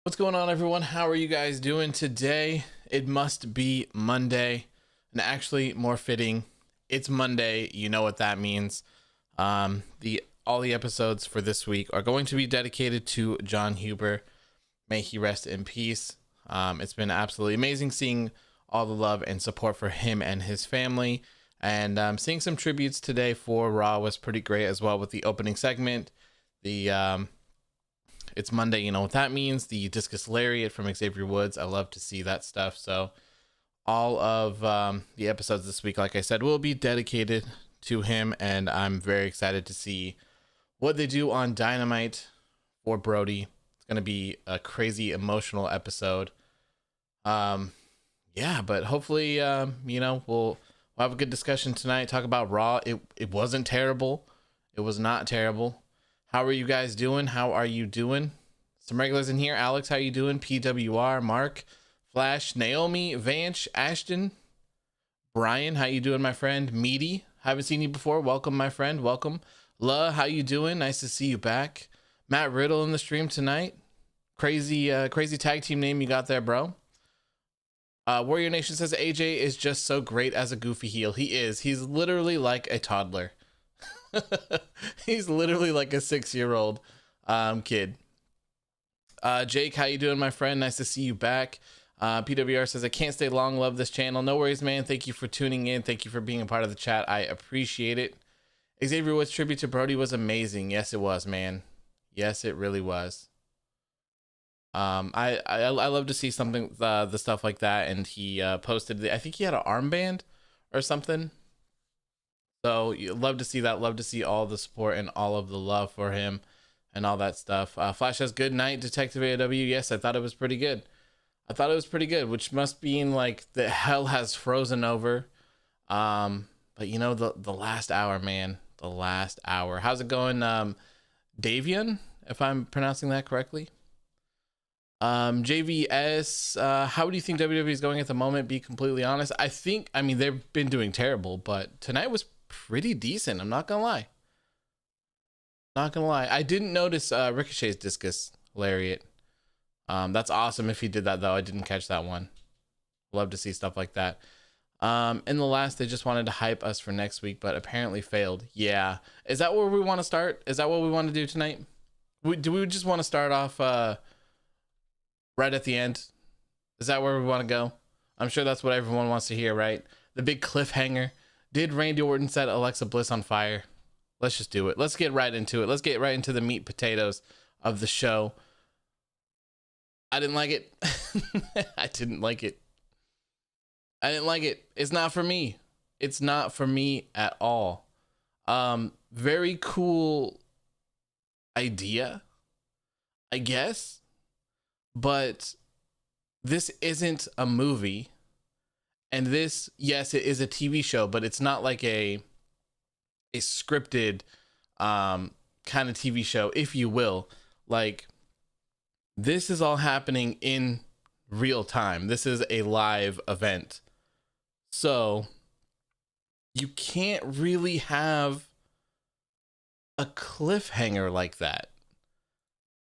What's going on, everyone? How are you guys doing today? It must be Monday, and actually more fitting, it's Monday. You know what that means. All the episodes for this week are going to be dedicated to John Huber. May he rest in peace. It's been absolutely amazing seeing all the love and support for him and his family, and seeing some tributes today for Raw was pretty great as well, with the opening segment. It's Monday, you know what that means. The discus lariat from Xavier Woods. I love to see that stuff. So all of the episodes this week, like I said, will be dedicated to him, and I'm very excited to see what they do on Dynamite for Brodie. It's going to be a crazy emotional episode. Yeah, but hopefully, we'll have a good discussion tonight. Talk about Raw. It wasn't terrible. It was not terrible. How are you guys doing? How are you doing? Some regulars in here. Alex, how you doing? PWR, Mark, Flash, Naomi, Vanch, Ashton, Brian, how you doing, my friend? Meaty, haven't seen you before. Welcome, my friend. Welcome. La, how you doing? Nice to see you back. Matt Riddle in the stream tonight. Crazy tag team name you got there, bro. Warrior Nation says AJ is just so great as a goofy heel. He is. He's literally like a toddler. He's literally like a 6-year-old kid. Jake, how you doing, my friend? Nice to see you back. PWR says I can't stay long. Love this channel. No worries, man. Thank you for tuning in. Thank you for being a part of the chat. I appreciate it. Xavier Woods' tribute to Brodie was amazing. Yes, it was, man. Yes, it really was. I love to see something the stuff like that. And he posted I think he had an armband or something. So you love to see that. Love to see all the support and all of the love for him and all that stuff. Flash says, good night, Detective AW. Yes, I thought it was pretty good. Which must mean like the hell has frozen over. But you know, the last hour, man, the last hour. How's it going? Davian, if I'm pronouncing that correctly. JVS, how do you think WWE is going at the moment? Be completely honest. I mean, they've been doing terrible, but tonight was pretty decent. I'm not gonna lie. I didn't notice Ricochet's discus lariat. That's awesome if he did that, though. I didn't catch that one. Love to see stuff like that. In the last, they just wanted to hype us for next week, but apparently failed. Yeah. Is that where we want to start? Is that what we want to do tonight? Do we just want to start off right at the end? Is that where we want to go? I'm sure that's what everyone wants to hear, right? The big cliffhanger. Did Randy Orton set Alexa Bliss on fire? Let's just do it. Let's get right into it. Let's get right into the meat potatoes of the show. I didn't like it. I didn't like it. It's not for me. It's not for me at all. Very cool idea, I guess. But this isn't a movie. And this, yes, it is a TV show, but it's not like a scripted kind of TV show, if you will. Like, this is all happening in real time. This is a live event. So you can't really have a cliffhanger like that.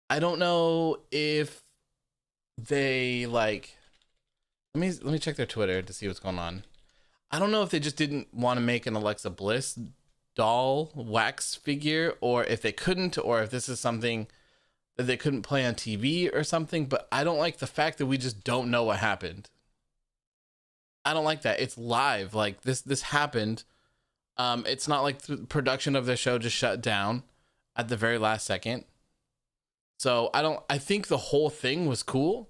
I don't know if they like... Let me check their Twitter to see what's going on. I don't know if they just didn't want to make an Alexa Bliss doll wax figure, or if they couldn't, or if this is something that they couldn't play on TV or something. But I don't like the fact that we just don't know what happened. I don't like that. It's live. Like this happened. It's not like the production of the show just shut down at the very last second. So I think the whole thing was cool.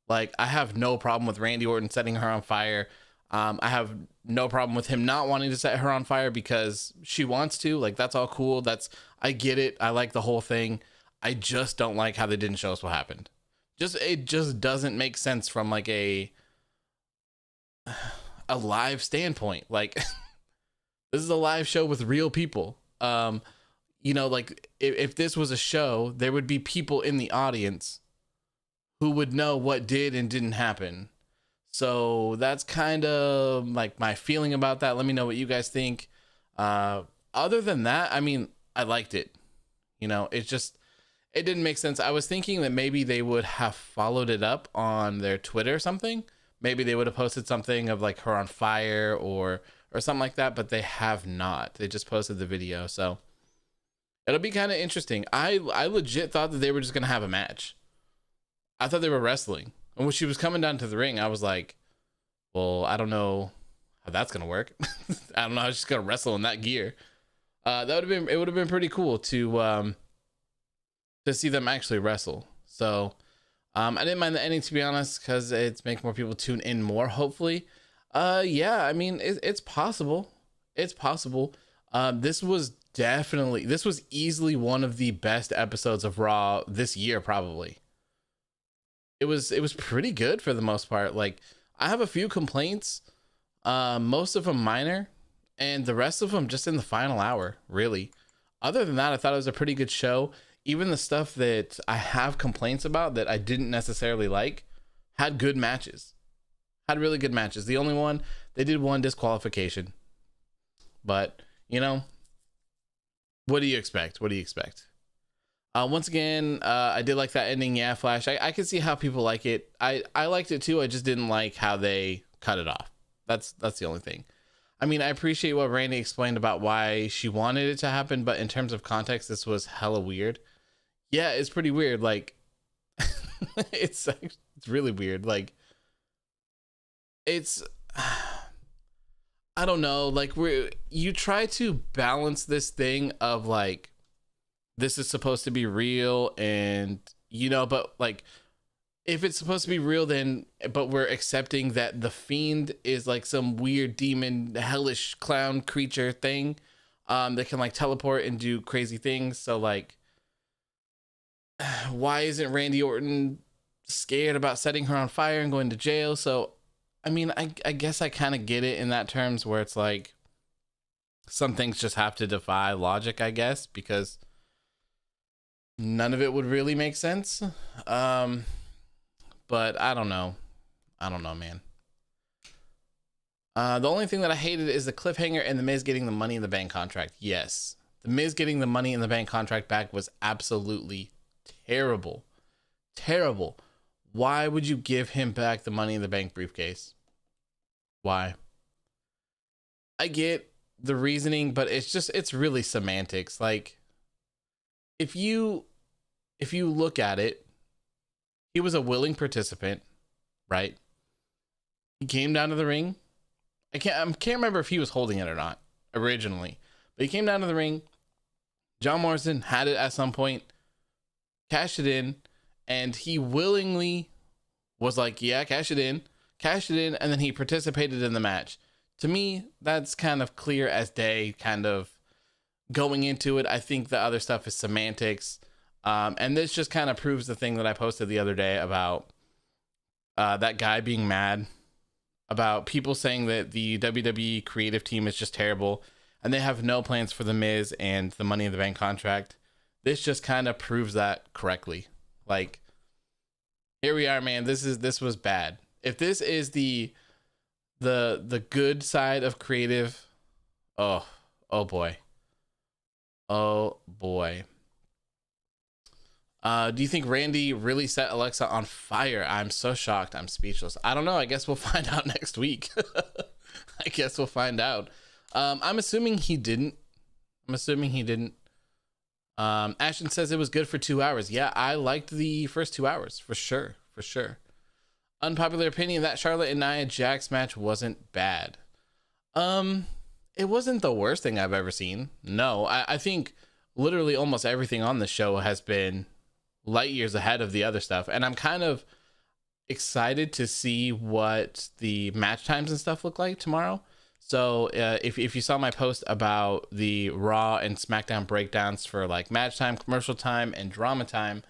Like, I have no problem with Randy Orton setting her on fire. I have no problem with him not wanting to set her on fire because she wants to. Like, that's all cool. I get it. I like the whole thing. I just don't like how they didn't show us what happened. It just doesn't make sense from like a live standpoint. Like, this is a live show with real people. Like if this was a show, there would be people in the audience who would know what did and didn't happen. So that's kind of like my feeling about that. Let me know what you guys think. Other than that, I mean, I liked it. It's It didn't make sense. I was thinking that maybe they would have followed it up on their Twitter or something. Maybe they would have posted something of like her on fire or something like that, but they have not. They just posted the video. So it'll be kind of interesting. I legit thought that they were just going to have a match. I thought they were wrestling. And when she was coming down to the ring, I was like, well, I don't know how that's going to work. I don't know how she's going to wrestle in that gear. It would have been pretty cool to see them actually wrestle. So I didn't mind the ending, to be honest, because it's making more people tune in more, hopefully. Yeah, I mean, it's possible. It's possible. This was easily one of the best episodes of Raw this year, probably. It was pretty good for the most part. Like, I have a few complaints, most of them minor, and the rest of them just in the final hour, really. Other than that, I thought it was a pretty good show. Even the stuff that I have complaints about that I didn't necessarily like had good matches. Had really good matches. The only one, they did one disqualification. But, you know, what do you expect? What do you expect? Once again, I did like that ending. Yeah, Flash. I can see how people like it. I liked it too. I just didn't like how they cut it off. That's the only thing. I mean, I appreciate what Randy explained about why she wanted it to happen, but in terms of context, this was hella weird. Yeah, it's pretty weird. Like, it's really weird. Like, it's, I don't know. Like, you try to balance this thing of like, this is supposed to be real, and you know, but like, if it's supposed to be real, then, but we're accepting that the Fiend is like some weird demon, hellish clown creature thing, that can like teleport and do crazy things. So like, why isn't Randy Orton scared about setting her on fire and going to jail? So, I mean, I guess I kind of get it in that terms where it's like, some things just have to defy logic, I guess, because none of it would really make sense. But I don't know. I don't know, man. The only thing that I hated is the cliffhanger and the Miz getting the Money in the Bank contract. Yes. The Miz getting the Money in the Bank contract back was absolutely terrible. Terrible. Why would you give him back the Money in the Bank briefcase? Why? I get the reasoning, but it's really semantics. Like, if you look at it, he was a willing participant, right? He came down to the ring. I can't remember if he was holding it or not originally, but he came down to the ring. John Morrison had it at some point, cashed it in, and he willingly was like, yeah, cashed it in, and then he participated in the match. To me, that's kind of clear as day, kind of going into it. I think the other stuff is semantics. And this just kind of proves the thing that I posted the other day about that guy being mad about people saying that the WWE creative team is just terrible and they have no plans for the Miz and the Money in the Bank contract. This just kind of proves that correctly. Like, here we are, man. This was bad. If this is the good side of creative, oh boy. Oh boy. Do you think Randy really set Alexa on fire? I'm so shocked. I'm speechless. I don't know. I guess we'll find out next week. I guess we'll find out. I'm assuming he didn't. Ashton says it was good for 2 hours. Yeah, I liked the first 2 hours for sure. Unpopular opinion, that Charlotte and Nia Jax match wasn't bad. It wasn't the worst thing I've ever seen. No, I think literally almost everything on the show has been light years ahead of the other stuff, and I'm kind of excited to see what the match times and stuff look like tomorrow. So if you saw my post about the Raw and SmackDown breakdowns for like match time, commercial time, and drama time,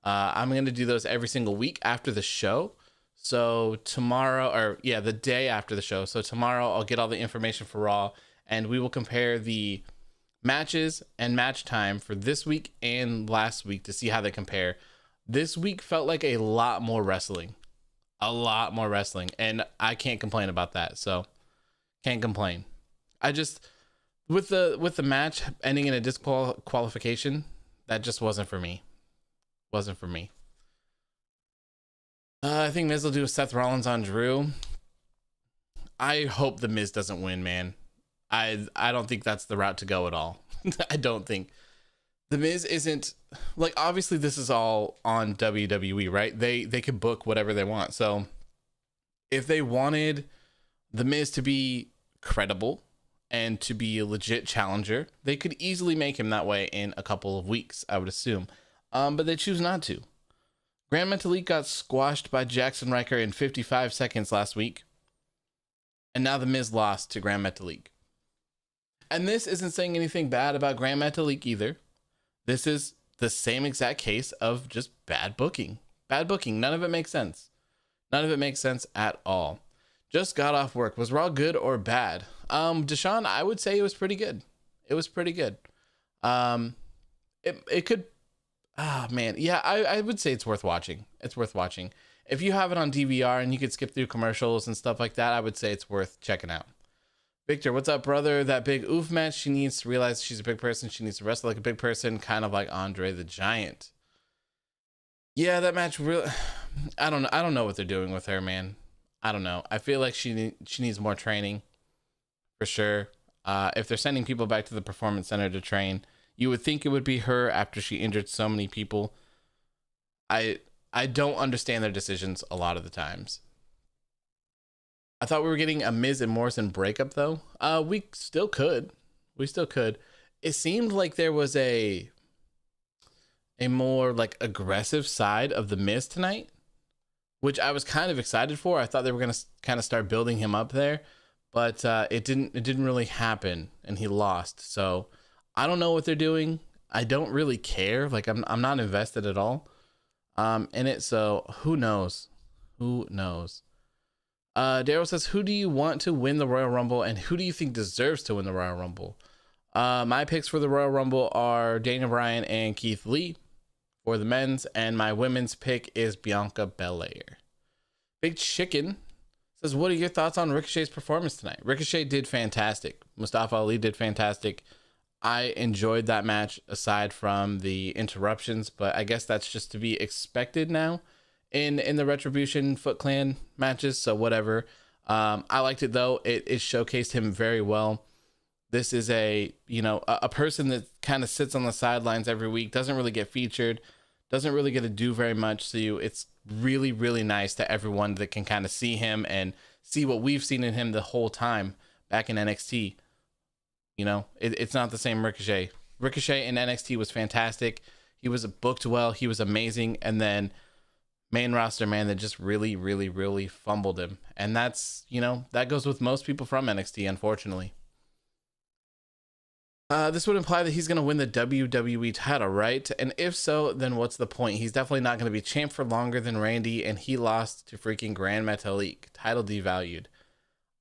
I'm going to do those every single week after the show. So tomorrow, or yeah, the day after the show. So tomorrow I'll get all the information for Raw, and we will compare the matches and match time for this week and last week to see how they compare. This week felt like a lot more wrestling, and I can't complain about that. So can't complain. I just, with the match ending in a disqualification, that just wasn't for me. Wasn't for me. I think Miz will do a Seth Rollins on Drew. I hope the Miz doesn't win, man. I don't think that's the route to go at all. I don't think. The Miz isn't, like, obviously this is all on WWE, right? They could book whatever they want. So if they wanted the Miz to be credible and to be a legit challenger, they could easily make him that way in a couple of weeks, I would assume. But they choose not to. Gran Metalik got squashed by Jaxson Ryker in 55 seconds last week. And now the Miz lost to Gran Metalik. And this isn't saying anything bad about Gran Metalik either. This is the same exact case of just bad booking. Bad booking. None of it makes sense. None of it makes sense at all. Just got off work. Was Raw good or bad? Deshaun, I would say it was pretty good. It was pretty good. It could, man. Yeah, I would say it's worth watching. It's worth watching. If you have it on DVR and you could skip through commercials and stuff like that, I would say it's worth checking out. Victor, what's up, brother? That big oof match, she needs to realize she's a big person. She needs to wrestle like a big person, kind of like Andre the Giant. Yeah, that match really, I don't know. I don't know what they're doing with her, man. I don't know. I feel like she needs more training for sure. If they're sending people back to the Performance Center to train, you would think it would be her after she injured so many people. I don't understand their decisions a lot of the times. I thought we were getting a Miz and Morrison breakup, though. We still could. We still could. It seemed like there was a more like aggressive side of the Miz tonight, which I was kind of excited for. I thought they were going to kind of start building him up there, but it didn't really happen, and he lost. So I don't know what they're doing. I don't really care. Like I'm not invested at all in it. So who knows? Who knows? Daryl says, who do you want to win the Royal Rumble, and who do you think deserves to win the Royal Rumble? My picks for the Royal Rumble are Daniel Bryan and Keith Lee for the men's, and my women's pick is Bianca Belair. Big Chicken says, what are your thoughts on Ricochet's performance tonight? Ricochet did fantastic. Mustafa Ali did fantastic. I enjoyed that match aside from the interruptions, but I guess that's just to be expected now in the Retribution Foot Clan matches, so whatever. I liked it though. It showcased him very well. This is a person that kind of sits on the sidelines every week, doesn't really get featured, doesn't really get to do very much. So it's really, really nice to everyone that can kind of see him and see what we've seen in him the whole time back in NXT. It's not the same Ricochet. Ricochet in NXT was fantastic. He was booked well. He was amazing. And then main roster man that just really, really, really fumbled him. And that's, that goes with most people from NXT, unfortunately. This would imply that he's going to win the WWE title, right? And if so, then what's the point? He's definitely not going to be champ for longer than Randy, and he lost to freaking Gran Metalik. Title devalued.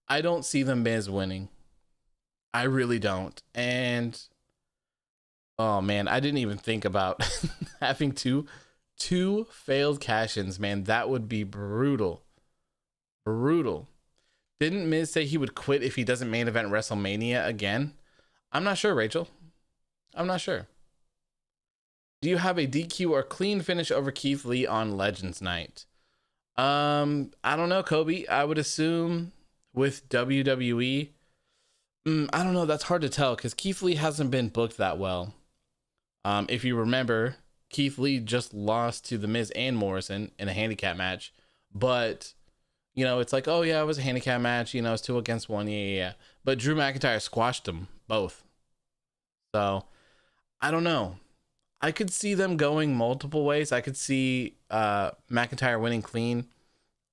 I don't see the Miz winning. I really don't. And oh man, I didn't even think about having two failed cash-ins, man. That would be brutal. Brutal. Didn't Miz say he would quit if he doesn't main event WrestleMania again? I'm not sure, Rachel. I'm not sure. Do you have a DQ or clean finish over Keith Lee on Legends Night? I don't know, Kobe. I would assume with WWE. I don't know. That's hard to tell because Keith Lee hasn't been booked that well. If you remember, Keith Lee just lost to The Miz and Morrison in a handicap match. But, it's like, oh, yeah, it was a handicap match. It's 2 against 1. Yeah. But Drew McIntyre squashed them both. So, I don't know. I could see them going multiple ways. I could see McIntyre winning clean.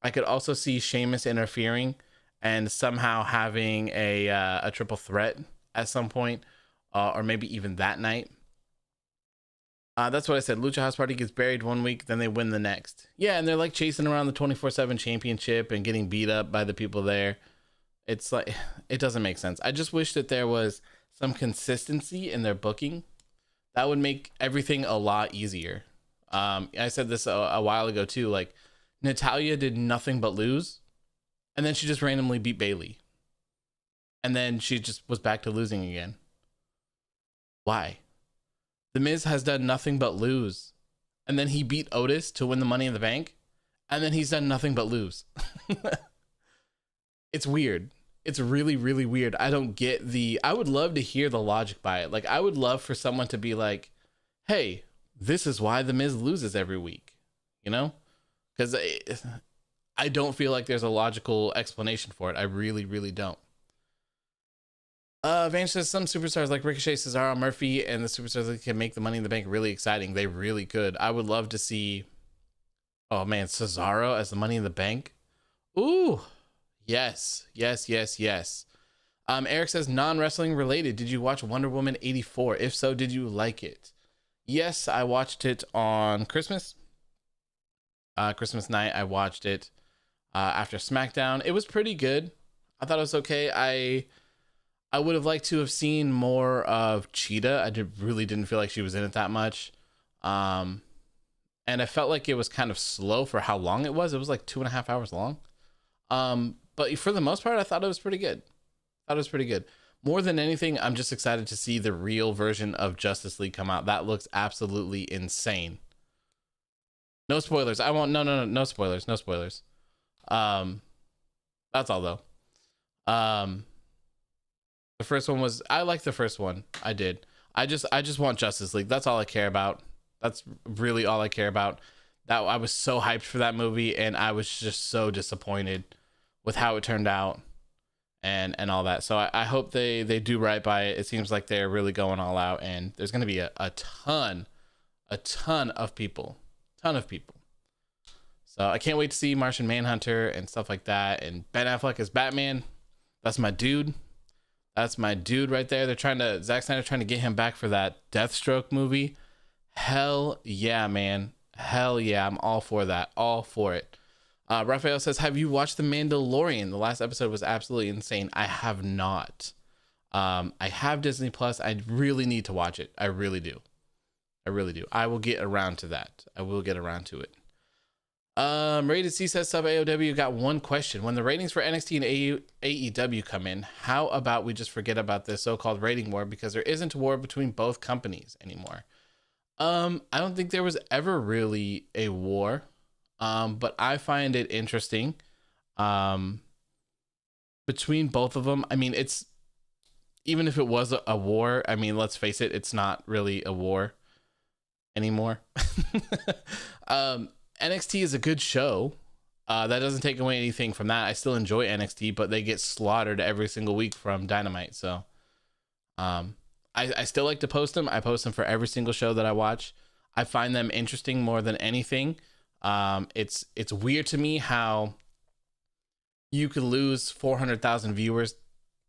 I could also see Sheamus interfering and somehow having a triple threat at some point, or maybe even that night. That's what I said. Lucha House Party gets buried one week, then they win the next. Yeah, and they're like chasing around the 24/7 championship and getting beat up by the people there. It's like, it doesn't make sense. I just wish that there was some consistency in their booking. That would make everything a lot easier. I said this a while ago too. Like, Natalya did nothing but lose, and then she just randomly beat Bayley, and then she just was back to losing again. Why? The Miz has done nothing but lose, and then he beat Otis to win the Money in the Bank, and then he's done nothing but lose. It's weird. It's really, really weird. I don't get I would love to hear the logic by it. Like, I would love for someone to be like, hey, this is why The Miz loses every week, you know? Because I don't feel like there's a logical explanation for it. I really, really don't. Vange says some superstars like Ricochet, Cesaro, Murphy, and the superstars that can make the Money in the Bank really exciting. They really could. I would love to see, oh man, Cesaro as the Money in the Bank. Ooh, yes, yes, yes, yes. Eric says non-wrestling related. Did you watch Wonder Woman 84? If so, did you like it? Yes, I watched it on Christmas. Christmas night, I watched it after SmackDown. It was pretty good. I thought it was okay. I would have liked to have seen more of Cheetah. I really didn't feel like she was in it that much. And I felt like it was kind of slow for how long it was. It was like 2.5 hours long. But for the most part, I thought it was pretty good. More than anything, I'm just excited to see the real version of Justice League come out. That looks absolutely insane. No spoilers. No spoilers. No spoilers. That's all though. The first one I liked the first one. I did. I just want Justice League. That's all I care about. That's really all I care about. That I was so hyped for that movie, and I was just so disappointed with how it turned out and all that. So I hope they do right by it. It seems like they're really going all out, and there's going to be a ton of people. So I can't wait to see Martian Manhunter and stuff like that. And Ben Affleck as Batman. That's my dude. That's my dude right there. Zack Snyder trying to get him back for that Deathstroke movie. Hell yeah, man. Hell yeah. I'm all for that. All for it. Raphael says, have you watched The Mandalorian? The last episode was absolutely insane. I have not. I have Disney Plus. I really need to watch it. I really do. I will get around to that. I will get around to it. Rated C says, sub AOW, got one question. When the ratings for NXT and AEW come in, how about we just forget about this so-called rating war, because there isn't a war between both companies anymore? I don't think there was ever really a war, but I find it interesting between both of them. I mean, it's, even if it was a war, I mean, let's face it, it's not really a war anymore. NXT is a good show. That doesn't take away anything from that. I still enjoy NXT, but they get slaughtered every single week from Dynamite. So I still like to post them. I post them for every single show that I watch. I find them interesting more than anything. It's weird to me how you could lose 400,000 viewers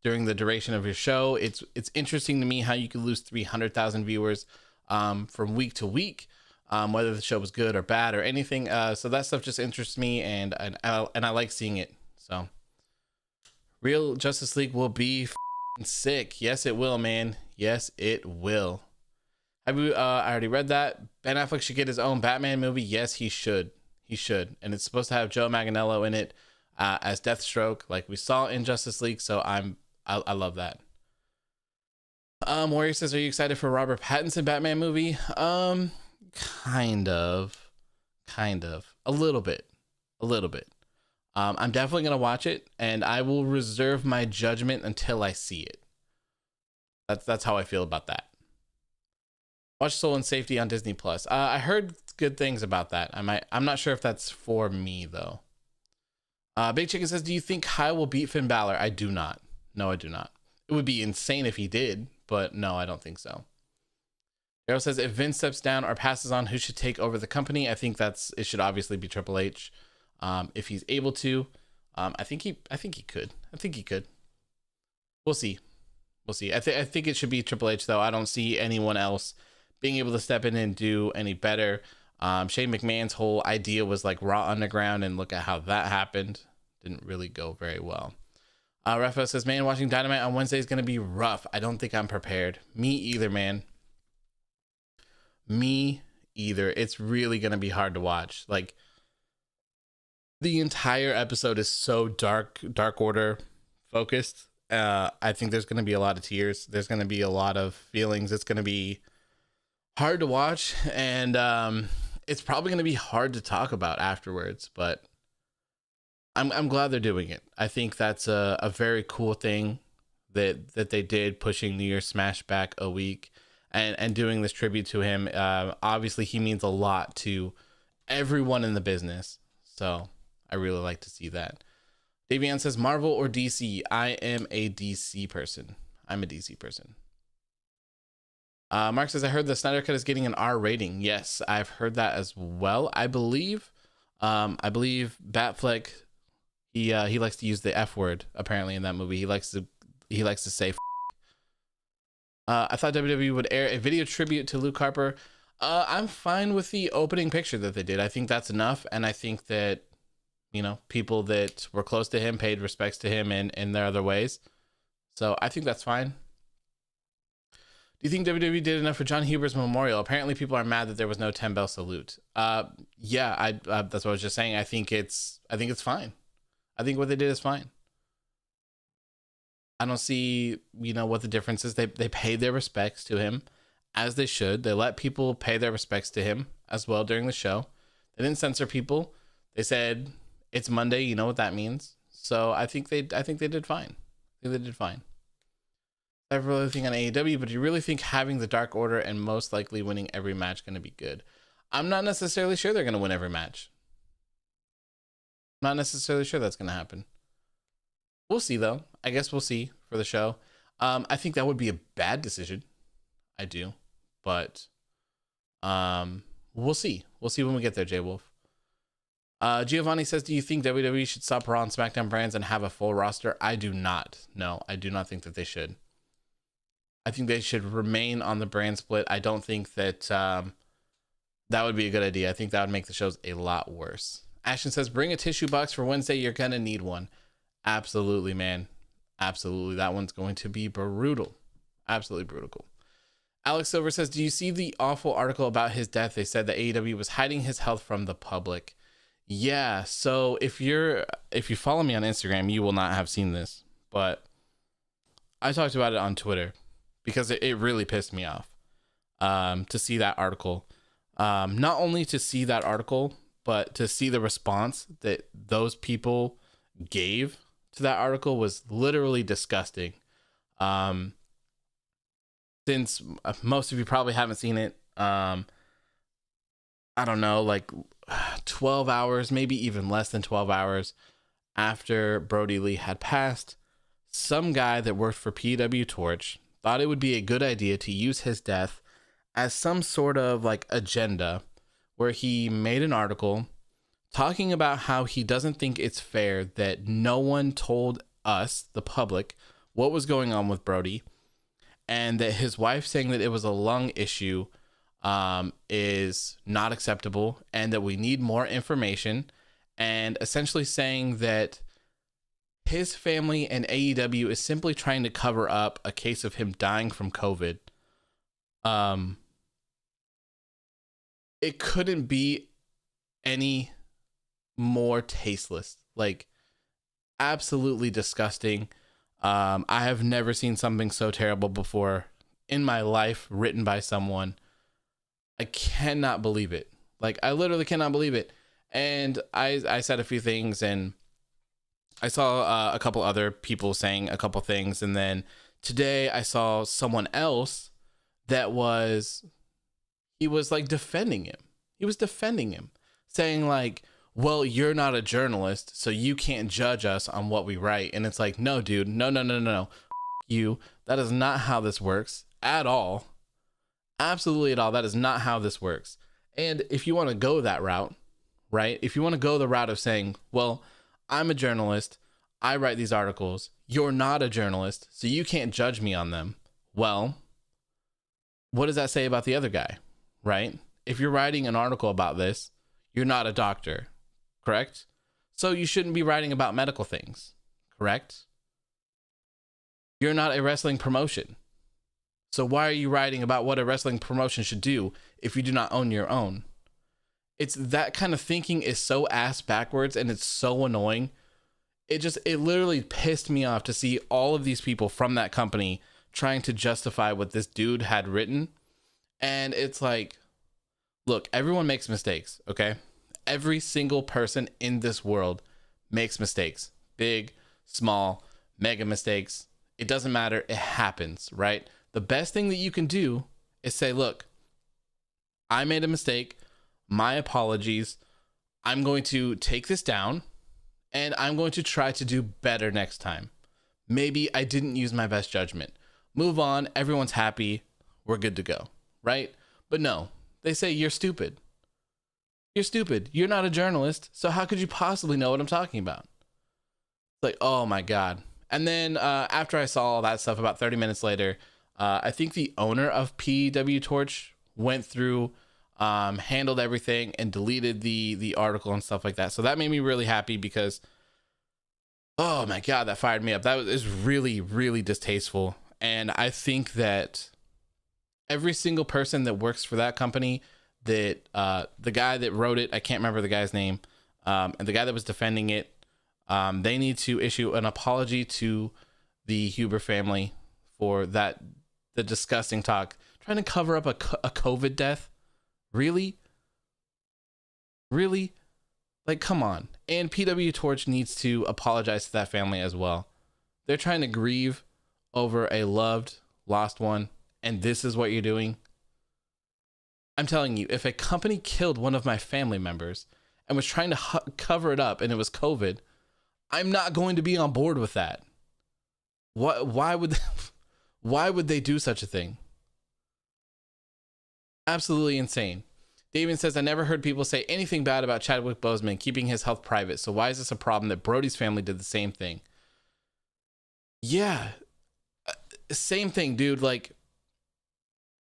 during the duration of your show. It's interesting to me how you could lose 300,000 viewers from week to week. Whether the show was good or bad or anything. So that stuff just interests me, and I like seeing it. So Real Justice League will be sick. Yes, it will, man. Yes, it will. I already read that. Ben Affleck should get his own Batman movie. Yes, he should. And it's supposed to have Joe Manganiello in it as Deathstroke, like we saw in Justice League. So I love that. Warrior says, are you excited for Robert Pattinson Batman movie? Kind of a little bit. I'm definitely gonna watch it, and I will reserve my judgment until I see it. That's how I feel about that. Watch Soul and Safety on Disney Plus. I heard good things about that. I'm not sure if that's for me though. Big Chicken says, do you think Kyle will beat Finn Balor? I do not. No, I do not. It would be insane if he did, but no, I don't think so. Arrow says, if Vince steps down or passes on, who should take over the company? I think it should obviously be Triple H. If he's able to, I think he could. We'll see. I think it should be Triple H though. I don't see anyone else being able to step in and do any better. Shane McMahon's whole idea was like Raw Underground, and look at how that happened. Didn't really go very well. Raphael says, man, watching Dynamite on Wednesday is going to be rough. I don't think I'm prepared. Me either, man. Me either. It's really going to be hard to watch. Like, the entire episode is so Dark Order focused. I think there's going to be a lot of tears. There's going to be a lot of feelings. It's going to be hard to watch. And it's probably going to be hard to talk about afterwards, but I'm glad they're doing it. I think that's a very cool thing that they did, pushing New Year's Smash back a week and doing this tribute to him. Obviously, he means a lot to everyone in the business, so I really like to see that. Davian says, Marvel or DC? I am a DC person. Mark says, I heard the Snyder Cut is getting an R rating. Yes, I've heard that as well. I believe Batfleck, he likes to use the F word apparently in that movie. He likes to say F. I thought WWE would air a video tribute to Luke Harper. I'm fine with the opening picture that they did. I think that's enough, and I think that, you know, people that were close to him paid respects to him in their other ways. So I think that's fine. Do you think WWE did enough for John Huber's memorial? Apparently people are mad that there was no 10 bell salute. Yeah, that's what I was just saying. I think it's fine. I think what they did is fine. I don't see, you know, what the difference is. They paid their respects to him as they should. They let people pay their respects to him as well during the show. They didn't censor people. They said it's Monday, you know what that means. So I think they did fine. I have really think on AEW, but do you really think having the Dark Order and most likely winning every match going to be good? I'm not necessarily sure they're going to win every match. Not necessarily sure that's going to happen. We'll see, though. I guess we'll see for the show. I think that would be a bad decision. I do. But we'll see. We'll see when we get there, J Wolf. Giovanni says, do you think WWE should stop Raw and SmackDown brands and have a full roster? I do not. No, I do not think that they should. I think they should remain on the brand split. I don't think that that would be a good idea. I think that would make the shows a lot worse. Ashton says, bring a tissue box for Wednesday. You're going to need one. Absolutely, man. Absolutely. That one's going to be brutal. Absolutely brutal. Alex Silver says, do you see the awful article about his death? They said that AEW was hiding his health from the public. Yeah. So if you follow me on Instagram, you will not have seen this, but I talked about it on Twitter because it really pissed me off to see that article. Not only to see that article, but to see the response that those people gave to that article was literally disgusting. Since most of you probably haven't seen it, I don't know, like 12 hours, maybe even less than 12 hours after Brodie Lee had passed, some guy that worked for PW Torch thought it would be a good idea to use his death as some sort of like agenda, where he made an article talking about how he doesn't think it's fair that no one told us, the public, what was going on with Brodie, and that his wife saying that it was a lung issue is not acceptable, and that we need more information, and essentially saying that his family and AEW is simply trying to cover up a case of him dying from COVID. It couldn't be any more tasteless, like absolutely disgusting. I have never seen something so terrible before in my life written by someone. I cannot believe it. Like, I literally cannot believe it. And I said a few things, and I saw a couple other people saying a couple things. And then today I saw someone else that he was like defending him. He was defending him, saying like, well, you're not a journalist, so you can't judge us on what we write. And it's like, no, dude, no. You, that is not how this works at all. Absolutely at all. That is not how this works. And if you want to go that route, right? If you want to go the route of saying, well, I'm a journalist, I write these articles, you're not a journalist, so you can't judge me on them. Well, what does that say about the other guy, right? If you're writing an article about this, you're not a doctor, correct? So you shouldn't be writing about medical things, correct? You're not a wrestling promotion. So why are you writing about what a wrestling promotion should do if you do not own your own? It's that kind of thinking is so ass backwards, and it's so annoying. It literally pissed me off to see all of these people from that company trying to justify what this dude had written. And it's like, Look, everyone makes mistakes, okay? Every single person in this world makes mistakes. Big, small, mega mistakes. It doesn't matter. It happens, right? The best thing that you can do is say, look, I made a mistake. My apologies. I'm going to take this down and I'm going to try to do better next time. Maybe I didn't use my best judgment. Move on. Everyone's happy. We're good to go, right? But no, they say you're stupid. You're stupid. You're not a journalist. So how could you possibly know what I'm talking about? It's like, oh my God. And then after I saw all that stuff, about 30 minutes later, I think the owner of PW Torch went through, handled everything and deleted the article and stuff like that. So that made me really happy because, oh my God, that fired me up. That is really, really distasteful. And I think that every single person that works for that company, that the guy that wrote it, I can't remember the guy's name, and the guy that was defending it, they need to issue an apology to the Huber family for the disgusting talk, trying to cover up a COVID death. Really? Like, come on. And PW Torch needs to apologize to that family as well. They're trying to grieve over a loved, lost one, and this is what you're doing. I'm telling you, if a company killed one of my family members and was trying to cover it up and it was COVID, I'm not going to be on board with that. Why would they do such a thing? Absolutely insane. David says, I never heard people say anything bad about Chadwick Boseman keeping his health private. So why is this a problem that Brodie's family did the same thing? Yeah, same thing, dude. Like,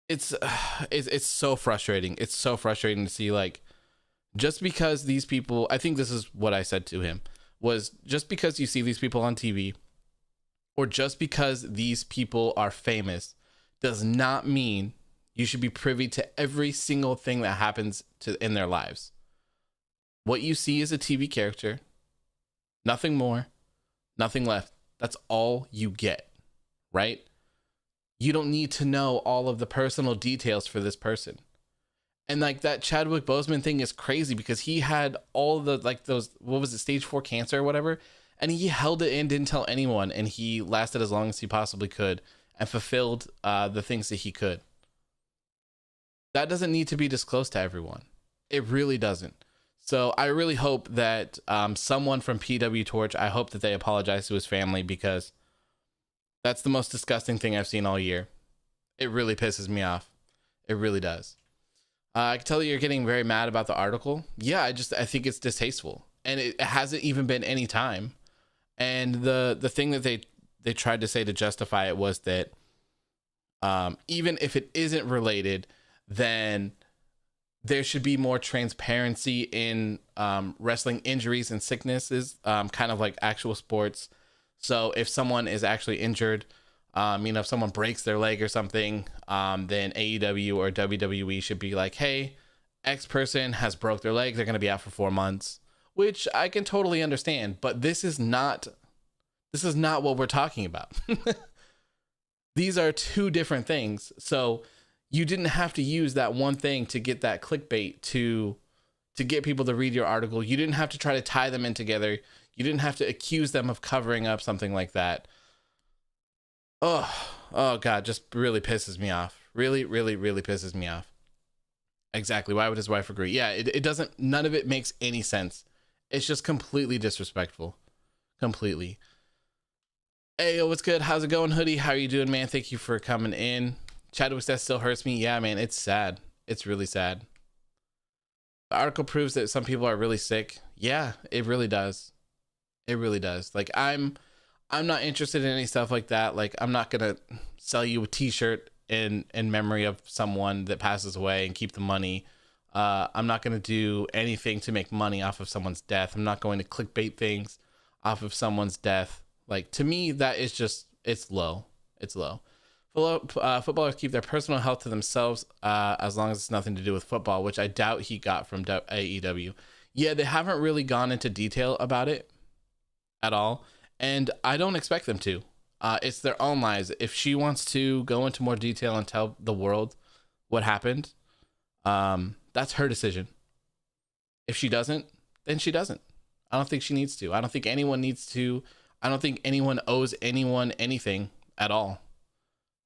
it's so frustrating. It's so frustrating to see, like, just because these people, I think this is what I said to him, was just because you see these people on TV or just because these people are famous does not mean you should be privy to every single thing that happens in their lives. What you see is a TV character, nothing more, nothing left. That's all you get, right? You don't need to know all of the personal details for this person. And like that Chadwick Boseman thing is crazy because he had all the, like, those, what was it, stage 4 cancer or whatever, and he held it in, didn't tell anyone, and he lasted as long as he possibly could and fulfilled the things that he could. That doesn't need to be disclosed to everyone. It really doesn't. So I really hope that someone from PW Torch, I hope that they apologize to his family, because that's the most disgusting thing I've seen all year. It really pisses me off. It really does. I can tell you're getting very mad about the article. Yeah, I think it's distasteful, and it hasn't even been any time. And the thing that they tried to say to justify it was that even if it isn't related, then there should be more transparency in wrestling injuries and sicknesses, kind of like actual sports. So if someone is actually injured, if someone breaks their leg or something, then AEW or WWE should be like, hey, X person has broke their leg. They're going to be out for 4 months, which I can totally understand. But this is not what we're talking about. These are two different things. So you didn't have to use that one thing to get that clickbait to get people to read your article. You didn't have to try to tie them in together. You didn't have to accuse them of covering up something like that. Oh God, just really pisses me off. Really, really, really pisses me off. Exactly. Why would his wife agree? Yeah, it doesn't, none of it makes any sense. It's just completely disrespectful. Completely. Hey, yo, what's good? How's it going, Hoodie? How are you doing, man? Thank you for coming in. Chadwick's death still hurts me. Yeah, man, it's sad. It's really sad. The article proves that some people are really sick. Yeah, it really does. It really does. Like, I'm not interested in any stuff like that. Like, I'm not gonna sell you a t-shirt in memory of someone that passes away and keep the money. I'm not gonna do anything to make money off of someone's death. I'm not going to clickbait things off of someone's death. Like, to me, that is just, it's low. It's low. Footballers keep their personal health to themselves as long as it's nothing to do with football, which I doubt he got from AEW. Yeah, they haven't really gone into detail about it at all, and I don't expect them to. It's their own lives. If she wants to go into more detail and tell the world what happened, That's her decision. If she doesn't, then she doesn't. I don't think she needs to. I don't think anyone needs to. I don't think anyone owes anyone anything at all.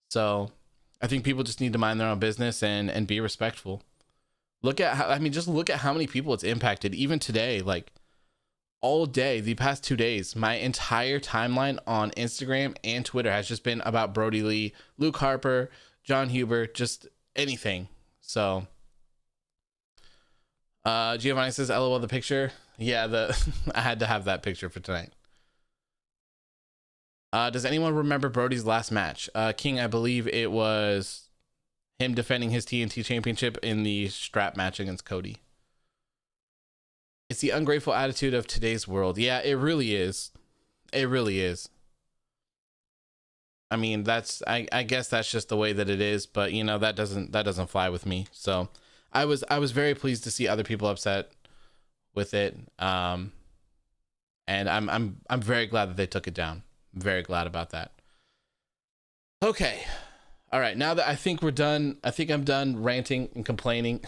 So I think people just need to mind their own business and be respectful. Look at how, just look at how many people it's impacted. Even today, like all day, the past 2 days, my entire timeline on Instagram and Twitter has just been about Brodie Lee, Luke Harper, John Huber, just anything. So Giovanni says, LOL, the picture. Yeah, I had to have that picture for tonight. Does anyone remember Brodie's last match? King, I believe it was him defending his TNT championship in the strap match against Cody. It's the ungrateful attitude of today's world. Yeah, it really is. It really is. I mean, I guess that's just the way that it is, but you know, that doesn't fly with me. So I was very pleased to see other people upset with it. And I'm very glad that they took it down. I'm very glad about that. Okay. All right. Now that I think we're done, I think I'm done ranting and complaining.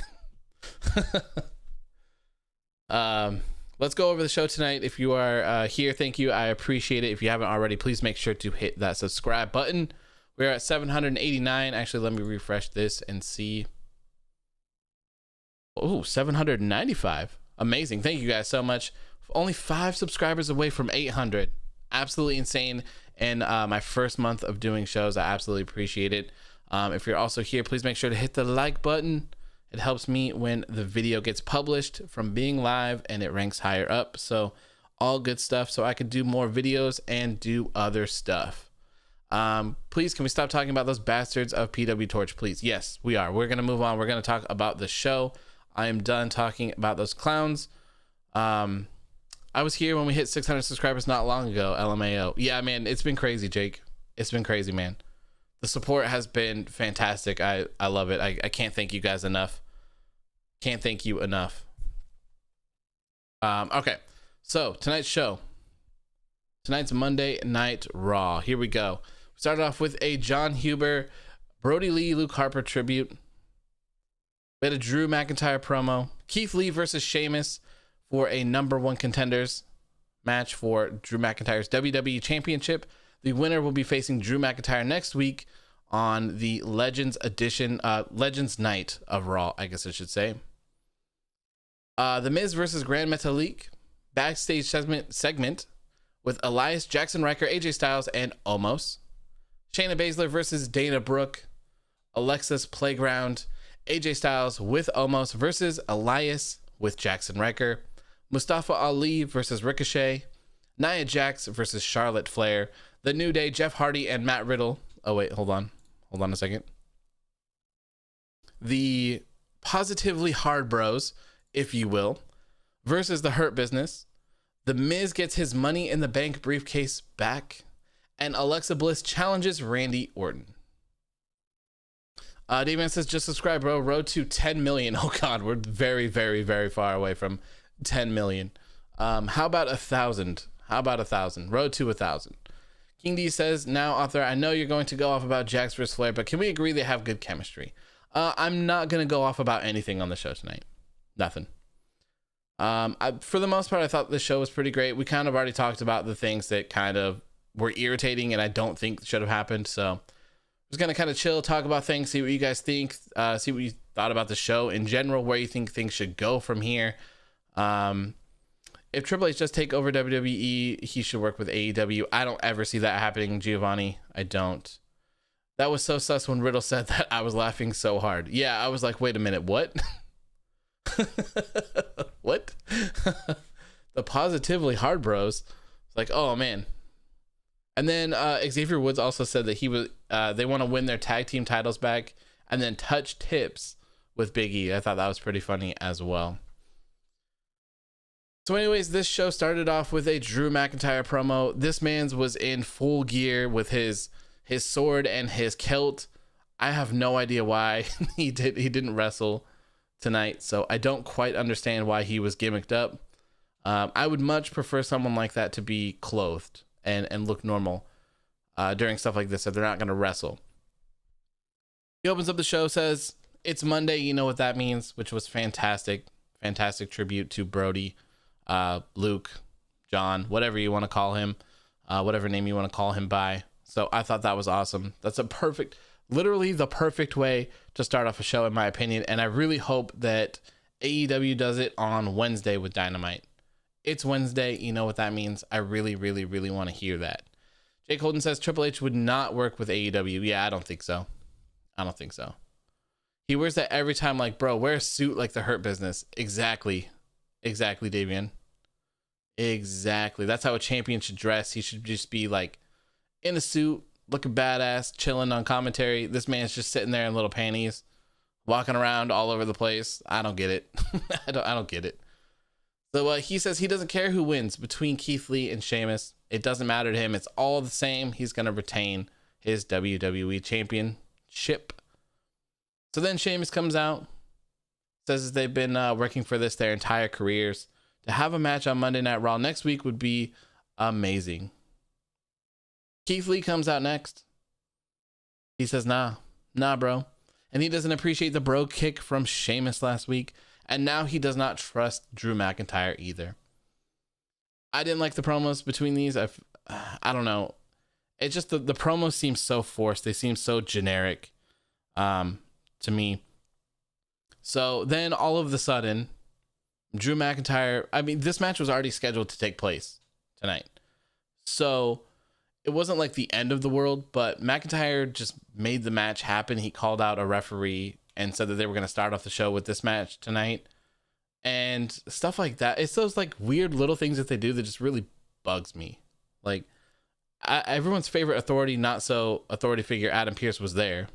Let's go over the show tonight. If you are here, thank you. I appreciate it. If you haven't already, please make sure to hit that subscribe button. We're at 789. Actually, let me refresh this and see. Oh, 795. Amazing. Thank you guys so much. Only 5 subscribers away from 800. Absolutely insane. And my first month of doing shows, I absolutely appreciate it. If you're also here, please make sure to hit the like button. It helps me when the video gets published from being live and it ranks higher up. So all good stuff, so I can do more videos and do other stuff. Please, can we stop talking about those bastards of PW Torch, please? Yes, we are. We're going to move on. We're going to talk about the show. I am done talking about those clowns. I was here when we hit 600 subscribers not long ago, LMAO. Yeah, man, it's been crazy, Jake. It's been crazy, man. The support has been fantastic. I love it. I can't thank you guys enough. Can't thank you enough. Okay, so tonight's show. Tonight's Monday Night Raw. Here we go. We started off with a John Huber, Brodie Lee, Luke Harper tribute. We had a Drew McIntyre promo. Keith Lee versus Sheamus for a #1 contenders match for Drew McIntyre's WWE Championship. The winner will be facing Drew McIntyre next week on the Legends edition, Legends Night of Raw, I guess I should say. The Miz versus Gran Metalik backstage segment with Elias, Jaxson Ryker, AJ Styles, and Omos. Shayna Baszler versus Dana Brooke. Alexa's Playground. AJ Styles with Omos versus Elias with Jaxson Ryker. Mustafa Ali versus Ricochet. Nia Jax versus Charlotte Flair. The New Day, Jeff Hardy and Matt Riddle. Oh, wait, hold on a second. The Positively Hard Bros, if you will, versus the Hurt Business. The Miz gets his Money in the Bank briefcase back. And Alexa Bliss challenges Randy Orton. Dave says, just subscribe, bro. Road to 10 million. Oh, God, we're very, very, very far away from 10 million. How about 1,000? How about 1,000? Road to 1,000. King D says, now, author, I know you're going to go off about Jax versus Flair, but can we agree they have good chemistry? I'm not going to go off about anything on the show tonight. Nothing. For the most part, I thought the show was pretty great. We kind of already talked about the things that kind of were irritating and I don't think should have happened. So I'm just going to kind of chill, talk about things, see what you guys think, see what you thought about the show in general, where you think things should go from here. If Triple H just take over WWE, he should work with AEW. I don't ever see that happening, Giovanni. I don't. That was so sus when Riddle said that. I was laughing so hard. Yeah, I was like, wait a minute, what? What? The Positively Hard Bros. It's like, oh man. And then Xavier Woods also said that he was they want to win their tag team titles back and then touch tips with Big E. I thought that was pretty funny as well. So anyways, this show started off with a Drew McIntyre promo. This man's was in full gear with his sword and his kilt. I have no idea why he didn't wrestle tonight, so I don't quite understand why he was gimmicked up. I would much prefer someone like that to be clothed and look normal during stuff like this if they're not going to wrestle. He opens up the show, says, It's Monday, you know what that means, which was fantastic tribute to Brodie, Luke, John, whatever you want to call him, whatever name you want to call him by. So I thought that was awesome. That's literally the perfect way to start off a show, in my opinion. And I really hope that AEW does it on Wednesday with Dynamite. It's Wednesday. You know what that means. I really, really, really want to hear that. Jake Holden says Triple H would not work with AEW. Yeah, I don't think so. He wears that every time, like, bro, wear a suit like the Hurt Business. Exactly, Davian. Exactly. That's how a champion should dress. He should just be like in a suit, looking badass, chilling on commentary. This man's just sitting there in little panties, walking around all over the place. I don't get it. I don't get it. So he says he doesn't care who wins between Keith Lee and Sheamus. It doesn't matter to him. It's all the same. He's going to retain his WWE championship. So then Sheamus comes out, says they've been working for this their entire careers. To have a match on Monday Night Raw next week would be amazing. Keith Lee comes out next. He says, nah, bro. And he doesn't appreciate the bro kick from Sheamus last week. And now he does not trust Drew McIntyre either. I didn't like the promos between these. I don't know. It's just the promos seem so forced. They seem so generic to me. So then all of a sudden, Drew McIntyre, I mean, this match was already scheduled to take place tonight. So it wasn't like the end of the world, but McIntyre just made the match happen. He called out a referee and said that they were going to start off the show with this match tonight and stuff like that. It's those like weird little things that they do that just really bugs me. Like everyone's favorite authority, not so authority figure, Adam Pearce, was there.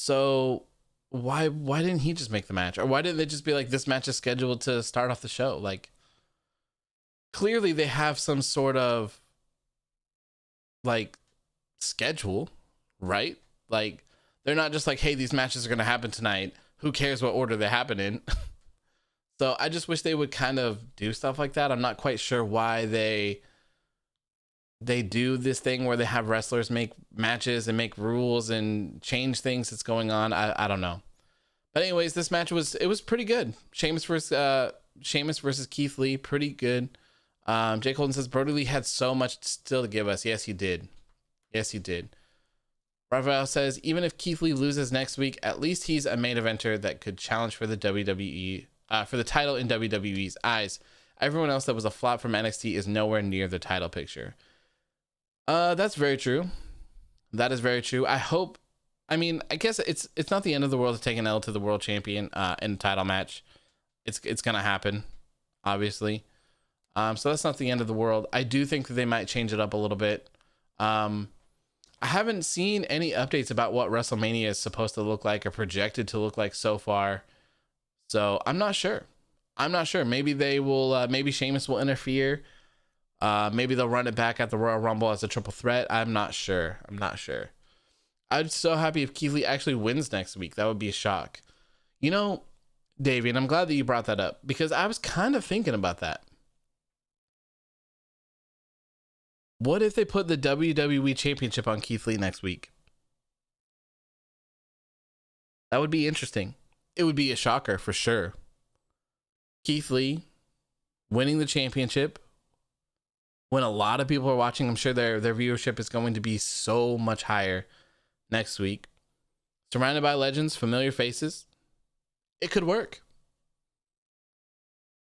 So why didn't he just make the match? Or why didn't they just be like, this match is scheduled to start off the show? Like, clearly they have some sort of like schedule, right? Like, they're not just like, hey, these matches are going to happen tonight. Who cares what order they happen in? So I just wish they would kind of do stuff like that. I'm not quite sure why they do this thing where they have wrestlers make matches and make rules and change things that's going on. I don't know. But anyways, this match was pretty good. Sheamus versus Keith Lee, pretty good. Jake Holden says Brodie Lee had so much still to give us. Yes, he did. Rafael says, even if Keith Lee loses next week, at least he's a main eventer that could challenge for the WWE, for the title in WWE's eyes. Everyone else that was a flop from NXT is nowhere near the title picture. That's very true. That is very true. I guess it's not the end of the world to take an L to the world champion in a title match. It's gonna happen, obviously. So that's not the end of the world. I do think that they might change it up a little bit. I haven't seen any updates about what WrestleMania is supposed to look like or projected to look like so far. So I'm not sure. Maybe they will, maybe Sheamus will interfere. Maybe they'll run it back at the Royal Rumble as a triple threat. I'm not sure. I'm so happy if Keith Lee actually wins next week. That would be a shock. You know, Davey, and I'm glad that you brought that up because I was kind of thinking about that. What if they put the WWE Championship on Keith Lee next week? That would be interesting. It would be a shocker for sure. Keith Lee winning the championship when a lot of people are watching. I'm sure their viewership is going to be so much higher next week. Surrounded by legends, familiar faces. It could work.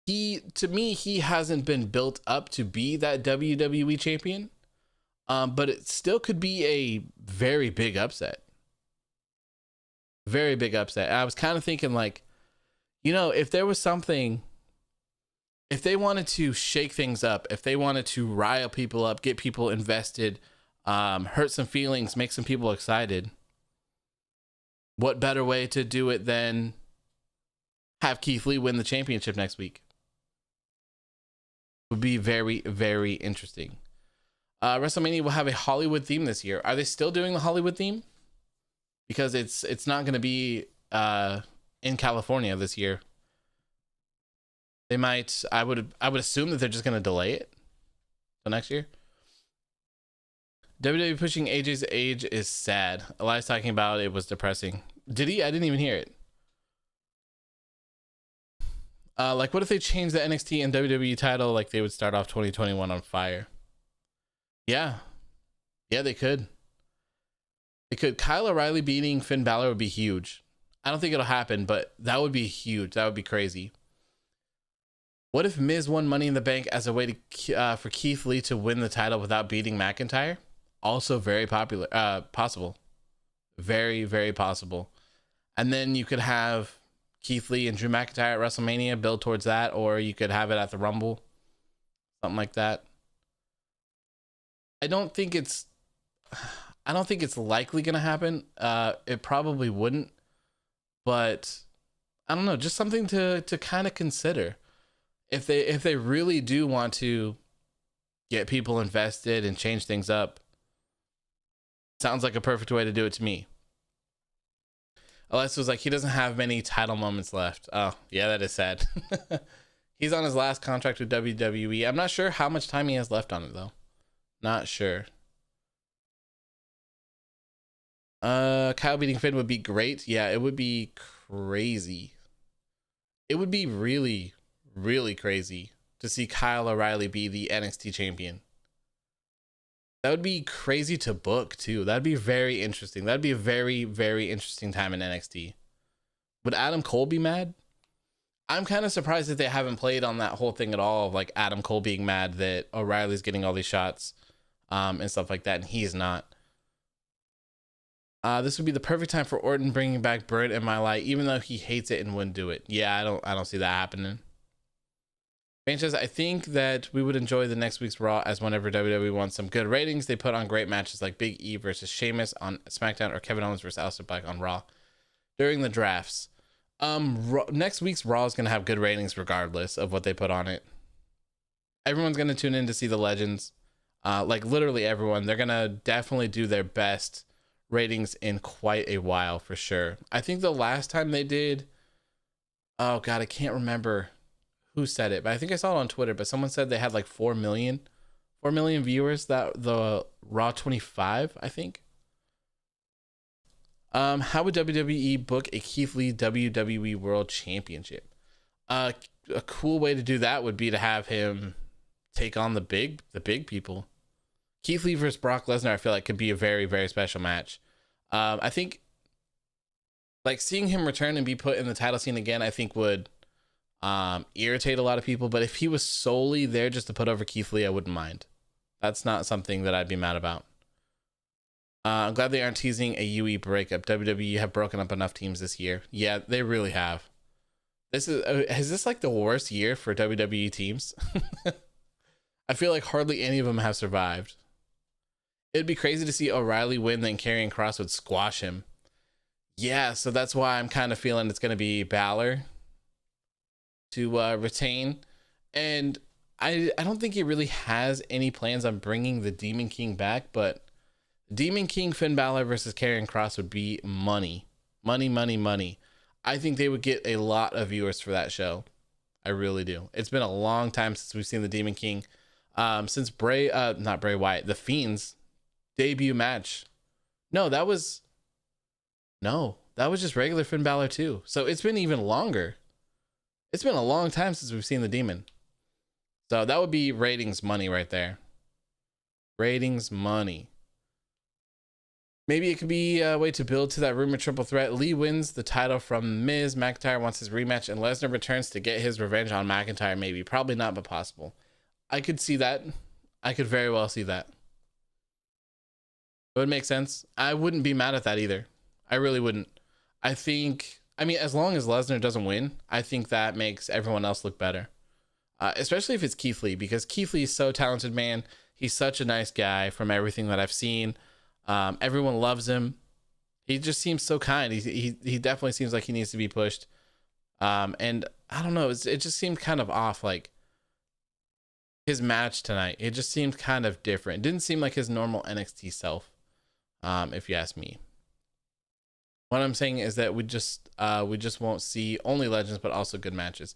To me, he hasn't been built up to be that WWE champion, but it still could be a very big upset. Very big upset. I was kind of thinking like, you know, if there was something, if they wanted to shake things up, if they wanted to rile people up, get people invested, hurt some feelings, make some people excited, what better way to do it than have Keith Lee win the championship next week? Would be very, very interesting. WrestleMania will have a Hollywood theme this year. Are they still doing the Hollywood theme? Because it's not going to be in California this year. They might. I would assume that they're just going to delay it till next year. WWE pushing AJ's age is sad. Elias talking about it was depressing. Did he? I didn't even hear it. Like, what if they changed the NXT and WWE title? Like, they would start off 2021 on fire. Yeah, they could. They could. Kyle O'Reilly beating Finn Balor would be huge. I don't think it'll happen, but that would be huge. That would be crazy. What if Miz won Money in the Bank as a way to for Keith Lee to win the title without beating McIntyre? Also very possible. Very, very possible. And then you could have Keith Lee and Drew McIntyre at WrestleMania, build towards that, or you could have it at the Rumble, something like that. I don't think it's likely gonna happen. It probably wouldn't, but I don't know, just something to kind of consider. If they really do want to get people invested and change things up, sounds like a perfect way to do it to me. Elias was like, he doesn't have many title moments left. Oh, yeah, that is sad. He's on his last contract with WWE. I'm not sure how much time he has left on it, though. Not sure. Kyle beating Finn would be great. Yeah, it would be crazy. It would be really, really crazy to see Kyle O'Reilly be the NXT champion. That would be crazy to book too. That'd be very interesting. That'd be a very, very interesting time in NXT. Would Adam Cole be mad? I'm kind of surprised that they haven't played on that whole thing at all, of like Adam Cole being mad that O'Reilly's getting all these shots and stuff like that, and he's not. This would be the perfect time for Orton bringing back Burt in my life, even though he hates it and wouldn't do it. Yeah, I don't see that happening. Bane says, I think that we would enjoy the next week's Raw, as whenever WWE wants some good ratings, they put on great matches like Big E versus Sheamus on SmackDown or Kevin Owens versus Aleister Black on Raw during the drafts. Next week's Raw is going to have good ratings regardless of what they put on it. Everyone's going to tune in to see the legends. Like literally everyone. They're going to definitely do their best ratings in quite a while for sure. I think the last time they did, oh God, I can't remember who said it, but I think I saw it on Twitter, but someone said they had like 4 million viewers, that the Raw 25, I think. How would WWE book a Keith Lee WWE World Championship? A cool way to do that would be to have him take on the big people. Keith Lee versus Brock Lesnar, I feel like could be a very, very special match. I think like seeing him return and be put in the title scene again, I think would irritate a lot of people, but if he was solely there just to put over Keith Lee, I wouldn't mind. That's not something that I'd be mad about. I'm glad they aren't teasing a UE breakup. WWE have broken up enough teams this year. Yeah, they really have. Is this like the worst year for WWE teams? I feel like hardly any of them have survived. It'd be crazy to see O'Reilly win, then Karrion Kross would squash him. Yeah, so that's why I'm kind of feeling it's going to be Baszler to retain. And I don't think he really has any plans on bringing the Demon King back, but Demon King Finn Balor versus Karrion Kross would be money. I think they would get a lot of viewers for that show. I really do. It's been a long time since we've seen the Demon King. Since not Bray Wyatt, the Fiend's debut match. No, that was just regular Finn Balor too. So it's been even longer. It's been a long time since we've seen the Demon. So that would be ratings money right there. Ratings money. Maybe it could be a way to build to that rumored triple threat. Lee wins the title from Miz. McIntyre wants his rematch, and Lesnar returns to get his revenge on McIntyre. Maybe. Probably not, but possible. I could see that. I could very well see that. It would make sense. I wouldn't be mad at that either. I really wouldn't. I mean, as long as Lesnar doesn't win, I think that makes everyone else look better. Especially if it's Keith Lee, because Keith Lee is so talented, man. He's such a nice guy from everything that I've seen. Everyone loves him. He just seems so kind. He definitely seems like he needs to be pushed. And I don't know, it just seemed kind of off. Like his match tonight, it just seemed kind of different. It didn't seem like his normal NXT self, if you ask me. What I'm saying is that we just won't see only legends, but also good matches.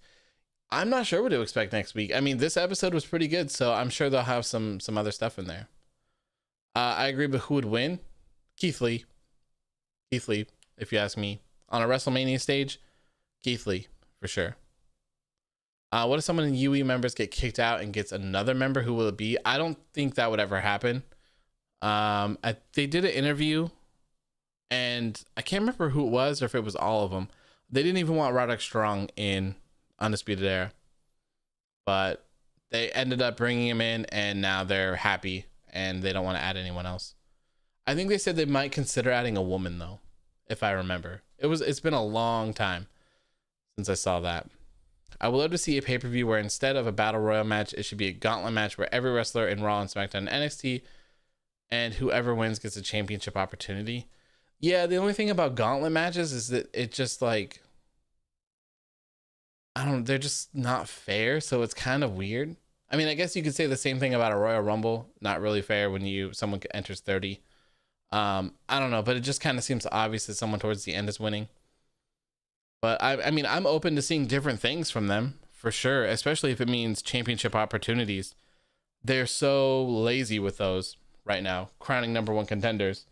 I'm not sure what to expect next week. I mean, this episode was pretty good, so I'm sure they'll have some other stuff in there. I agree, but who would win? Keith Lee. Keith Lee. if you ask me. On a WrestleMania stage, Keith Lee, for sure. What if someone in UE members get kicked out and gets another member? Who will it be? I don't think that would ever happen. They did an interview, and I can't remember who it was or if it was all of them. They didn't even want Roderick Strong in Undisputed Era, but they ended up bringing him in, and now they're happy and they don't want to add anyone else. I think they said they might consider adding a woman though, if I remember. It's been a long time since I saw that. I would love to see a pay-per-view where instead of a battle royal match, it should be a gauntlet match where every wrestler in Raw and SmackDown and NXT, and whoever wins gets a championship opportunity. Yeah, the only thing about gauntlet matches is that it just like, they're just not fair, so it's kind of weird. I mean, I guess you could say the same thing about a Royal Rumble. Not really fair when someone enters 30. I don't know, but it just kind of seems obvious that someone towards the end is winning. But I mean, I'm open to seeing different things from them for sure, especially if it means championship opportunities. They're so lazy with those right now, crowning number one contenders.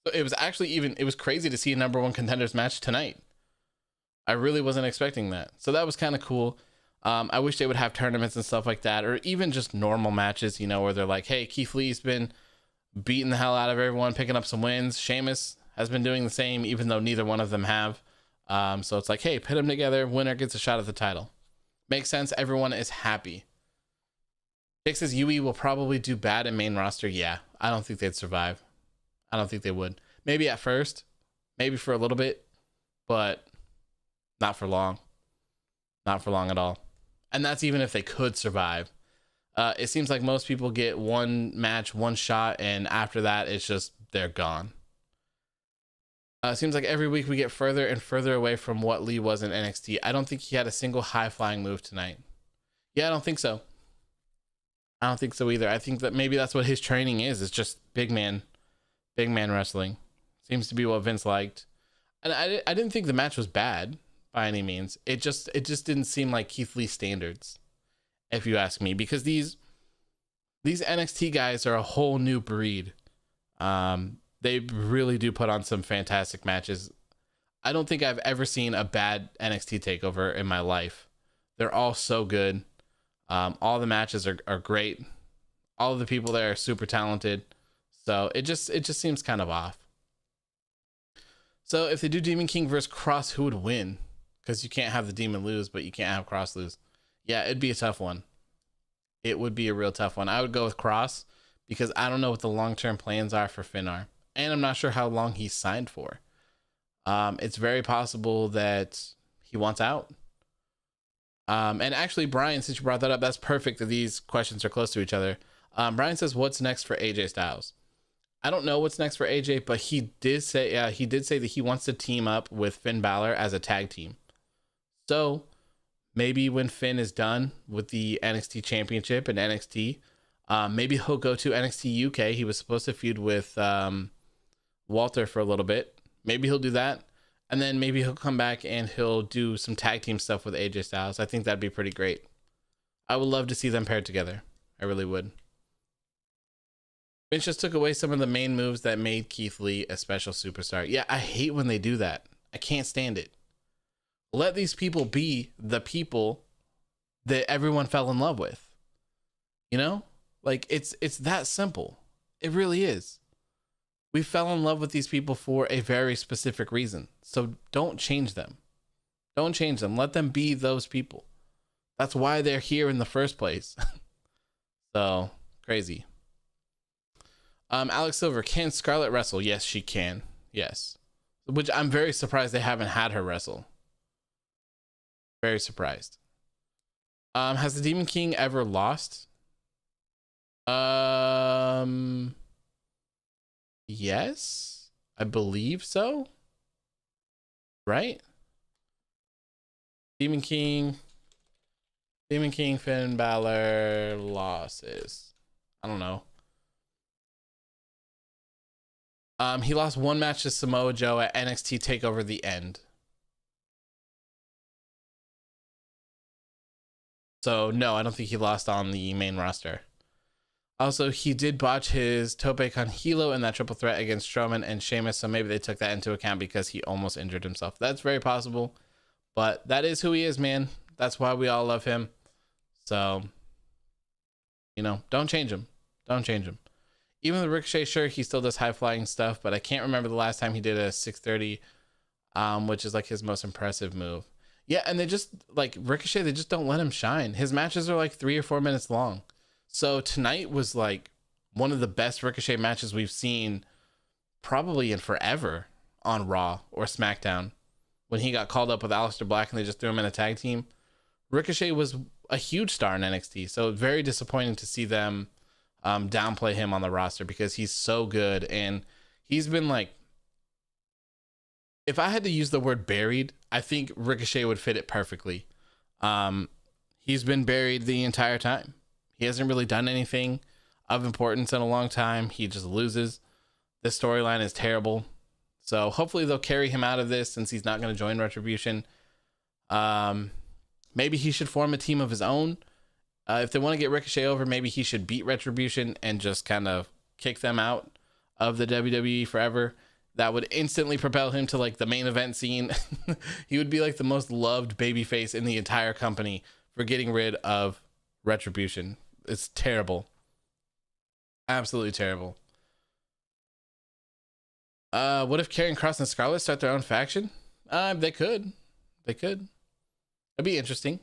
So it was crazy to see a number one contenders match tonight. I really wasn't expecting that. So that was kind of cool. I wish they would have tournaments and stuff like that, or even just normal matches, where they're like, hey, Keith Lee's been beating the hell out of everyone, picking up some wins. Sheamus has been doing the same, even though neither one of them have. So it's like, hey, put them together. Winner gets a shot at the title. Makes sense. Everyone is happy. Jake says UE will probably do bad in main roster. Yeah, I don't think they'd survive. I don't think they would. Maybe at first, maybe for a little bit, but not for long. Not for long at all. And that's even if they could survive. It seems like most people get one match, one shot, and after that, it's just they're gone. It seems like every week we get further and further away from what Lee was in NXT. I don't think he had a single high-flying move tonight. Yeah, I don't think so. I don't think so either. I think that maybe that's what his training is. It's just big man wrestling. Seems to be what Vince liked. And I didn't think the match was bad by any means. It just didn't seem like Keith Lee standards, if you ask me, because these NXT guys are a whole new breed. They really do put on some fantastic matches. I don't think I've ever seen a bad NXT takeover in my life. They're all so good. All the matches are great. All of the people there are super talented. So it just seems kind of off. So if they do Demon King versus Cross, who would win? Because you can't have the Demon lose, but you can't have Cross lose. Yeah, it'd be a tough one. It would be a real tough one. I would go with Cross because I don't know what the long-term plans are for Finn are. And I'm not sure how long he's signed for. It's very possible that he wants out. And actually, Brian, since you brought that up, that's perfect that these questions are close to each other. Brian says, what's next for AJ Styles? I don't know what's next for AJ, but he did say that he wants to team up with Finn Balor as a tag team. So maybe when Finn is done with the NXT Championship and NXT, maybe he'll go to NXT UK. He was supposed to feud with Walter for a little bit. Maybe he'll do that. And then maybe he'll come back and he'll do some tag team stuff with AJ Styles. I think that'd be pretty great. I would love to see them paired together. I really would. Vince just took away some of the main moves that made Keith Lee a special superstar. Yeah, I hate when they do that. I can't stand it. Let these people be the people that everyone fell in love with. Like it's that simple. It really is. We fell in love with these people for a very specific reason. So don't change them. Don't change them. Let them be those people. That's why they're here in the first place. So crazy. Alex Silver, can Scarlett wrestle? Yes, she can. Yes. Which I'm very surprised they haven't had her wrestle. Very surprised. Has the Demon King ever lost? Yes, I believe so. Right? Demon King, Finn Balor losses. I don't know. He lost one match to Samoa Joe at NXT TakeOver The End. So no, I don't think he lost on the main roster. Also, he did botch his tope con hilo in that triple threat against Strowman and Sheamus, so maybe they took that into account because he almost injured himself. That's very possible, but that is who he is, man. That's why we all love him. So, don't change him. Don't change him. Even with Ricochet, sure, he still does high-flying stuff, but I can't remember the last time he did a 630, which is like his most impressive move. Yeah, and they just, like, Ricochet, they just don't let him shine. His matches are like 3 or 4 minutes long. So tonight was like one of the best Ricochet matches we've seen probably in forever on Raw or SmackDown. When he got called up with Aleister Black and they just threw him in a tag team. Ricochet was a huge star in NXT, so very disappointing to see them downplay him on the roster because he's so good. And he's been like, if I had to use the word buried, I think Ricochet would fit it perfectly. He's been buried the entire time. He hasn't really done anything of importance in a long time. He just loses. This storyline is terrible. So hopefully they'll carry him out of this since he's not going to join Retribution. Maybe he should form a team of his own. If they want to get Ricochet over, maybe he should beat Retribution and just kind of kick them out of the WWE forever. That would instantly propel him to like the main event scene. He would be like the most loved babyface in the entire company for getting rid of Retribution. It's terrible. Absolutely terrible. What if Karrion Kross and Scarlett start their own faction? They could. It'd be interesting.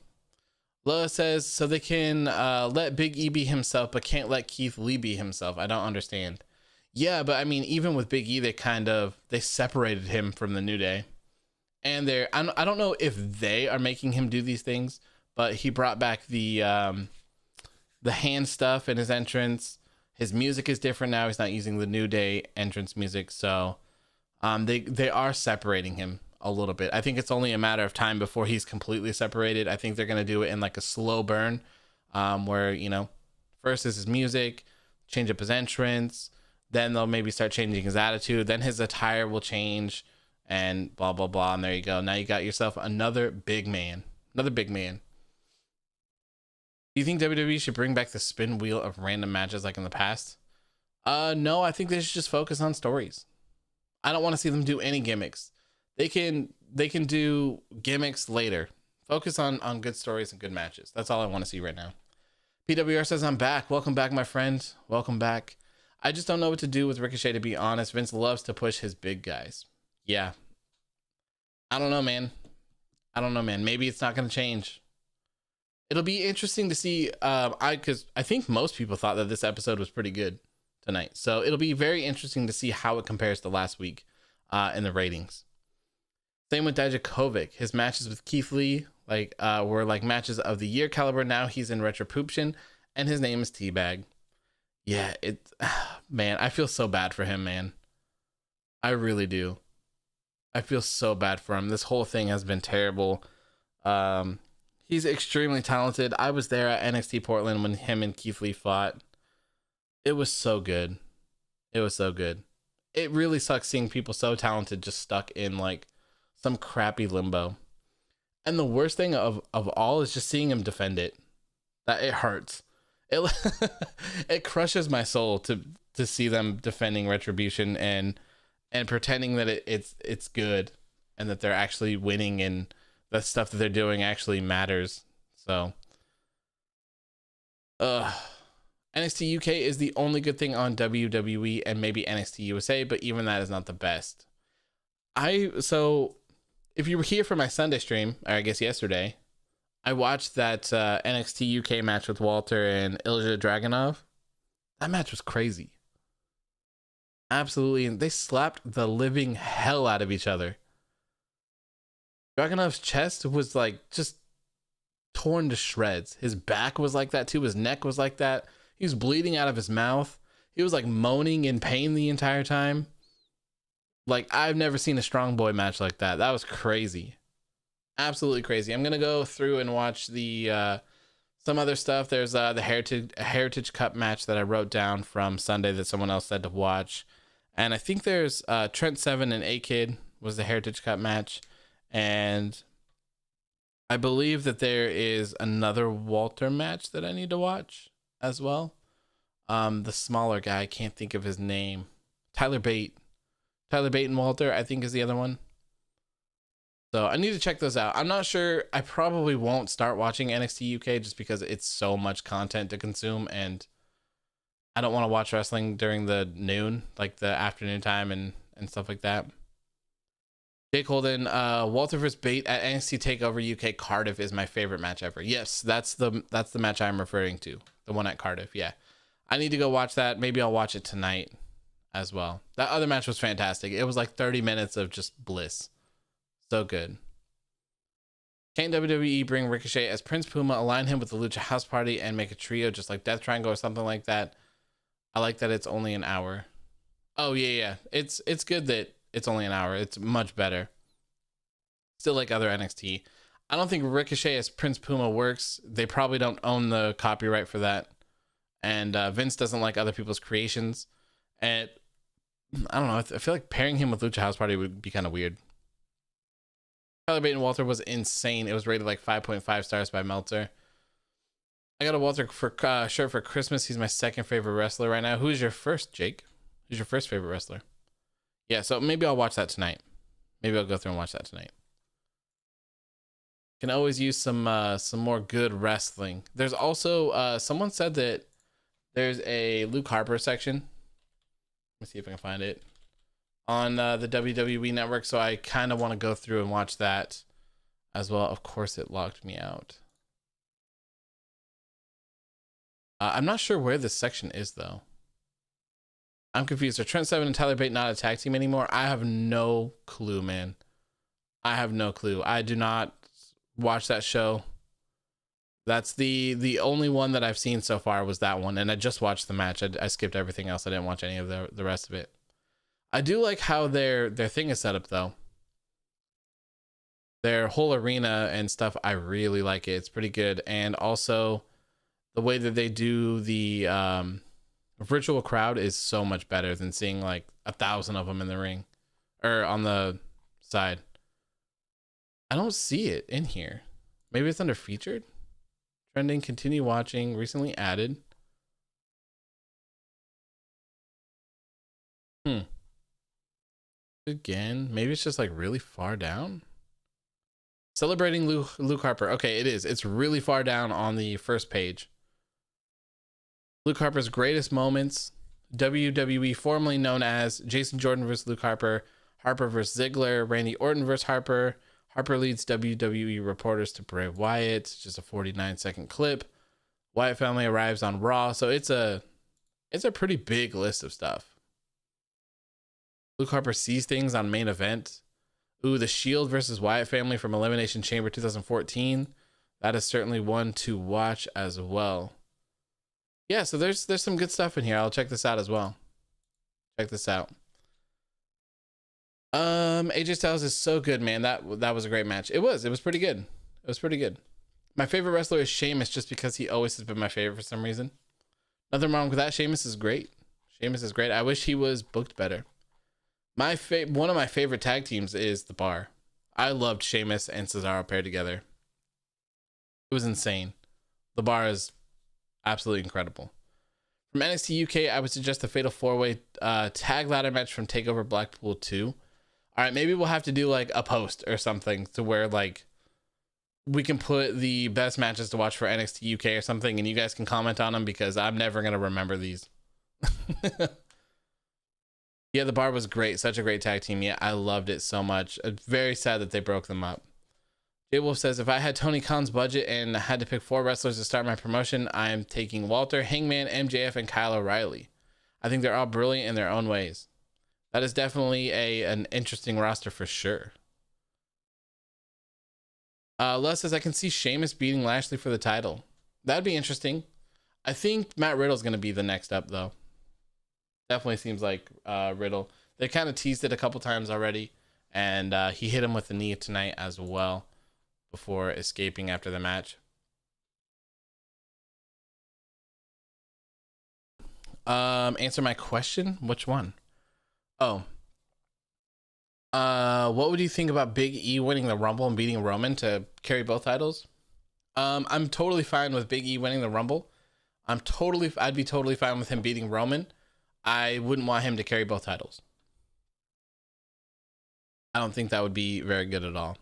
Loa says, so they can let Big E be himself, but can't let Keith Lee be himself. I don't understand. Yeah, but I mean, even with Big E, they separated him from the New Day. And I don't know if they are making him do these things, but he brought back the hand stuff in his entrance. His music is different now. He's not using the New Day entrance music. So they are separating him a little bit. I think it's only a matter of time before he's completely separated. I think they're going to do it in like a slow burn where, first is his music, change up his entrance. Then they'll maybe start changing his attitude. Then his attire will change and blah, blah, blah. And there you go. Now you got yourself another big man. Another big man. Do you think WWE should bring back the spin wheel of random matches like in the past? No, I think they should just focus on stories. I don't want to see them do any gimmicks. They can do gimmicks later. Focus on good stories and good matches. That's all I want to see right now. PWR says, I'm back. Welcome back, my friend. Welcome back. I just don't know what to do with Ricochet, to be honest. Vince loves to push his big guys. Yeah. I don't know, man. Maybe it's not going to change. It'll be interesting to see, because I think most people thought that this episode was pretty good tonight. So it'll be very interesting to see how it compares to last week in the ratings. Same with Dijakovic. His matches with Keith Lee were like matches of the year caliber. Now he's in Retribution, and his name is Teabag. Yeah, man, I feel so bad for him, man. I really do. I feel so bad for him. This whole thing has been terrible. He's extremely talented. I was there at NXT Portland when him and Keith Lee fought. It was so good. It really sucks seeing people so talented just stuck in like some crappy limbo. And the worst thing of all is just seeing him defend it. That it hurts. It crushes my soul to see them defending Retribution and pretending that it's good and that they're actually winning and the stuff that they're doing actually matters. So NXT UK is the only good thing on WWE and maybe NXT USA, but even that is not the best. So if you were here for my Sunday stream, or I guess yesterday, I watched that NXT UK match with Walter and Ilja Dragunov. That match was crazy. Absolutely. And they slapped the living hell out of each other. Dragunov's chest was like just torn to shreds. His back was like that too. His neck was like that. He was bleeding out of his mouth. He was like moaning in pain the entire time. Like, I've never seen a strong boy match like that. That was crazy. Absolutely crazy. I'm gonna go through and watch the some other stuff. There's the Heritage Cup match that I wrote down from Sunday that someone else said to watch, and I think there's Trent Seven and A-Kid was the Heritage Cup match, and I believe that there is another Walter match that I need to watch as well. The smaller guy, I can't think of his name. Tyler Bate and Walter, I think, is the other one. So I need to check those out. I'm not sure. I probably won't start watching NXT UK just because it's so much content to consume, and I don't want to watch wrestling during the noon, like the afternoon time and stuff like that. Jake Holden, Walter vs. Bate at NXT TakeOver UK Cardiff is my favorite match ever. Yes, that's the match I'm referring to. The one at Cardiff. Yeah. I need to go watch that. Maybe I'll watch it tonight as well. That other match was fantastic. It was like 30 minutes of just bliss. So good. Can't WWE bring Ricochet as Prince Puma, align him with the Lucha House Party, and make a trio just like Death Triangle or something like that? I like that it's only an hour. Oh, yeah. It's good that it's only an hour. It's much better. Still like other NXT. I don't think Ricochet as Prince Puma works. They probably don't own the copyright for that. And Vince doesn't like other people's creations. And I don't know. I feel like pairing him with Lucha House Party would be kind of weird. Tyler Bate and Walter was insane. It was rated like 5.5 stars by Meltzer. I got a Walter shirt for Christmas. He's my second favorite wrestler right now. Who's your first, Jake? Who's your first favorite wrestler? Yeah, so maybe I'll watch that tonight. Maybe I'll go through and watch that tonight. Can always use some more good wrestling. There's also someone said that there's a Luke Harper section. Let me see if I can find it on the WWE Network. So I kind of want to go through and watch that as well. Of course, it locked me out. I'm not sure where this section is though. I'm confused. Are Trent Seven and Tyler Bate not a tag team anymore? I have no clue, man. I have no clue. I do not watch that show. That's the only one that I've seen so far was that one, and I just watched the match. I skipped everything else. I didn't watch any of the rest of it. I do like how their thing is set up though. Their whole arena and stuff, I really like it. It's pretty good, and also the way that they do the virtual crowd is so much better than seeing like 1,000 of them in the ring or on the side. I don't see it in here. Maybe it's under featured. Trending, continue watching, recently added. Again, maybe it's just like really far down. Celebrating Luke Harper. Okay, it is. It's really far down on the first page. Luke Harper's greatest moments. WWE, formerly known as Jason Jordan versus Luke Harper, Harper versus Ziggler, Randy Orton versus Harper. Harper leads WWE reporters to Bray Wyatt. It's just a 49-second clip. Wyatt family arrives on Raw. So it's a pretty big list of stuff. Luke Harper sees things on main event. Ooh, the Shield versus Wyatt family from Elimination Chamber 2014. That is certainly one to watch as well. Yeah, so there's some good stuff in here. I'll check this out as well. Check this out. AJ Styles is so good, man. That was a great match. It was pretty good. It was pretty good. My favorite wrestler is Sheamus just because he always has been my favorite for some reason. Nothing wrong with that. Sheamus is great. Sheamus is great. I wish he was booked better. One of my favorite tag teams is The Bar. I loved Sheamus and Cesaro paired together. It was insane. The Bar is absolutely incredible. From NXT UK, I would suggest the Fatal 4-Way tag ladder match from TakeOver Blackpool 2. All right, maybe we'll have to do like a post or something to where like we can put the best matches to watch for NXT UK or something, and you guys can comment on them because I'm never going to remember these. Yeah, The Bar was great. Such a great tag team. Yeah, I loved it so much. It's very sad that they broke them up. J Wolf says, if I had Tony Khan's budget and had to pick 4 wrestlers to start my promotion, I'm taking Walter, Hangman, MJF, and Kyle O'Reilly. I think they're all brilliant in their own ways. That is definitely an interesting roster for sure. Les says, I can see Sheamus beating Lashley for the title. That'd be interesting. I think Matt Riddle's going to be the next up, though. Definitely seems like Riddle. They kind of teased it a couple times already, and he hit him with the knee tonight as well before escaping after the match. Answer my question? Which one? Oh. What would you think about Big E winning the Rumble and beating Roman to carry both titles? I'm totally fine with Big E winning the Rumble. I'd be totally fine with him beating Roman. I wouldn't want him to carry both titles. I don't think that would be very good at all.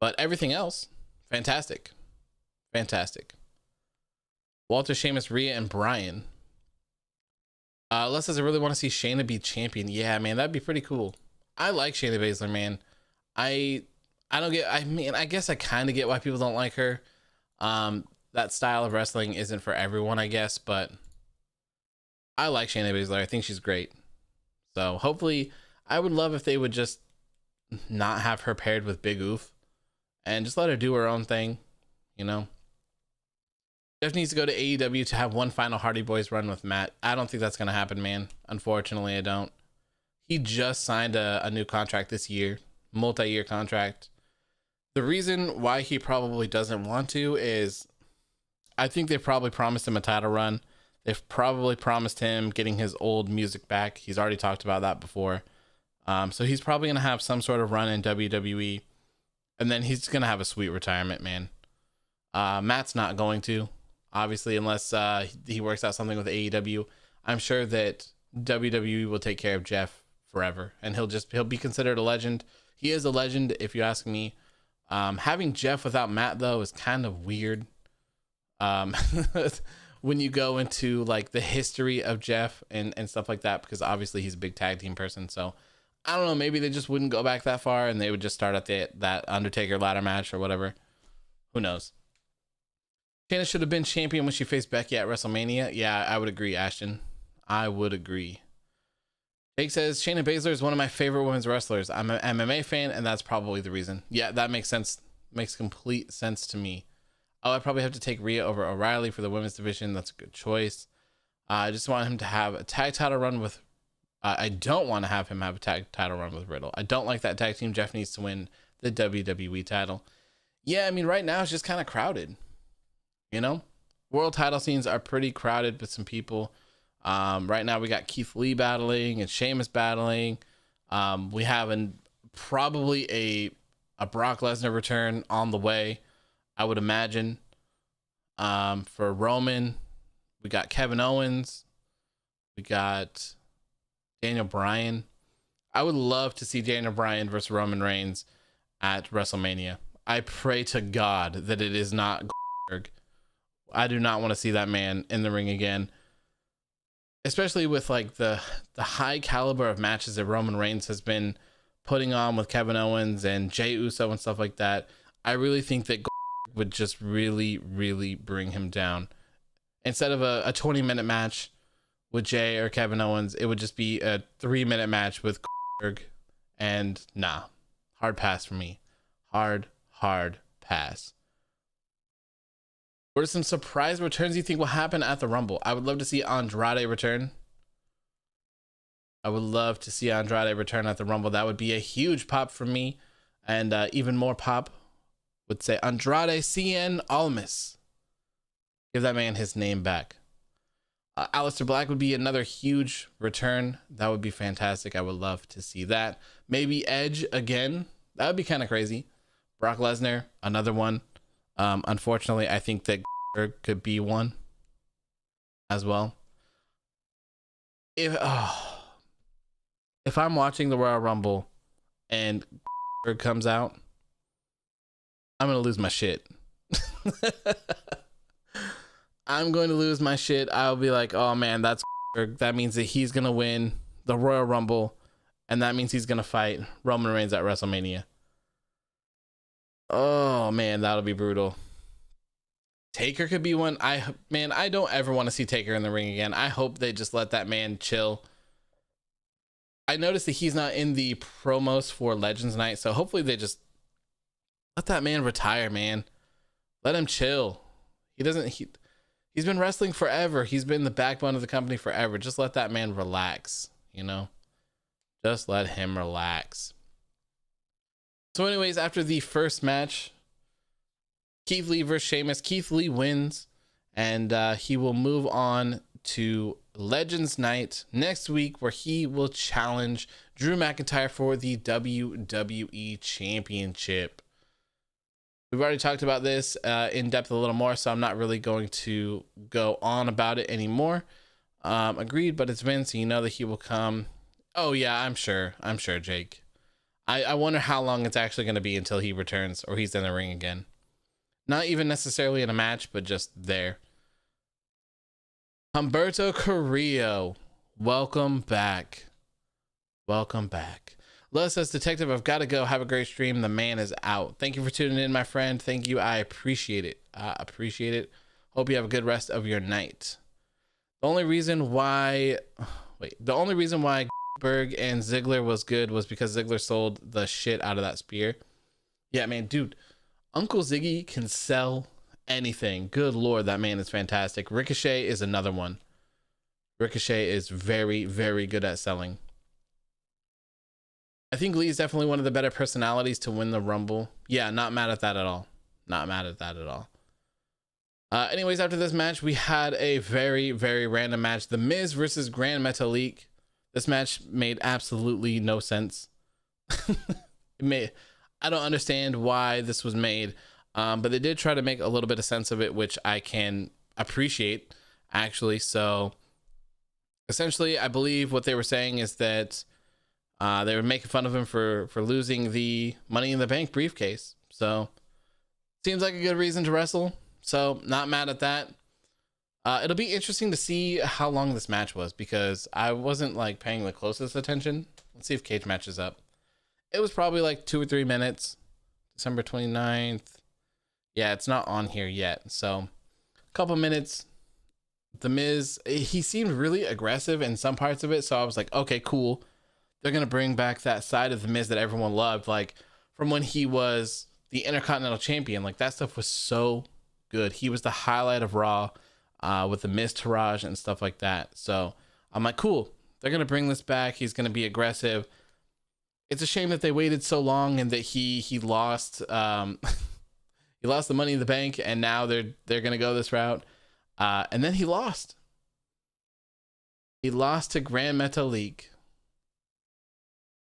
But everything else, fantastic. Fantastic. Walter, Sheamus, Rhea, and Bryan. Les says, I really want to see Shayna be champion. Yeah, man, that'd be pretty cool. I like Shayna Baszler, man. I guess I kind of get why people don't like her. That style of wrestling isn't for everyone, I guess, but I like Shayna Baszler. I think she's great. So hopefully, I would love if they would just not have her paired with Big Oof and just let her do her own thing, you know? Jeff needs to go to AEW to have one final Hardy Boys run with Matt. I don't think that's going to happen, man. Unfortunately, I don't. He just signed a new contract this year, multi-year contract. The reason why he probably doesn't want to is I think they probably promised him a title run. They've probably promised him getting his old music back. He's already talked about that before. So he's probably going to have some sort of run in WWE. And then he's going to have a sweet retirement, man. Matt's not going to, obviously, unless he works out something with AEW. I'm sure that WWE will take care of Jeff forever. And he'll be considered a legend. He is a legend, if you ask me. Having Jeff without Matt, though, is kind of weird. When you go into like the history of Jeff and stuff like that, because obviously he's a big tag team person. So I don't know, maybe they just wouldn't go back that far and they would just start at that Undertaker ladder match or whatever. Who knows? Shayna should have been champion when she faced Becky at WrestleMania. Yeah, I would agree, Ashton. I would agree. Jake says, Shayna Baszler is one of my favorite women's wrestlers. I'm an MMA fan, and that's probably the reason. Yeah, that makes sense. Makes complete sense to me. Oh, I probably have to take Rhea over O'Reilly for the women's division. That's a good choice. I just want him to have a tag title run with... I don't want to have him have a tag title run with Riddle. I don't like that tag team. Jeff needs to win the WWE title. Yeah, I mean, right now it's just kind of crowded. You know? World title scenes are pretty crowded with some people. Right now we got Keith Lee battling and Sheamus battling. We have probably a Brock Lesnar return on the way, I would imagine. For Roman, we got Kevin Owens. We got Daniel Bryan. I would love to see Daniel Bryan versus Roman Reigns at WrestleMania. I pray to God that it is not Goldberg. I do not want to see that man in the ring again. Especially with like the high caliber of matches that Roman Reigns has been putting on with Kevin Owens and Jey Uso and stuff like that. I really think that Goldberg would just really, really bring him down. Instead of a 20-minute match with Jey or Kevin Owens, it would just be a 3-minute match with Goldberg. And nah, hard pass for me. Hard pass. What are some surprise returns you think will happen at the Rumble? I would love to see Andrade return. I would love to see Andrade return at the Rumble. That would be a huge pop for me. And even more pop would say Andrade Cien Almas. Give that man his name back. Aleister Black would be another huge return. That would be fantastic. I would love to see that. Maybe Edge again. That would be kind of crazy. Brock Lesnar, another one. Unfortunately, I think that could be one as well. If I'm watching the Royal Rumble and comes out, I'm gonna lose my shit. I'm going to lose my shit. I'll be like, oh man, that means that he's gonna win the Royal Rumble, and that means he's gonna fight Roman Reigns at WrestleMania. Oh man, that'll be brutal. Taker could be one. I don't ever want to see Taker in the ring again. I hope they just let that man chill. I noticed that he's not in the promos for Legends Night, so hopefully they just let that man retire, man. Let him chill. He's been wrestling forever. He's been the backbone of the company forever. Just let that man relax, you know? Just let him relax. So anyways, after the first match, Keith Lee versus Sheamus, Keith Lee wins, and he will move on to Legends Night next week, where he will challenge Drew McIntyre for the WWE Championship. We've already talked about this in depth a little more, so I'm not really going to go on about it anymore. Agreed, but it's Vince, so you know that he will come. Oh yeah, I'm sure, Jake. I wonder how long it's actually going to be until he returns or he's in the ring again. Not even necessarily in a match, but just there. Humberto Carrillo, welcome back. Welcome back. Lois says, Detective, I've got to go. Have a great stream. The man is out. Thank you for tuning in, my friend. Thank you. I appreciate it. Hope you have a good rest of your night. The only reason why Berg and Ziggler was good was because Ziggler sold the shit out of that spear. Yeah, man, dude, Uncle Ziggy can sell anything. Good Lord, that man is fantastic. Ricochet is another one. Ricochet is very, very good at selling. I think Lee is definitely one of the better personalities to win the Rumble. Yeah, not mad at that at all. Not mad at that at all. Anyways, after this match, we had a very, very random match. The Miz versus Gran Metalik. This match made absolutely no sense. I don't understand why this was made, but they did try to make a little bit of sense of it, which I can appreciate, actually. So, essentially, I believe what they were saying is that they were making fun of him for losing the Money in the Bank briefcase. So, seems like a good reason to wrestle. So, not mad at that. It'll be interesting to see how long this match was because I wasn't like paying the closest attention. Let's see if Cage matches up. It was probably like 2 or 3 minutes. December 29th. Yeah, it's not on here yet. So, a couple minutes. The Miz, he seemed really aggressive in some parts of it. So I was like, okay, cool. They're going to bring back that side of the Miz that everyone loved. Like from when he was the Intercontinental Champion. Like that stuff was so good. He was the highlight of Raw. With the Miz Taraj and stuff like that. So I'm like, cool. They're going to bring this back. He's going to be aggressive. It's a shame that they waited so long and that he lost he lost the Money in the Bank and now they're going to go this route. And then he lost. He lost to Gran Metalik.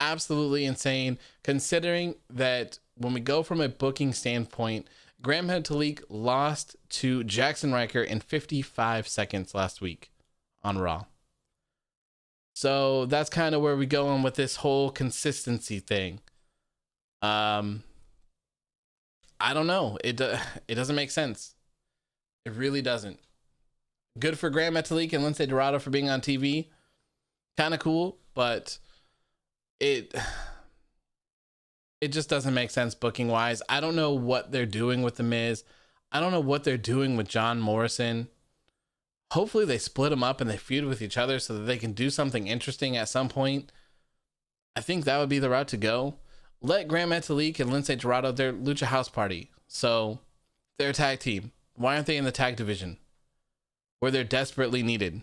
Absolutely insane considering that when we go from a booking standpoint, Gran Metalik lost to Jaxson Ryker in 55 seconds last week on Raw. So that's kind of where we go on with this whole consistency thing. I don't know. It doesn't make sense. It really doesn't. Good for Gran Metalik and Lindsay Dorado for being on TV. Kind of cool, but it just doesn't make sense booking wise. I don't know what they're doing with The Miz. I don't know what they're doing with John Morrison. Hopefully they split them up and they feud with each other so that they can do something interesting at some point. I think that would be the route to go. Let Gran Metalik and Lindsay Dorado, they're Lucha House Party. So they're a tag team. Why aren't they in the tag division? Where they're desperately needed.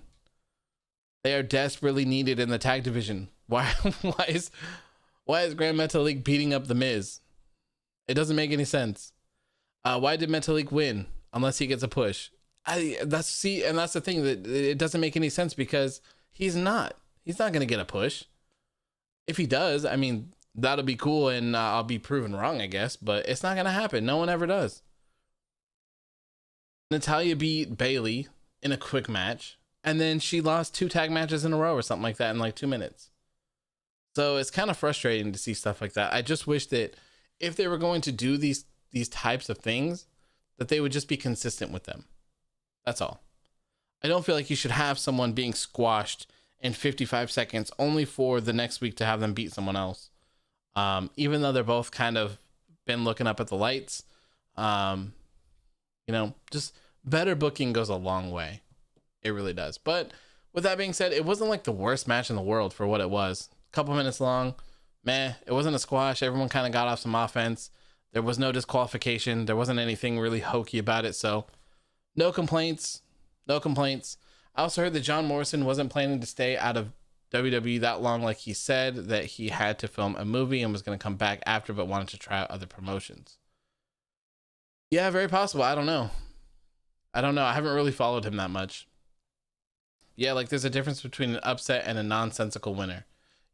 They are desperately needed in the tag division. Why is Gran Metalik beating up The Miz? It doesn't make any sense. Why did Metalik win unless he gets a push? That's the thing, that it doesn't make any sense because he's not going to get a push. If he does, I mean, that'll be cool and I'll be proven wrong, I guess, but it's not going to happen. No one ever does. Natalya beat Bayley in a quick match and then she lost 2 tag matches in a row or something like that in like 2 minutes. So it's kind of frustrating to see stuff like that. I just wish that if they were going to do these types of things, that they would just be consistent with them. That's all. I don't feel like you should have someone being squashed in 55 seconds only for the next week to have them beat someone else. Even though they're both kind of been looking up at the lights, just better booking goes a long way. It really does. But with that being said, it wasn't like the worst match in the world for what it was. Couple minutes long. Meh. It wasn't a squash. Everyone kind of got off some offense. There was no disqualification. There wasn't anything really hokey about it. So no complaints. No complaints. I also heard that John Morrison wasn't planning to stay out of WWE that long. Like he said that he had to film a movie and was going to come back after, but wanted to try out other promotions. Yeah, very possible. I don't know. I haven't really followed him that much. Yeah, like there's a difference between an upset and a nonsensical winner.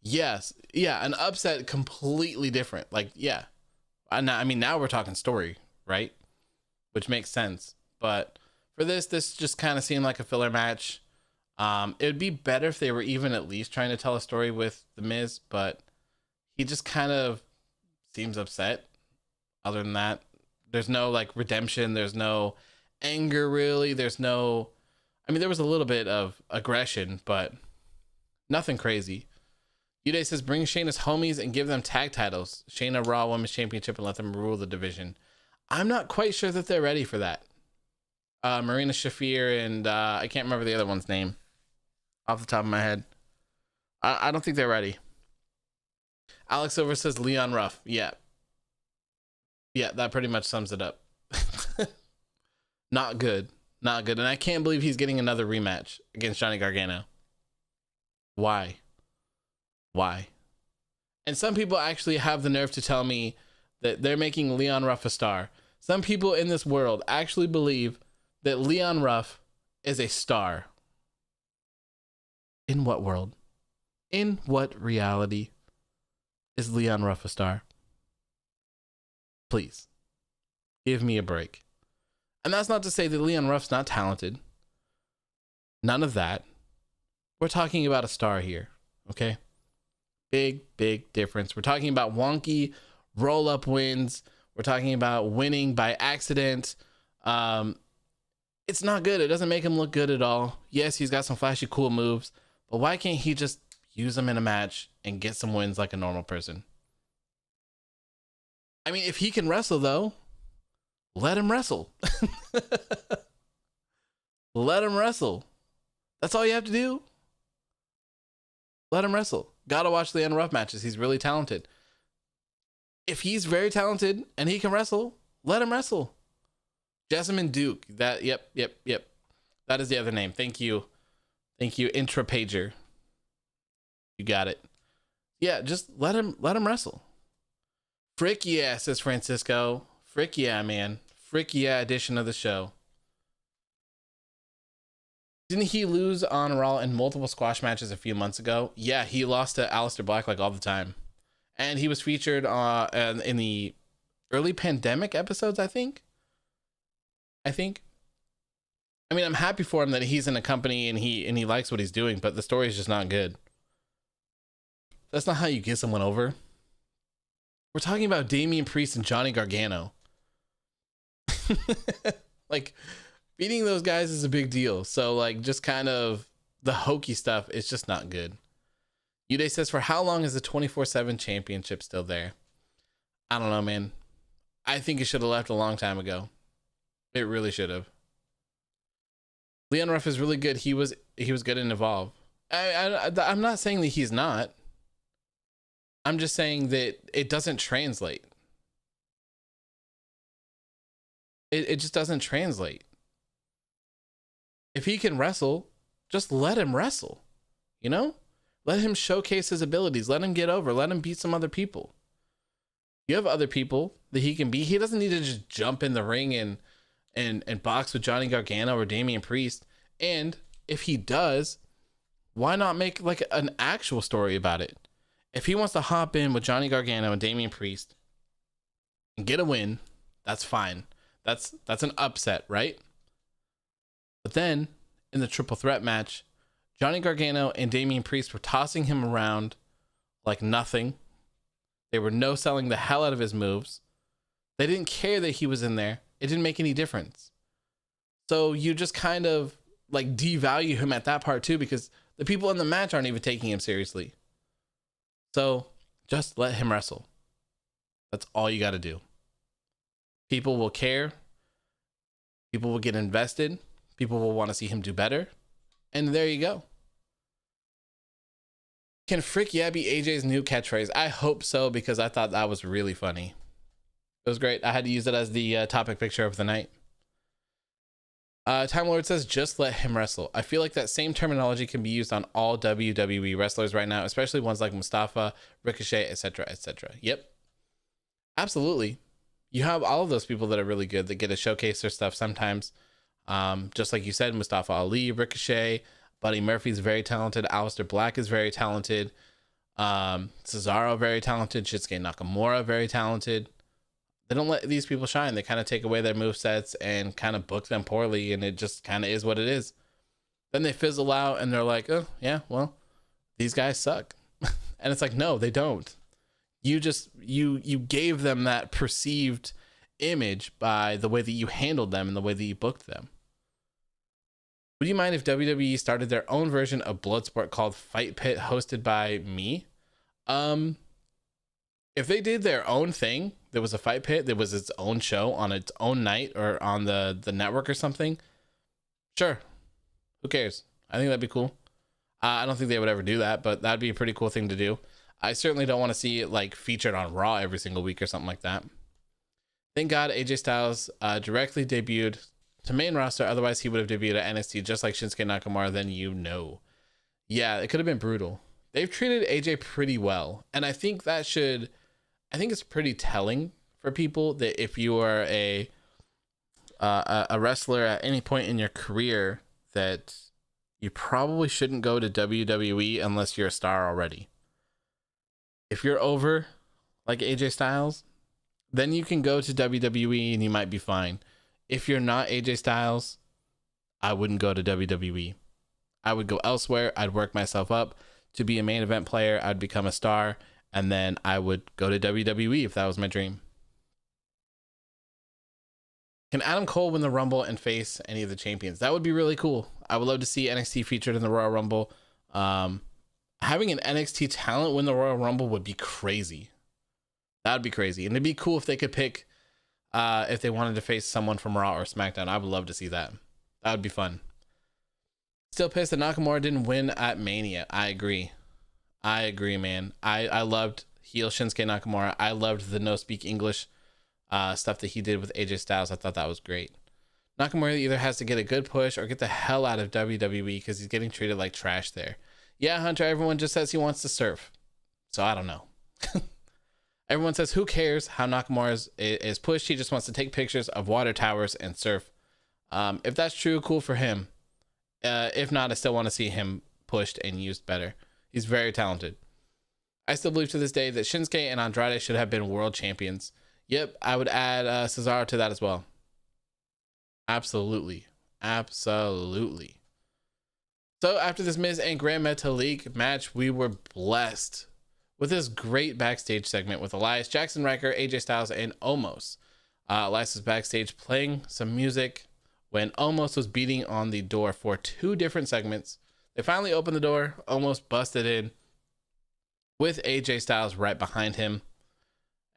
Yes. Yeah, an upset completely different. Like, yeah. I mean, now we're talking story right? Which makes sense. But for this just kind of seemed like a filler match. It would be better if they were even at least trying to tell a story with The Miz, but he just kind of seems upset. Other than that, there's no like redemption. There's no anger really. There's no, I mean, there was a little bit of aggression, but nothing crazy. Uday says, bring Shayna's homies and give them tag titles. Shayna Raw Women's Championship and let them rule the division. I'm not quite sure that they're ready for that. Marina Shafir and I can't remember the other one's name off the top of my head. I don't think they're ready. Alex Silver says Leon Ruff. Yeah, that pretty much sums it up. Not good. And I can't believe he's getting another rematch against Johnny Gargano. Why? And some people actually have the nerve to tell me that they're making Leon Ruff a star. Some people in this world actually believe that Leon Ruff is a star. In what world? In what reality is Leon Ruff a star? Please, give me a break. And that's not to say that Leon Ruff's not talented. None of that. We're talking about a star here, okay? Big difference. We're talking about wonky roll-up wins. We're talking about winning by accident. It's not good. It doesn't make him look good at all. Yes, he's got some flashy, cool moves, but why can't he just use them in a match and get some wins like a normal person? I mean, if he can wrestle, though, let him wrestle. Let him wrestle. That's all you have to do. Let him wrestle. Gotta watch the Leon Ruff matches. He's really talented. If he's very talented and he can wrestle, let him wrestle. Jessamine Duke. That, yep. That is the other name. Thank you, Intrapager. You got it. Yeah, just let him wrestle. Frick yeah, says Francisco. Frick yeah, man. Frick yeah edition of the show. Didn't he lose on Raw in multiple squash matches a few months ago? Yeah, he lost to Aleister Black like all the time. And he was featured in the early pandemic episodes, I think. I mean, I'm happy for him that he's in a company and he likes what he's doing, but the story is just not good. That's not how you get someone over. We're talking about Damian Priest and Johnny Gargano. Like, beating those guys is a big deal. So, like, just kind of the hokey stuff is just not good. Uday says, for how long is the 24/7 championship still there? I don't know, man. I think it should have left a long time ago. It really should have. Leon Ruff is really good. He was good in Evolve. I'm not saying that he's not. I'm just saying that it doesn't translate. It just doesn't translate. If he can wrestle, just let him wrestle. You know? Let him showcase his abilities. Let him get over. Let him beat some other people. You have other people that he can beat. He doesn't need to just jump in the ring and box with Johnny Gargano or Damian Priest. And if he does, why not make like an actual story about it? If he wants to hop in with Johnny Gargano and Damian Priest and get a win, that's fine. That's an upset, right? But then in the triple threat match, Johnny Gargano and Damian Priest were tossing him around like nothing. They were no-selling the hell out of his moves. They didn't care that he was in there. It didn't make any difference. So you just kind of like devalue him at that part too, because the people in the match aren't even taking him seriously. So just let him wrestle. That's all you got to do. People will care. People will get invested. People will want to see him do better. And there you go. Can Frick yeah be AJ's new catchphrase? I hope so, because I thought that was really funny. It was great. I had to use it as the topic picture of the night. Time Lord says, just let him wrestle. I feel like that same terminology can be used on all WWE wrestlers right now, especially ones like Mustafa, Ricochet, etc., etc. Yep. Absolutely. You have all of those people that are really good that get to showcase their stuff sometimes. Just like you said, Mustafa Ali, Ricochet, Buddy Murphy's very talented. Aleister Black is very talented. Cesaro, very talented. Shinsuke Nakamura, very talented. They don't let these people shine. They kind of take away their movesets and kind of book them poorly, and it just kind of is what it is. Then they fizzle out and they're like, oh yeah, well, these guys suck. And it's like, no, they don't. You just you gave them that perceived image by the way that you handled them and the way that you booked them. Would you mind if WWE started their own version of Bloodsport called Fight Pit, hosted by me? If they did their own thing, there was a Fight Pit, there was its own show on its own night or on the network or something, sure. Who cares? I think that'd be cool. I don't think they would ever do that, but that'd be a pretty cool thing to do. I certainly don't want to see it like featured on Raw every single week or something like that. Thank God AJ Styles directly debuted to main roster. Otherwise, he would have debuted at NXT just like Shinsuke Nakamura. Then yeah, it could have been brutal. They've treated AJ pretty well, and I think it's pretty telling for people that if you are a wrestler at any point in your career, that you probably shouldn't go to WWE unless you're a star already. If you're over like AJ Styles, then you can go to WWE and you might be fine. If you're not AJ Styles, I wouldn't go to WWE. I would go elsewhere. I'd work myself up to be a main event player. I'd become a star, and then I would go to WWE if that was my dream. Can Adam Cole win the Rumble and face any of the champions? That would be really cool. I would love to see NXT featured in the Royal Rumble. Having an NXT talent win the Royal Rumble would be crazy. That would be crazy. And it'd be cool if they could pick, if they wanted to face someone from Raw or SmackDown. I would love to see that. That would be fun. Still pissed that Nakamura didn't win at Mania. I agree, man. I loved heel Shinsuke Nakamura. I loved the no speak English stuff that he did with AJ Styles. I thought that was great. Nakamura either has to get a good push or get the hell out of WWE because he's getting treated like trash there. Yeah, Hunter, everyone just says he wants to surf. So I don't know. Everyone says, who cares how Nakamura is pushed? He just wants to take pictures of water towers and surf. If that's true, cool for him. If not, I still want to see him pushed and used better. He's very talented. I still believe to this day that Shinsuke and Andrade should have been world champions. Yep, I would add Cesaro to that as well. Absolutely. So after this Miz and Gran Metalik match, we were blessed with this great backstage segment with Elias, Jaxson Ryker, AJ Styles, and Omos. Elias was backstage playing some music when Omos was beating on the door for 2 different segments. They finally opened the door, Omos busted in with AJ Styles right behind him.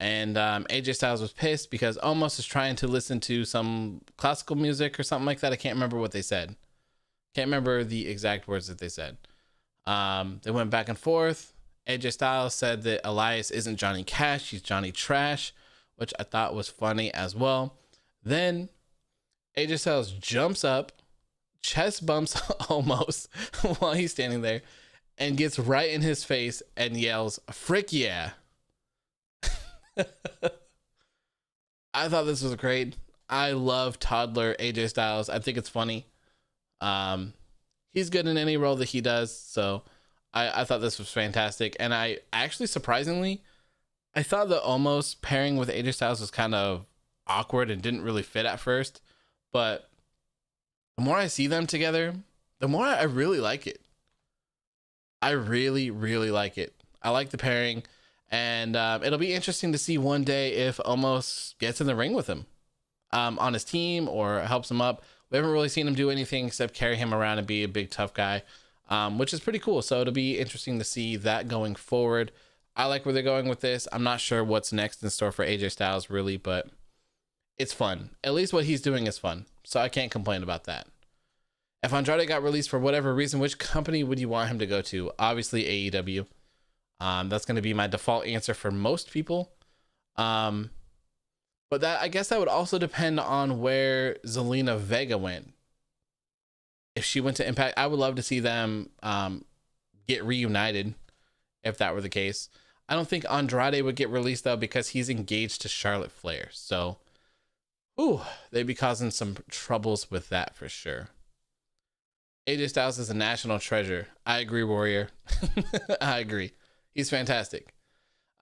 And AJ Styles was pissed because Omos is trying to listen to some classical music or something like that. I can't remember what they said. Can't remember the exact words that they said. They went back and forth. AJ Styles said that Elias isn't Johnny Cash, he's Johnny Trash, which I thought was funny as well. Then AJ Styles jumps up, chest bumps Omos while he's standing there, and gets right in his face and yells, "Frick yeah." I thought this was great. I love toddler AJ Styles. I think it's funny. He's good in any role that he does, so I thought this was fantastic. And I actually, surprisingly, I thought the Omos pairing with AJ Styles was kind of awkward and didn't really fit at first, but the more I see them together, the more I really like it. I really like it. I like the pairing, and it'll be interesting to see one day if Omos gets in the ring with him on his team or helps him up. We haven't really seen him do anything except carry him around and be a big tough guy, which is pretty cool. So it'll be interesting to see that going forward. I like where they're going with this. I'm not sure what's next in store for AJ Styles really, but it's fun. At least what he's doing is fun, so I can't complain about that. If Andrade got released for whatever reason, which company would you want him to go to? Obviously AEW. That's going to be my default answer for most people. But that, I guess that would also depend on where Zelina Vega went. If she went to Impact, I would love to see them get reunited if that were the case. I don't think Andrade would get released though because he's engaged to Charlotte Flair. So, they'd be causing some troubles with that for sure. AJ Styles is a national treasure. I agree, Warrior. I agree. He's fantastic.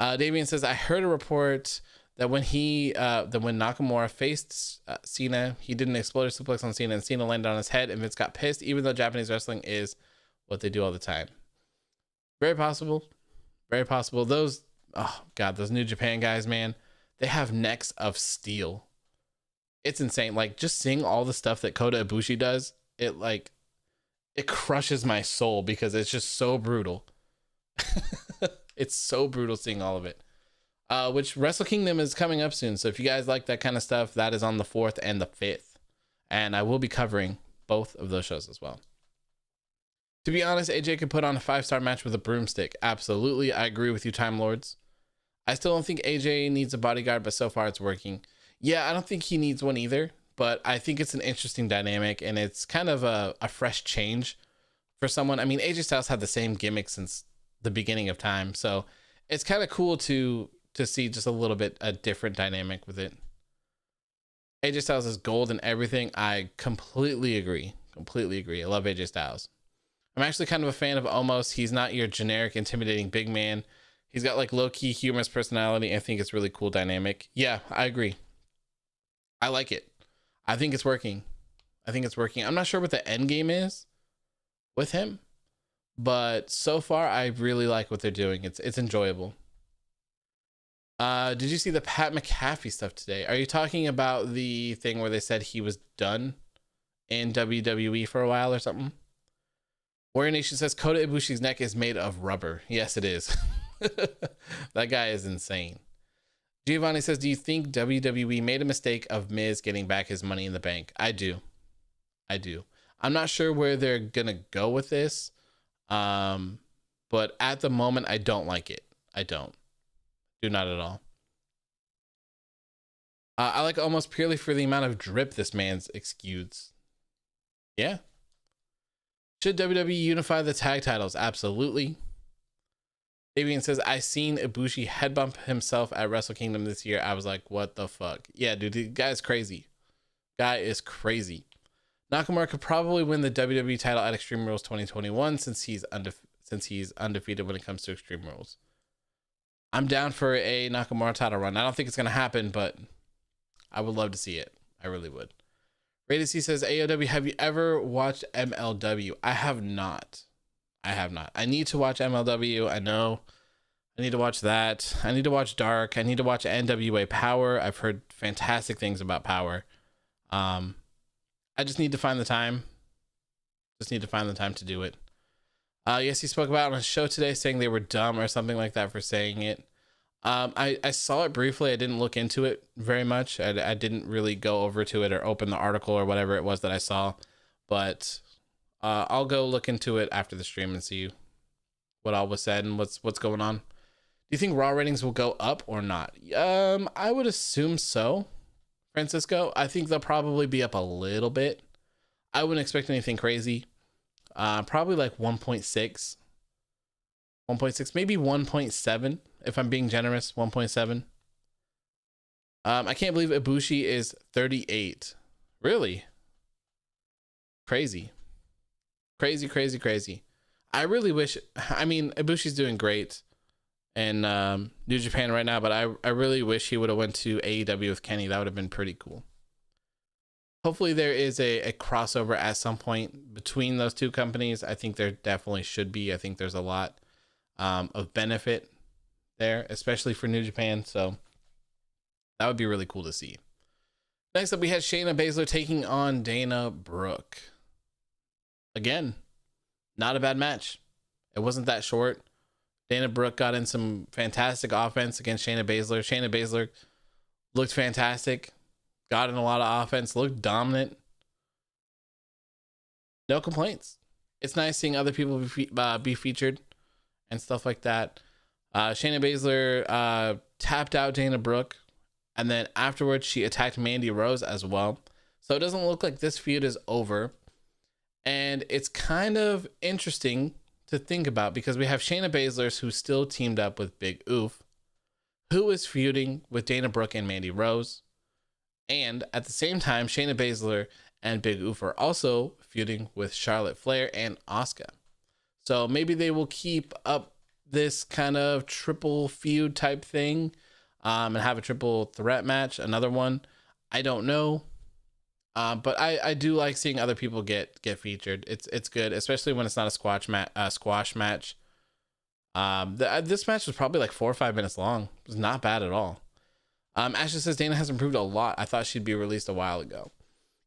Davian says, I heard a report that when Nakamura faced Cena, he did an exploder suplex on Cena and Cena landed on his head and Vince got pissed, even though Japanese wrestling is what they do all the time. Very possible. Very possible. Those New Japan guys, man, they have necks of steel. It's insane. Like, just seeing all the stuff that Kota Ibushi does, it crushes my soul because it's just so brutal. It's so brutal seeing all of it. Which Wrestle Kingdom is coming up soon. So if you guys like that kind of stuff, that is on the 4th and the 5th. And I will be covering both of those shows as well. To be honest, AJ could put on a 5-star match with a broomstick. Absolutely. I agree with you, Time Lords. I still don't think AJ needs a bodyguard, but so far it's working. Yeah, I don't think he needs one either, but I think it's an interesting dynamic and it's kind of a fresh change for someone. I mean, AJ Styles had the same gimmick since the beginning of time, so it's kind of cool to see just a little bit a different dynamic with it. AJ Styles is gold and everything. I completely agree. I love AJ Styles. I'm actually kind of a fan of Omos. He's not your generic intimidating big man. He's got like low-key humorous personality. I think it's really cool dynamic. Yeah, I agree. I like it. I think it's working. I'm not sure what the end game is with him, but so far I really like what they're doing. It's enjoyable. Did you see the Pat McAfee stuff today? Are you talking about the thing where they said he was done in WWE for a while or something? Warrior Nation says Kota Ibushi's neck is made of rubber. Yes, it is. That guy is insane. Giovanni says, do you think WWE made a mistake of Miz getting back his Money in the Bank? I do. I'm not sure where they're going to go with this. But at the moment, I don't like it. I do not at all. I like almost purely for the amount of drip this man's exudes. Yeah. Should WWE unify the tag titles? Absolutely. Fabian says, I seen Ibushi head bump himself at Wrestle Kingdom this year. I was like, what the fuck? Yeah, dude, the guy is crazy. Guy is crazy. Nakamura could probably win the WWE title at Extreme Rules 2021 since he's undefeated when it comes to Extreme Rules. I'm down for a Nakamura title run. I don't think it's going to happen, but I would love to see it. I really would. Rated C says, AOW, have you ever watched MLW? I have not. I need to watch MLW. I know I need to watch that. I need to watch Dark. I need to watch NWA Power. I've heard fantastic things about Power. I just need to find the time. To do it. Yes, he spoke about it on a show today saying they were dumb or something like that for saying it. I saw it briefly. I didn't look into it very much. I didn't really go over to it or open the article or whatever it was that I saw, but I'll go look into it after the stream and see what all was said and what's going on. Do you think Raw ratings will go up or not? I would assume so, Francisco. I think they'll probably be up a little bit. I wouldn't expect anything crazy. Probably like 1.6, maybe 1.7 if I'm being generous. 1.7. I can't believe Ibushi is 38. Really? Crazy. I really wish, I mean, Ibushi's doing great in New Japan right now, but I really wish he would have went to AEW with Kenny. That would have been pretty cool. Hopefully there is a crossover at some point between those two companies. I think there definitely should be. I think there's a lot of benefit there, especially for New Japan. So that would be really cool to see. Next up, we had Shayna Baszler taking on Dana Brooke. Again, not a bad match. It wasn't that short. Dana Brooke got in some fantastic offense against Shayna Baszler. Shayna Baszler looked fantastic. Got in a lot of offense. Looked dominant. No complaints. It's nice seeing other people be featured and stuff like that. Shayna Baszler tapped out Dana Brooke. And then afterwards, she attacked Mandy Rose as well. So it doesn't look like this feud is over. And it's kind of interesting to think about because we have Shayna Baszler, who's still teamed up with Big Oof, who is feuding with Dana Brooke and Mandy Rose. And at the same time, Shayna Baszler and Big Oof are also feuding with Charlotte Flair and Asuka. So maybe they will keep up this kind of triple feud type thing. and have a triple threat match, another one. I don't know. But I do like seeing other people get featured. It's good, especially when it's not a squash match. This match was probably like 4 or 5 minutes long. It was not bad at all. Ashley says Dana has improved a lot. I thought she'd be released a while ago.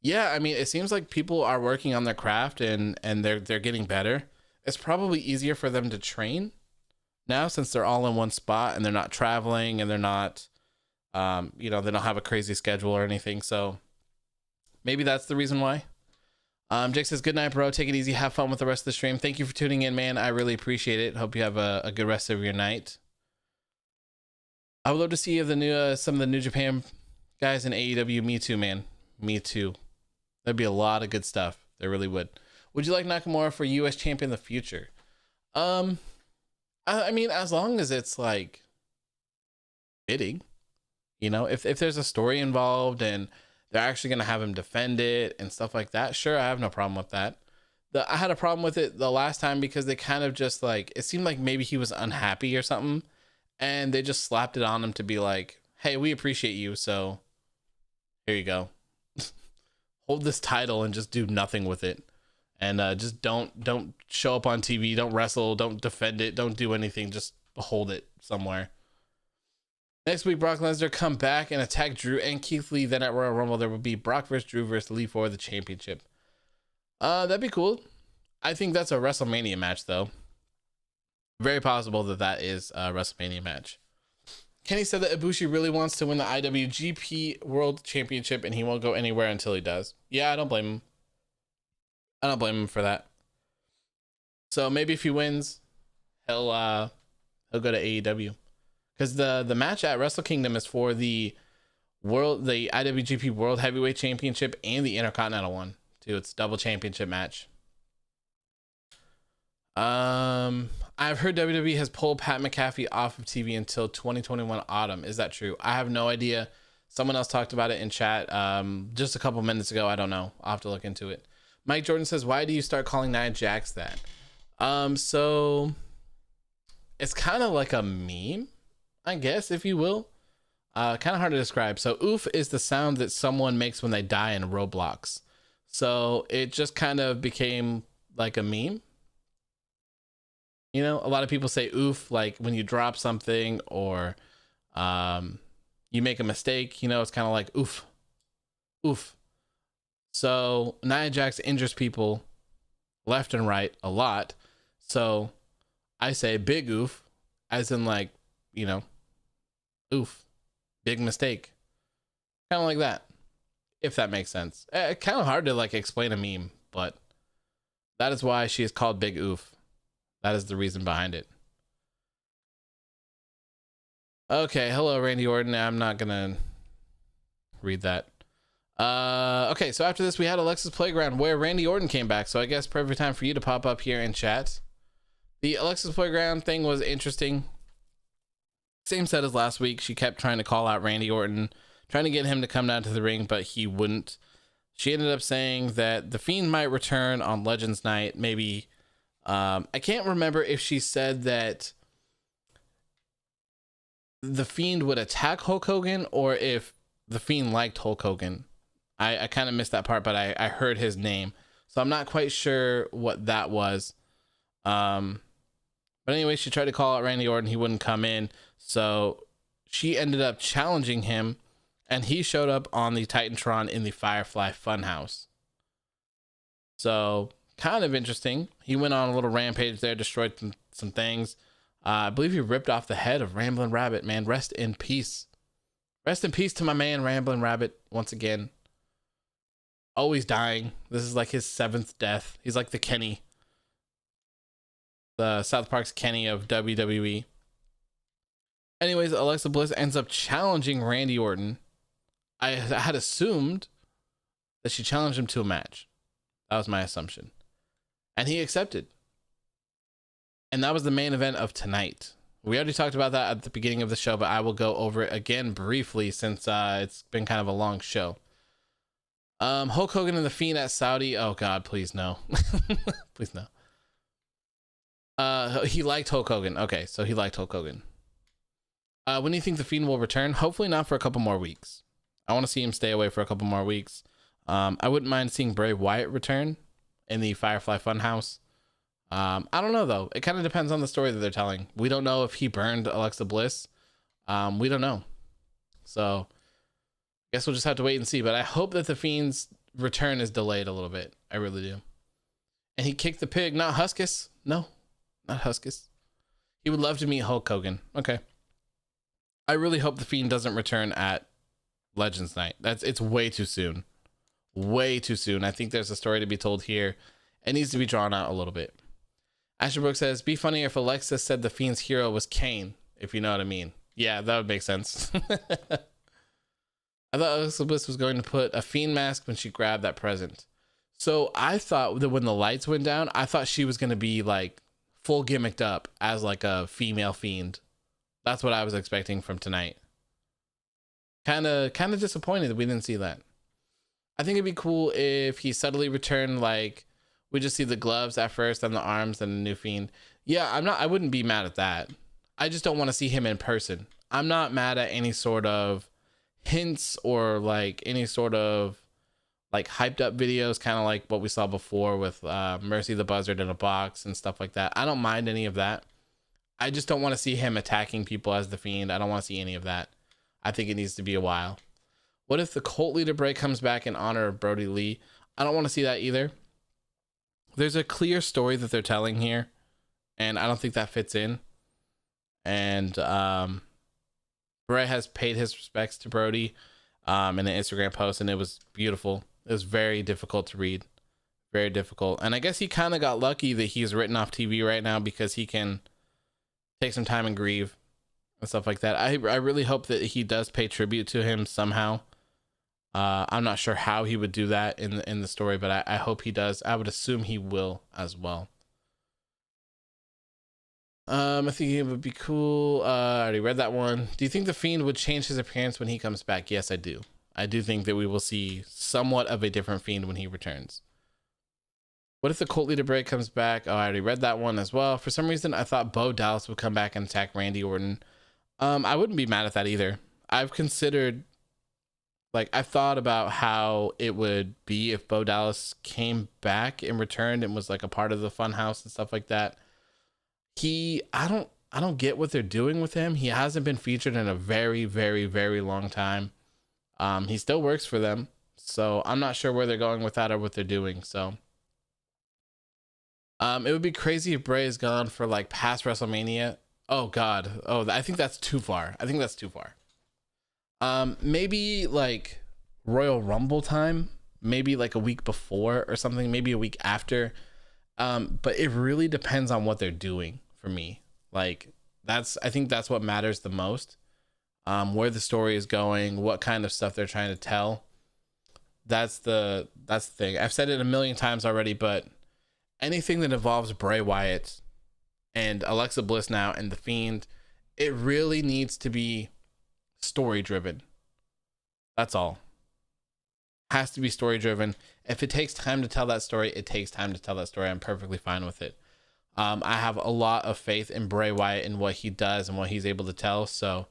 Yeah, I mean, it seems like people are working on their craft and they're getting better. It's probably easier for them to train now since they're all in one spot and they're not traveling and they're not, they don't have a crazy schedule or anything. So maybe that's the reason why. Jake says, good night, bro. Take it easy. Have fun with the rest of the stream. Thank you for tuning in, man. I really appreciate it. Hope you have a good rest of your night. I would love to see some of the New Japan guys in AEW. Me too, man. Me too. That'd be a lot of good stuff. There really would. Would you like Nakamura for U.S. champion in the future? I mean, as long as it's like fitting, if there's a story involved and they're actually going to have him defend it and stuff like that, sure, I have no problem with that. I had a problem with it the last time because they kind of just like, it seemed like maybe he was unhappy or something, and they just slapped it on him to be like, hey, we appreciate you, so here you go. Hold this title and just do nothing with it. And just don't show up on TV, don't wrestle, don't defend it, don't do anything, just hold it somewhere. Next week, Brock Lesnar come back and attack Drew and Keith Lee. Then at Royal Rumble, there will be Brock versus Drew versus Lee for the championship. That'd be cool. I think that's a WrestleMania match, though. Very possible that is a WrestleMania match. Kenny said that Ibushi really wants to win the IWGP World Championship and he won't go anywhere until he does. Yeah, I don't blame him. I don't blame him for that. So maybe if he wins, he'll go to AEW. Because the match at Wrestle Kingdom is for the IWGP World Heavyweight Championship and the Intercontinental one too. It's double championship match. I've heard WWE has pulled Pat McAfee off of TV until 2021 autumn. Is that true? I have no idea. Someone else talked about it in chat just a couple minutes ago. I don't know. I'll have to look into it. Mike Jordan says, why do you start calling Nia Jax that? So it's kind of like a meme, I guess, if you will. Kind of hard to describe. So oof is the sound that someone makes when they die in Roblox. So it just kind of became like a meme. A lot of people say oof, like when you drop something or you make a mistake, it's kind of like oof, oof. So Nia Jax injures people left and right a lot. So I say big oof, as in like, oof, big mistake. Kind of like that, if that makes sense. Kind of hard to like explain a meme, but that is why she is called Big Oof. That is the reason behind it. Okay, hello, Randy Orton. I'm not gonna read that. Okay, so after this, we had Alexa's Playground where Randy Orton came back. So I guess perfect time for you to pop up here in chat. The Alexa's Playground thing was interesting. Same set as last week. She kept trying to call out Randy Orton, trying to get him to come down to the ring, but he wouldn't. She ended up saying that The Fiend might return on Legends Night. Maybe, I can't remember if she said that The Fiend would attack Hulk Hogan or if The Fiend liked Hulk Hogan. I kind of missed that part, but I heard his name. So I'm not quite sure what that was. But anyway, she tried to call out Randy Orton. He wouldn't come in. So she ended up challenging him, and he showed up on the Titantron in the Firefly Funhouse. So kind of interesting. He went on a little rampage there, destroyed some things. I believe he ripped off the head of Ramblin' Rabbit, man. Rest in peace. Rest in peace to my man, Ramblin' Rabbit, once again. Always dying. This is like his 7th death. He's like the Kenny. The South Park's Kenny of WWE. Anyways, Alexa Bliss ends up challenging Randy Orton. I had assumed that she challenged him to a match. That was my assumption. And he accepted. And that was the main event of tonight. We already talked about that at the beginning of the show, but I will go over it again briefly since it's been kind of a long show. Hulk Hogan and The Fiend at Saudi. Oh God, please no. Please no. He liked Hulk Hogan. Okay, so he liked Hulk Hogan. When do you think the Fiend will return? Hopefully not for a couple more weeks. I want to see him stay away for a couple more weeks. I wouldn't mind seeing Bray Wyatt return in the Firefly Funhouse. I don't know though. It kind of depends on the story that they're telling. We don't know if he burned Alexa Bliss. We don't know. So I guess we'll just have to wait and see. But I hope that the Fiend's return is delayed a little bit. I really do. And he kicked the pig, not Huskus. No, not Huskus. He would love to meet Hulk Hogan. Okay. I really hope the Fiend doesn't return at Legends Night. It's way too soon. Way too soon. I think there's a story to be told here. It needs to be drawn out a little bit. Asher Brooke says, be funny if Alexa said the Fiend's hero was Kane, if you know what I mean. Yeah, that would make sense. I thought Alexa Bliss was going to put a Fiend mask when she grabbed that present. So I thought that when the lights went down, I thought she was going to be like full gimmicked up as like a female Fiend. That's what I was expecting from tonight. Kind of disappointed that we didn't see that. I think it'd be cool if he suddenly returned, like we just see the gloves at first, then the arms, then the new Fiend. Yeah, I wouldn't be mad at that. I just don't want to see him in person. I'm not mad at any sort of hints or like any sort of like hyped up videos, kind of like what we saw before with Mercy the Buzzard in a box and stuff like that. I don't mind any of that. I just don't want to see him attacking people as the Fiend. I don't want to see any of that. I think it needs to be a while. What if the cult leader Bray comes back in honor of Brodie Lee? I don't want to see that either. There's a clear story that they're telling here, and I don't think that fits in. And Bray has paid his respects to Brodie in an Instagram post, and it was beautiful. It was very difficult to read. Very difficult. And I guess he kind of got lucky that he's written off TV right now because he can take some time and grieve and stuff like that. I really hope that he does pay tribute to him somehow. I'm not sure how he would do that in the story, but I hope he does. I would assume he will as well. I think it would be cool. I already read that one. Do you think the Fiend would change his appearance when he comes back? Yes, I do. I do think that we will see somewhat of a different Fiend when he returns. What if the cult leader Bray comes back? Oh, I already read that one as well. For some reason, I thought Bo Dallas would come back and attack Randy Orton. I wouldn't be mad at that either. I've considered, like, I've thought about how it would be if Bo Dallas came back and returned and was like a part of the Funhouse and stuff like that. I don't get what they're doing with him. He hasn't been featured in a very, very, very long time. He still works for them, so I'm not sure where they're going with that or what they're doing. So it would be crazy if Bray is gone for like past WrestleMania. Oh God. Oh, I think that's too far. Maybe like Royal Rumble time, maybe like a week before or something, maybe a week after. But it really depends on what they're doing for me. Like I think that's what matters the most. Where the story is going, what kind of stuff they're trying to tell. That's the thing. I've said it a million times already, but anything that involves Bray Wyatt and Alexa Bliss now and the Fiend, it really needs to be story driven. That's all. Has to be story driven. If it takes time to tell that story, it takes time to tell that story. I'm perfectly fine with it. I have a lot of faith in Bray Wyatt and what he does and what he's able to tell. So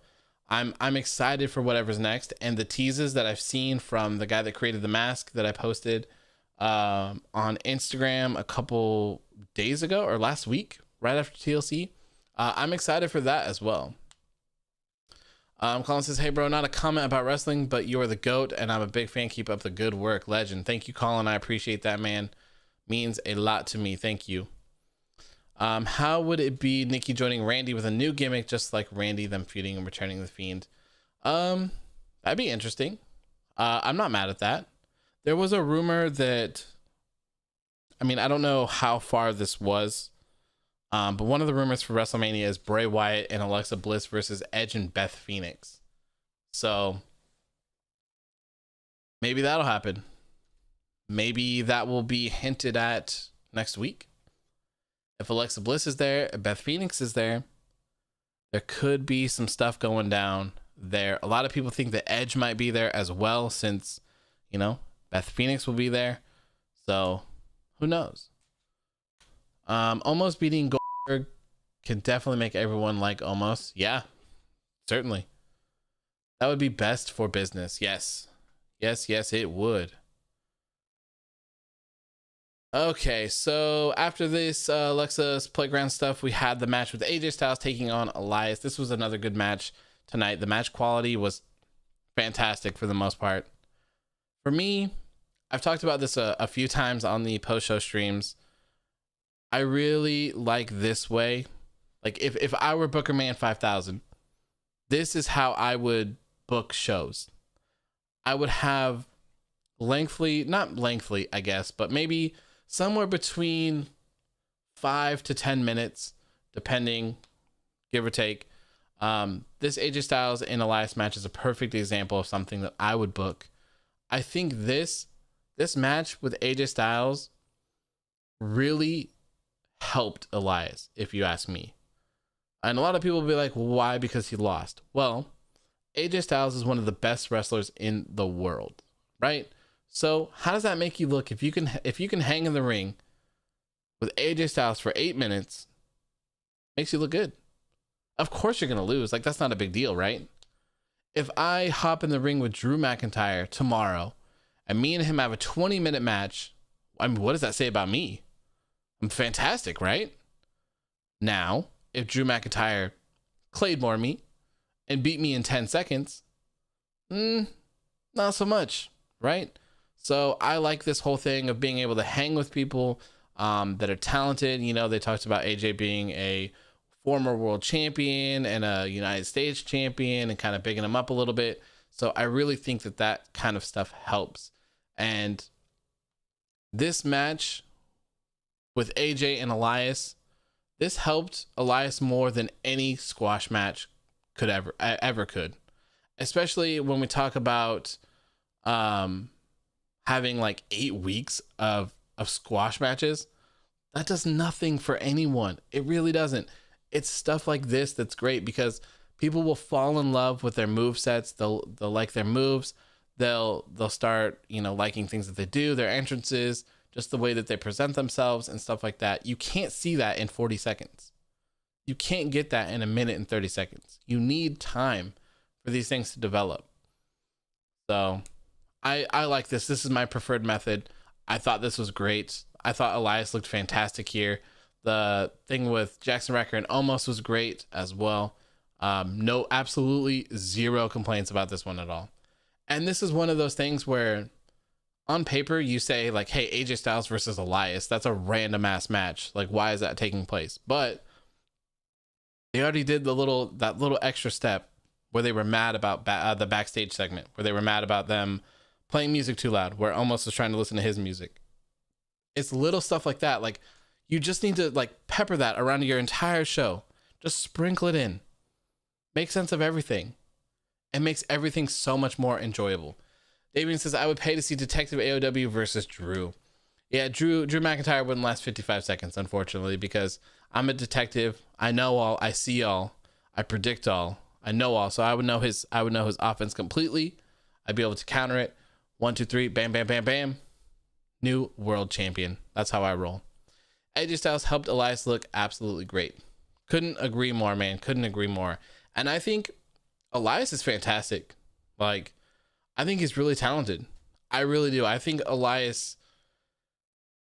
I'm excited for whatever's next. And the teases that I've seen from the guy that created the mask that I posted on Instagram a couple days ago or last week, right after TLC, I'm excited for that as well. Colin says, hey bro, not a comment about wrestling, but you are the GOAT and I'm a big fan. Keep up the good work. Legend. Thank you, Colin. I appreciate that, man. Means a lot to me. Thank you. How would it be Nikki joining Randy with a new gimmick, just like Randy, them feuding and returning the Fiend? That'd be interesting. I'm not mad at that. There was a rumor that, I mean, I don't know how far this was, but one of the rumors for WrestleMania is Bray Wyatt and Alexa Bliss versus Edge and Beth Phoenix. So maybe that'll happen. Maybe that will be hinted at next week. If Alexa Bliss is there, if Beth Phoenix is there, there could be some stuff going down there. A lot of people think that Edge might be there as well, since, you know, Beth Phoenix will be there. So who knows? Almost beating Goldberg can definitely make everyone like Omos. Yeah, Certainly. That would be best for business. Yes. Yes, it would. Okay, so after this Alexa's Playground stuff, we had the match with AJ Styles taking on Elias. This was another good match tonight. The match quality was fantastic for the most part. For me, I've talked about this a few times on the post-show streams. I really like this way. Like, if I were Booker Man 5000, this is how I would book shows. I would have not lengthily, I guess, but maybe somewhere between 5 to 10 minutes, depending, give or take. This AJ Styles and Elias match is a perfect example of something that I would book. I think this match with AJ Styles really helped Elias, if you ask me. And a lot of people will be like, why? Because he lost. Well, AJ Styles is one of the best wrestlers in the world, right? So how does that make you look if you can hang in the ring with AJ Styles for 8 minutes? Makes you look good. Of course you're gonna lose. Like, that's not a big deal, right? If I hop in the ring with Drew McIntyre tomorrow and me and him have a 20-minute match, I mean, what does that say about me? I'm fantastic, right? Now, if Drew McIntyre Claymore me and beat me in 10 seconds, not so much, right? So I like this whole thing of being able to hang with people that are talented. You know, they talked about AJ being a former world champion and a United States champion and kind of bigging him up a little bit. So I really think that kind of stuff helps. And this match with AJ and Elias, this helped Elias more than any squash match could ever could. Especially when we talk about having like 8 weeks of squash matches. That does nothing for anyone. It really doesn't. It's stuff like this that's great because people will fall in love with their move sets. They'll like their moves. They'll start, liking things that they do, their entrances, just the way that they present themselves and stuff like that. You can't see that in 40 seconds. You can't get that in a minute and 30 seconds. You need time for these things to develop. So I like this. This is my preferred method. I thought this was great. I thought Elias looked fantastic here. The thing with Jaxson Ryker and Omos was great as well. No, absolutely zero complaints about this one at all. And this is one of those things where on paper you say like, hey, AJ Styles versus Elias, that's a random ass match. Like, why is that taking place? But they already did that little extra step where they were mad about the backstage segment, where they were mad about them playing music too loud, where Omos was trying to listen to his music. It's little stuff like that. Like, you just need to like pepper that around your entire show. Just sprinkle it in. Make sense of everything. It makes everything so much more enjoyable. Davian says, I would pay to see Detective AOW versus Drew. Yeah, Drew McIntyre wouldn't last 55 seconds, unfortunately, because I'm a detective. I know all. I see all. I predict all. I know all. So I would know his offense completely. I'd be able to counter it. 1, 2, 3, bam, bam, bam, bam. New world champion. That's how I roll. AJ Styles helped Elias look absolutely great. Couldn't agree more, man. Couldn't agree more. And I think Elias is fantastic. Like, I think he's really talented. I really do. I think Elias,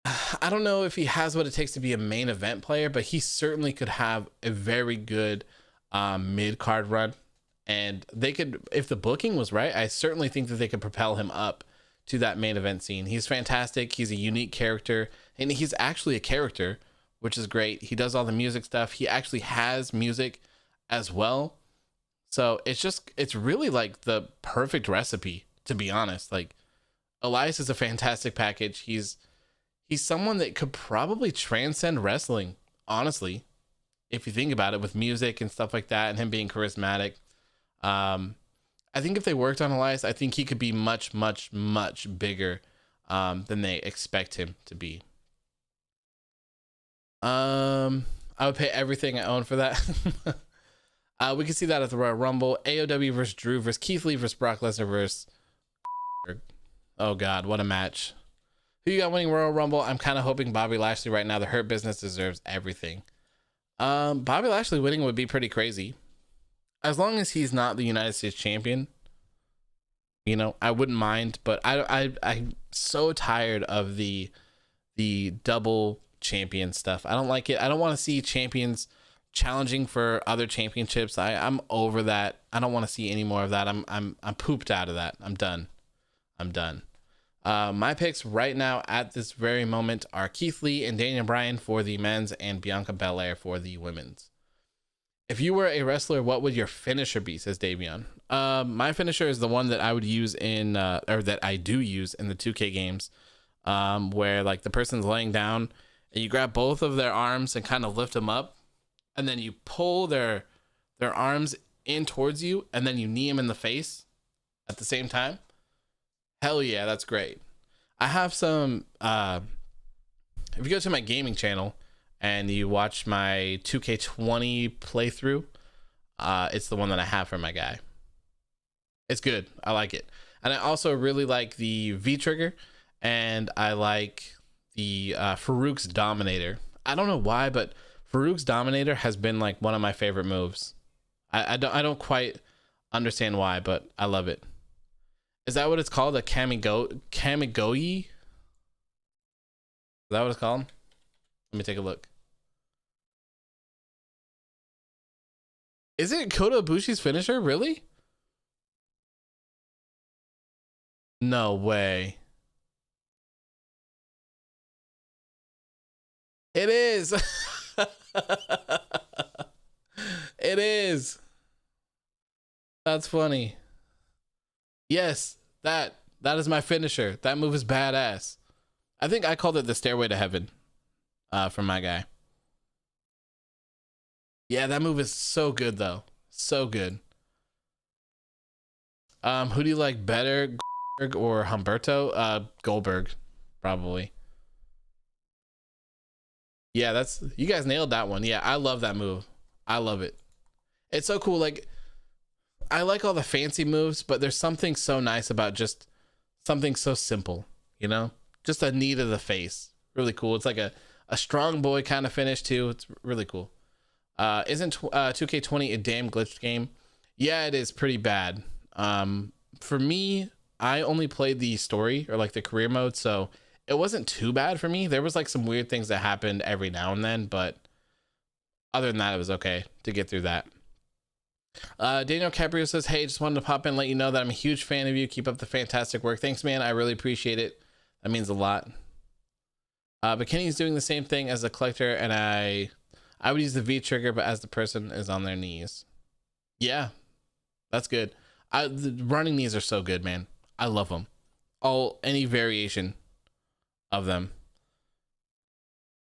I don't know if he has what it takes to be a main event player, but he certainly could have a very good mid-card run. And they could, if the booking was right, I certainly think that they could propel him up to that main event scene. He's fantastic. He's a unique character, and he's actually a character, which is great. He does all the music stuff. He actually has music as well. So it's really like the perfect recipe, to be honest. Like, Elias is a fantastic package. He's someone that could probably transcend wrestling, honestly, if you think about it, with music and stuff like that, and him being charismatic. I think if they worked on Elias, I think he could be much, much, much bigger than they expect him to be. I would pay everything I own for that. We can see that at the Royal Rumble. AOW versus Drew versus Keith Lee versus Brock Lesnar versus... Oh, God, what a match. Who you got winning Royal Rumble? I'm kind of hoping Bobby Lashley right now. The Hurt Business deserves everything. Bobby Lashley winning would be pretty crazy. as long as he's not the United States champion, you know, I wouldn't mind. But I'm so tired of the double champion stuff. I don't like it. I don't want to see champions challenging for other championships. I'm over that. I don't want to see any more of that. I'm pooped out of that. I'm done. My picks right now at this very moment are Keith Lee and Daniel Bryan for the men's and Bianca Belair for the women's. If you were a wrestler, what would your finisher be, says Davion? My finisher is the one that I would use in or that I do use in the 2K games, where like the person's laying down and you grab both of their arms and kind of lift them up, and then you pull their arms in towards you, and then you knee them in the face at the same time. Hell yeah, that's great. I have some, if you go to my gaming channel and you watch my 2K20 playthrough, it's the one that I have for my guy. It's good. I like it. And I also really like the V-Trigger, and I like the Farouk's Dominator. I don't know why, but Farouk's Dominator has been like one of my favorite moves. I don't quite understand why, but I love it. Is that what it's called? A Kamigoye? Is that what it's called? Let me take a look. Is it Kota Ibushi's finisher? Really? No way. It is. It is. That's funny. Yes, that is my finisher. That move is badass. I think I called it the Stairway to Heaven from my guy. Yeah, that move is so good though. So good. Who do you like better, Goldberg or Humberto? Goldberg, probably. Yeah, that's, you guys nailed that one. Yeah, I love that move. I love it. It's so cool. Like, I like all the fancy moves, but there's something so nice about just something so simple, you know? Just a knee to the face. Really cool. It's like a strong boy kind of finish too. It's really cool. Isn't 2K20 a damn glitched game? Yeah, it is pretty bad. For me, I only played the story or like the career mode, so it wasn't too bad for me. There was like some weird things that happened every now and then, but other than that, it was okay to get through that. Daniel Caprio says, hey, just wanted to pop in and let you know that I'm a huge fan of you. Keep up the fantastic work. Thanks, man. I really appreciate it. That means a lot. But Kenny's doing the same thing as a collector, and I would use the V trigger, but as the person is on their knees. Yeah, that's good. The running knees are so good, man. I love them. Any variation of them.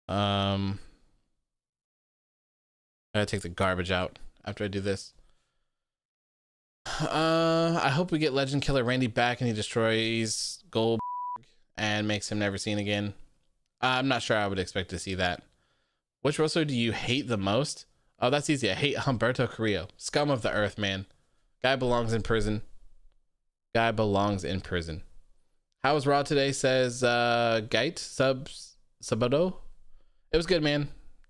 I gotta take the garbage out after I do this. I hope we get Legend Killer Randy back and he destroys Goldberg and makes him never seen again. I'm not sure I would expect to see that. Which wrestler do you hate the most? Oh, that's easy. I hate Humberto Carrillo. Scum of the earth, man. Guy belongs in prison. Guy belongs in prison. How was Raw today, says Gait Sabodo. It was good, man.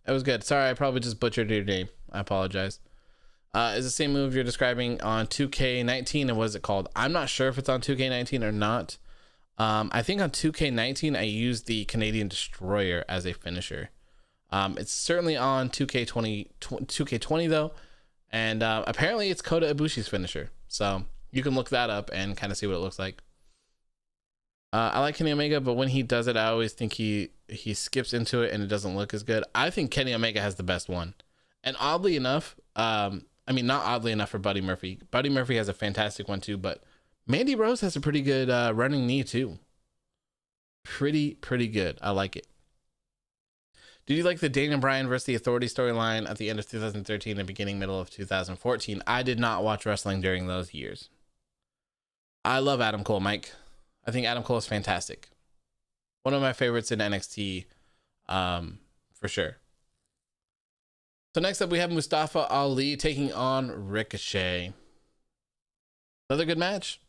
It was good. Sorry, I probably just butchered your name. I apologize. Is the same move you're describing on 2K19, and what is it called? I'm not sure if it's on 2K19 or not. I think on 2K19 I used the Canadian Destroyer as a finisher. It's certainly on 2K20 though, and apparently it's Kota Ibushi's finisher. So you can look that up and kind of see what it looks like. I like Kenny Omega, but when he does it, I always think he skips into it and it doesn't look as good. I think Kenny Omega has the best one, and oddly enough, I mean, not oddly enough for Buddy Murphy. Buddy Murphy has a fantastic one too, but Mandy Rose has a pretty good running knee too. Pretty good. I like it. Did you like the Daniel Bryan versus the Authority storyline at the end of 2013 and beginning middle of 2014? I did not watch wrestling during those years. I love Adam Cole, Mike. I think Adam Cole is fantastic. One of my favorites in NXT, for sure. So next up, we have Mustafa Ali taking on Ricochet. Another good match.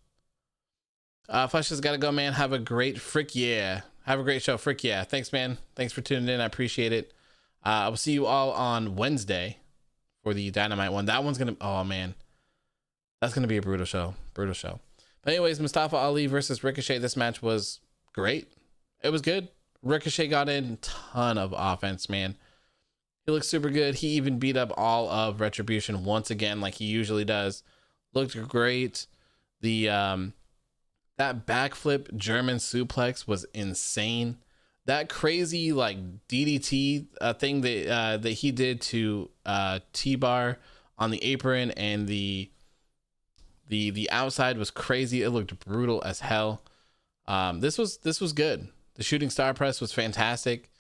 Flesh has got to go, man. Have a great frick yeah. Have a great show. Frick yeah. Thanks, man. Thanks for tuning in. I appreciate it. I will see you all on Wednesday for the Dynamite one. That one's going to, oh man. That's going to be a brutal show. Brutal show. But anyways, Mustafa Ali versus Ricochet. This match was great. It was good. Ricochet got in a ton of offense, man. He looked super good. He even beat up all of Retribution once again, like he usually does. Looked great. The that backflip German suplex was insane. That crazy like DDT thing that he did to T-Bar on the apron and the outside was crazy. It looked brutal as hell. This was good. The shooting star press was fantastic.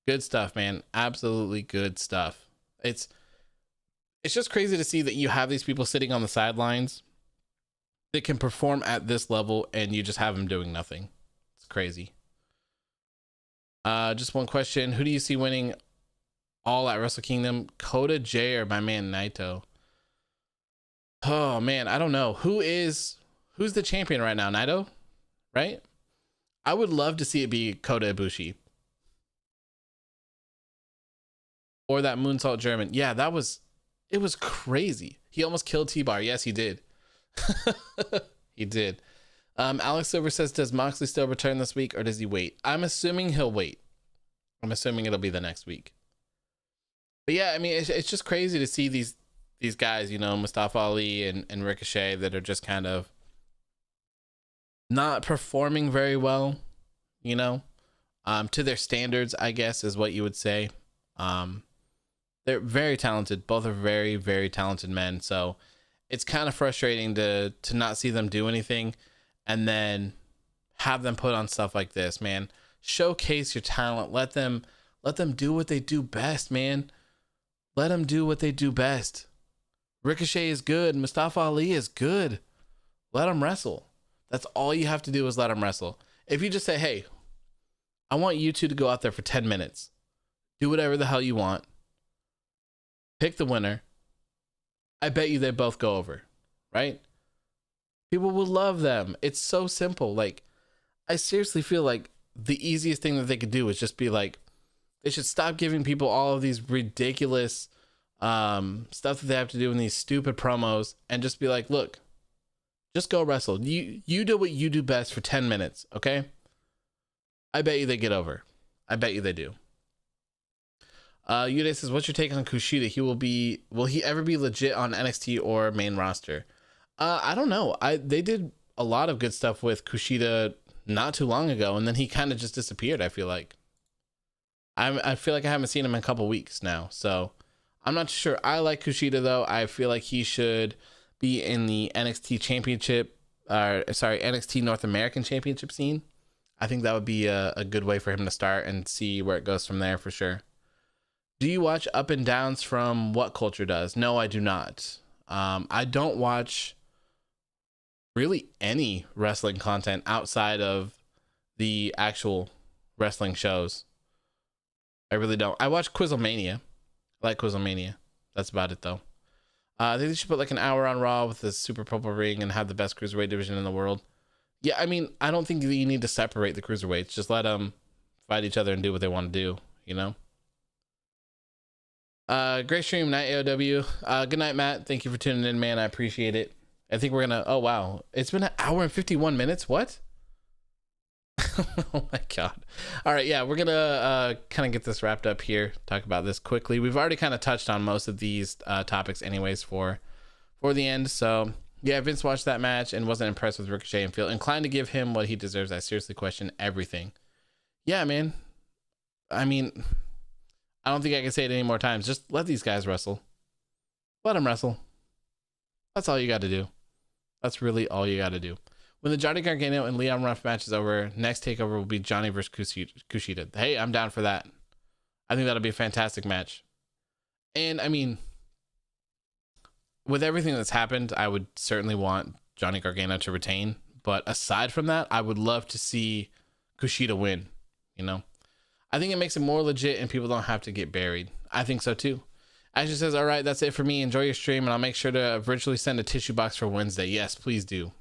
Good stuff, man. Absolutely good stuff. It's just crazy to see that you have these people sitting on the sidelines that can perform at this level and you just have them doing nothing. It's crazy. Just one question. Who do you see winning all at Wrestle Kingdom? Kota J or my man Naito? Oh man, I don't know. Who's the champion right now? Naito? Right? I would love to see it be Kota Ibushi. Or that moonsault German. Yeah, it was crazy. He almost killed T-Bar. Yes, he did. He did. Alex Silver says, does Moxley still return this week or does he wait? I'm assuming he'll wait. I'm assuming it'll be the next week. But yeah, I mean, it's just crazy to see these guys, you know, Mustafa Ali and Ricochet that are just kind of not performing very well, you know, to their standards, I guess is what you would say. They're very talented. Both are very, very talented men. So it's kind of frustrating to not see them do anything and then have them put on stuff like this, man. Showcase your talent. Let them do what they do best, man. Let them do what they do best. Ricochet is good. Mustafa Ali is good. Let them wrestle. That's all you have to do is let them wrestle. If you just say, hey, I want you two to go out there for 10 minutes. Do whatever the hell you want. Pick the winner. I bet you they both go over, right? People will love them. It's so simple. Like, I seriously feel like the easiest thing that they could do is just be like, they should stop giving people all of these ridiculous stuff that they have to do in these stupid promos and just be like, look, just go wrestle. You do what you do best for 10 minutes, okay? I bet you they get over. I bet you they do. Yude says, what's your take on Kushida? Will he ever be legit on NXT or main roster? I don't know. They did a lot of good stuff with Kushida not too long ago, and then he kind of just disappeared, I feel like. I feel like I haven't seen him in a couple weeks now, so I'm not sure. I like Kushida, though. I feel like he should be in the NXT Championship, NXT North American Championship scene. I think that would be a good way for him to start and see where it goes from there for sure. Do you watch Up and Downs from What Culture Does? No, I do not. I don't watch really any wrestling content outside of the actual wrestling shows. I really don't. I watch Quizlemania. I like Quizlemania. That's about it, though. I think they should put like an hour on Raw with the Super Purple Ring and have the best cruiserweight division in the world. Yeah, I mean, I don't think you need to separate the cruiserweights. Just let them fight each other and do what they want to do, you know? Great stream, Night AOW. Good night, Matt. Thank you for tuning in, man. I appreciate it. I think we're gonna, oh wow, it's been an hour and 51 minutes. What? Oh my god. All right, yeah, we're gonna kind of get this wrapped up here, talk about this quickly. We've already kind of touched on most of these topics anyways for the end. So yeah, Vince watched that match and wasn't impressed with Ricochet and feel inclined to give him what he deserves. I seriously question everything. Yeah, man. I mean, I don't think I can say it any more times. Just let these guys wrestle. Let them wrestle. That's all you got to do. That's really all you got to do. When the Johnny Gargano and Leon Ruff match is over, next takeover will be Johnny versus Kushida. Hey, I'm down for that. I think that'll be a fantastic match. And I mean, with everything that's happened, I would certainly want Johnny Gargano to retain. But aside from that, I would love to see Kushida win. You know, I think it makes it more legit and people don't have to get buried. I think so too. Ashley says, all right, that's it for me. Enjoy your stream, and I'll make sure to virtually send a tissue box for Wednesday. Yes, please do.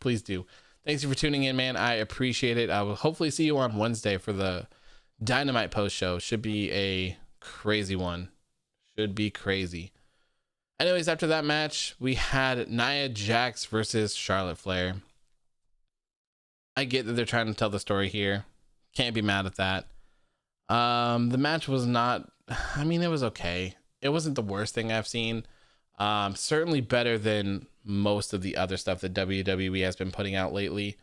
Please do. Thanks for tuning in, man. I appreciate it. I will hopefully see you on Wednesday for the Dynamite post show. Should be a crazy one. Should be crazy. Anyways, after that match, we had Nia Jax versus Charlotte Flair. I get that they're trying to tell the story here. Can't be mad at that. The match was not, I mean, it was okay. It wasn't the worst thing I've seen. Certainly better than most of the other stuff that WWE has been putting out lately.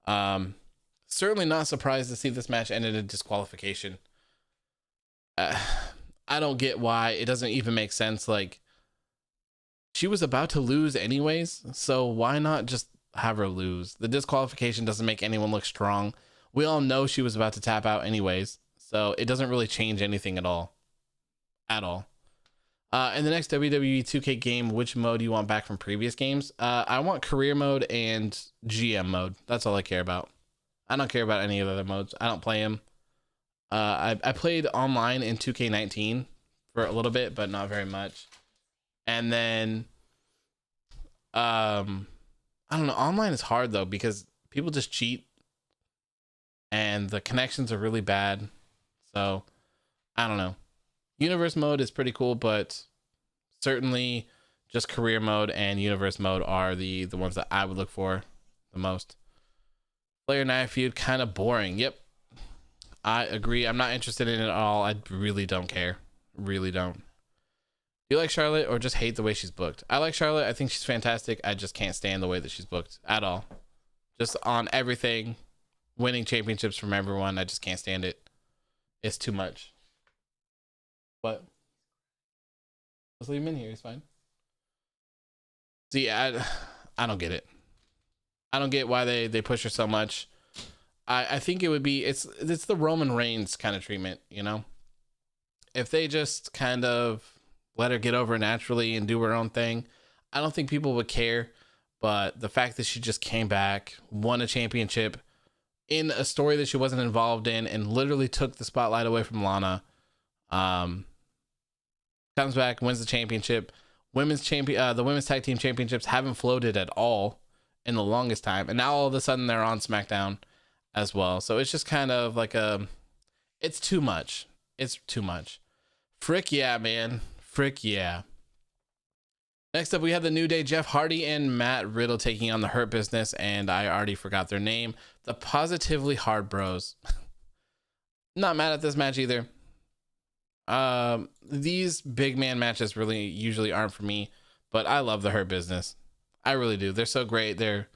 Certainly not surprised to see this match ended in disqualification. I don't get why. It doesn't even make sense. Like, she was about to lose anyways, so why not just have her lose? The disqualification doesn't make anyone look strong. We all know she was about to tap out anyways, so it doesn't really change anything at all. In the next WWE 2K game, which mode do you want back from previous games? I want career mode and GM mode. That's all I care about. I don't care about any of the other modes. I don't play them. I played online in 2K19 for a little bit, but not very much. And then, I don't know. Online is hard though, because people just cheat and the connections are really bad. So I don't know. Universe mode is pretty cool, but certainly just career mode and universe mode are the ones that I would look for the most. Player Nia feud, kind of boring. Yep. I agree. I'm not interested in it at all. I really don't care. Really don't. Do you like Charlotte or just hate the way she's booked? I like Charlotte. I think she's fantastic. I just can't stand the way that she's booked at all. Just on everything, winning championships from everyone. I just can't stand it. It's too much. What? Let's leave him in here. He's fine. See, I don't get it. I don't get why they push her so much. I think it would be, it's the Roman Reigns kind of treatment, you know? If they just kind of let her get over naturally and do her own thing, I don't think people would care. But the fact that she just came back, won a championship in a story that she wasn't involved in, and literally took the spotlight away from Lana, comes back, wins the championship. The women's tag team championships haven't floated at all in the longest time, and now all of a sudden they're on SmackDown as well. So it's just kind of like it's too much. It's too much. Frick yeah, man. Frick yeah. Next up, we have the New Day, Jeff Hardy and Matt Riddle taking on the Hurt Business, and I already forgot their name. The Positively Hard Bros. Not mad at this match either. These big man matches really usually aren't for me, but I love the Hurt Business. I really do. They're so great. They're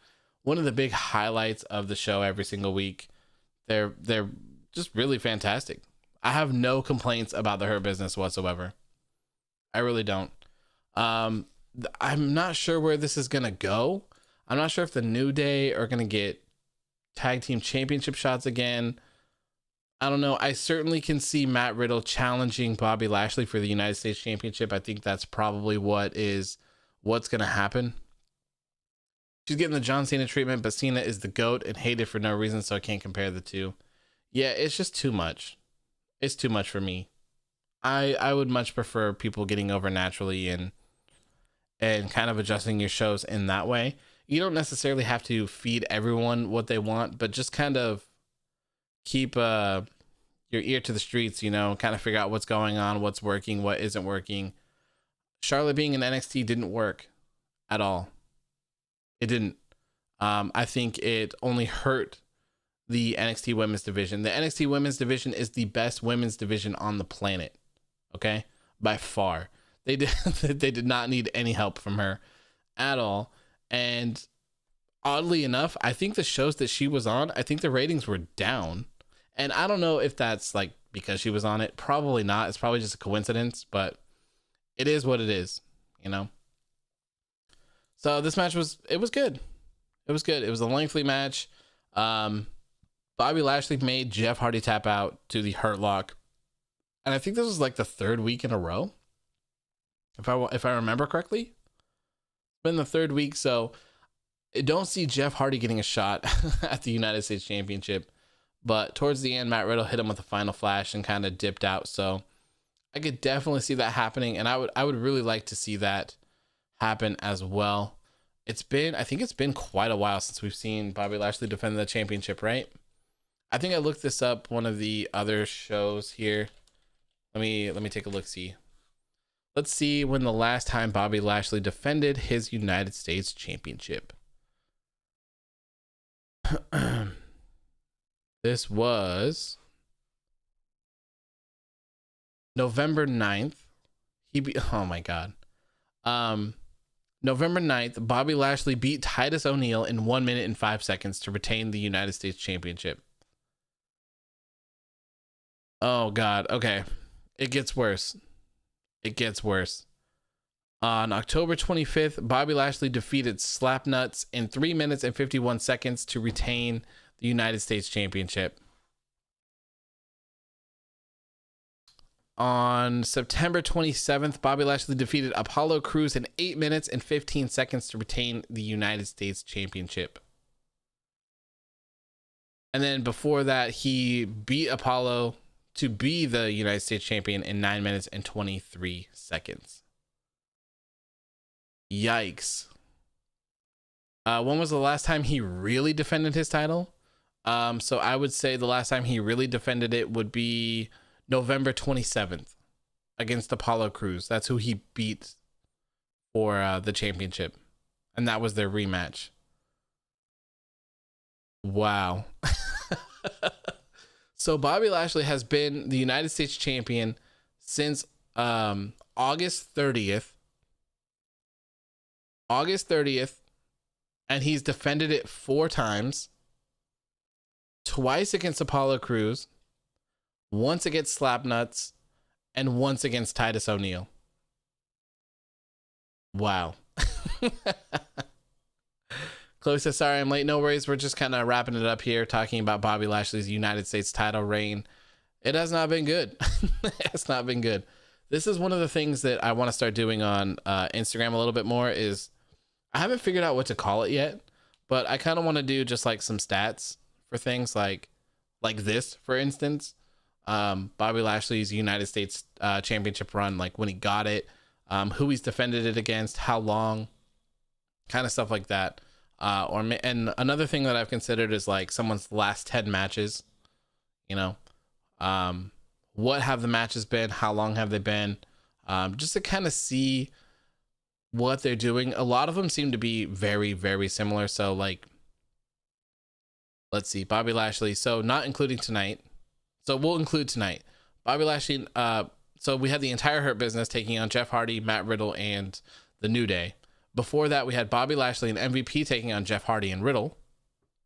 one of the big highlights of the show every single week. They're just really fantastic. I have no complaints about the Hurt Business whatsoever. I really don't. I'm not sure where this is gonna go. I'm not sure if the New Day are gonna get tag team championship shots again. I don't know. I certainly can see Matt Riddle challenging Bobby Lashley for the United States Championship. I think that's probably what's gonna happen. She's getting the John Cena treatment, but Cena is the GOAT and hated for no reason, so I can't compare the two. Yeah, it's just too much. It's too much for me. I would much prefer people getting over naturally and kind of adjusting your shows in that way. You don't necessarily have to feed everyone what they want, but just kind of keep your ear to the streets, you know, kind of figure out what's going on, what's working, what isn't working. Charlotte being in NXT didn't work at all. It didn't. I think it only hurt the NXT women's division. The NXT women's division is the best women's division on the planet. Okay? By far. They did not need any help from her at all. And oddly enough, I think the shows that she was on, I think the ratings were down. And I don't know if that's like because she was on it. Probably not. It's probably just a coincidence, but it is what it is, you know? So this match was good. It was good. It was a lengthy match. Bobby Lashley made Jeff Hardy tap out to the Hurt Lock. And I think this was like the third week in a row. If I remember correctly. It's been the third week, so I don't see Jeff Hardy getting a shot at the United States Championship. But towards the end, Matt Riddle hit him with a final flash and kind of dipped out. So I could definitely see that happening, and I would really like to see that happen as well. I think it's been quite a while since we've seen Bobby Lashley defend the championship, right? I think I looked this up one of the other shows here. Let me take a look, see. Let's see when the last time Bobby Lashley defended his United States Championship. This was November 9th. Oh my God. November 9th, Bobby Lashley beat Titus O'Neil in 1 minute and 5 seconds to retain the United States Championship. Oh God. Okay. It gets worse. It gets worse. On October 25th, Bobby Lashley defeated Slapnuts in 3 minutes and 51 seconds to retain the United States Championship. On September 27th, Bobby Lashley defeated Apollo Crews in 8 minutes and 15 seconds to retain the United States Championship. And then before that, he beat Apollo to be the United States Champion in 9 minutes and 23 seconds. Yikes. When was the last time he really defended his title? So I would say the last time he really defended it would be November 27th against Apollo Crews. That's who he beat for the championship. And that was their rematch. Wow. So Bobby Lashley has been the United States champion since August 30th. August 30th. And he's defended it 4 times. Twice against Apollo Crews. Once against Slapnuts. And once against Titus O'Neil. Wow. Chloe says, sorry, I'm late. No worries. We're just kind of wrapping it up here, talking about Bobby Lashley's United States title reign. It has not been good. It's not been good. This is one of the things that I want to start doing on Instagram a little bit more is I haven't figured out what to call it yet, but I kind of want to do just like some stats for things like this, for instance. Bobby Lashley's United States championship run, like when he got it, who he's defended it against, how long, kind of stuff like that. And another thing that I've considered is like someone's last 10 matches, you know, what have the matches been? How long have they been? Just to kind of see what they're doing. A lot of them seem to be very, very similar. So like, let's see, Bobby Lashley. So not including tonight. So we'll include tonight. Bobby Lashley. So we had the entire Hurt Business taking on Jeff Hardy, Matt Riddle, and the New Day. Before that, we had Bobby Lashley and MVP taking on Jeff Hardy and Riddle.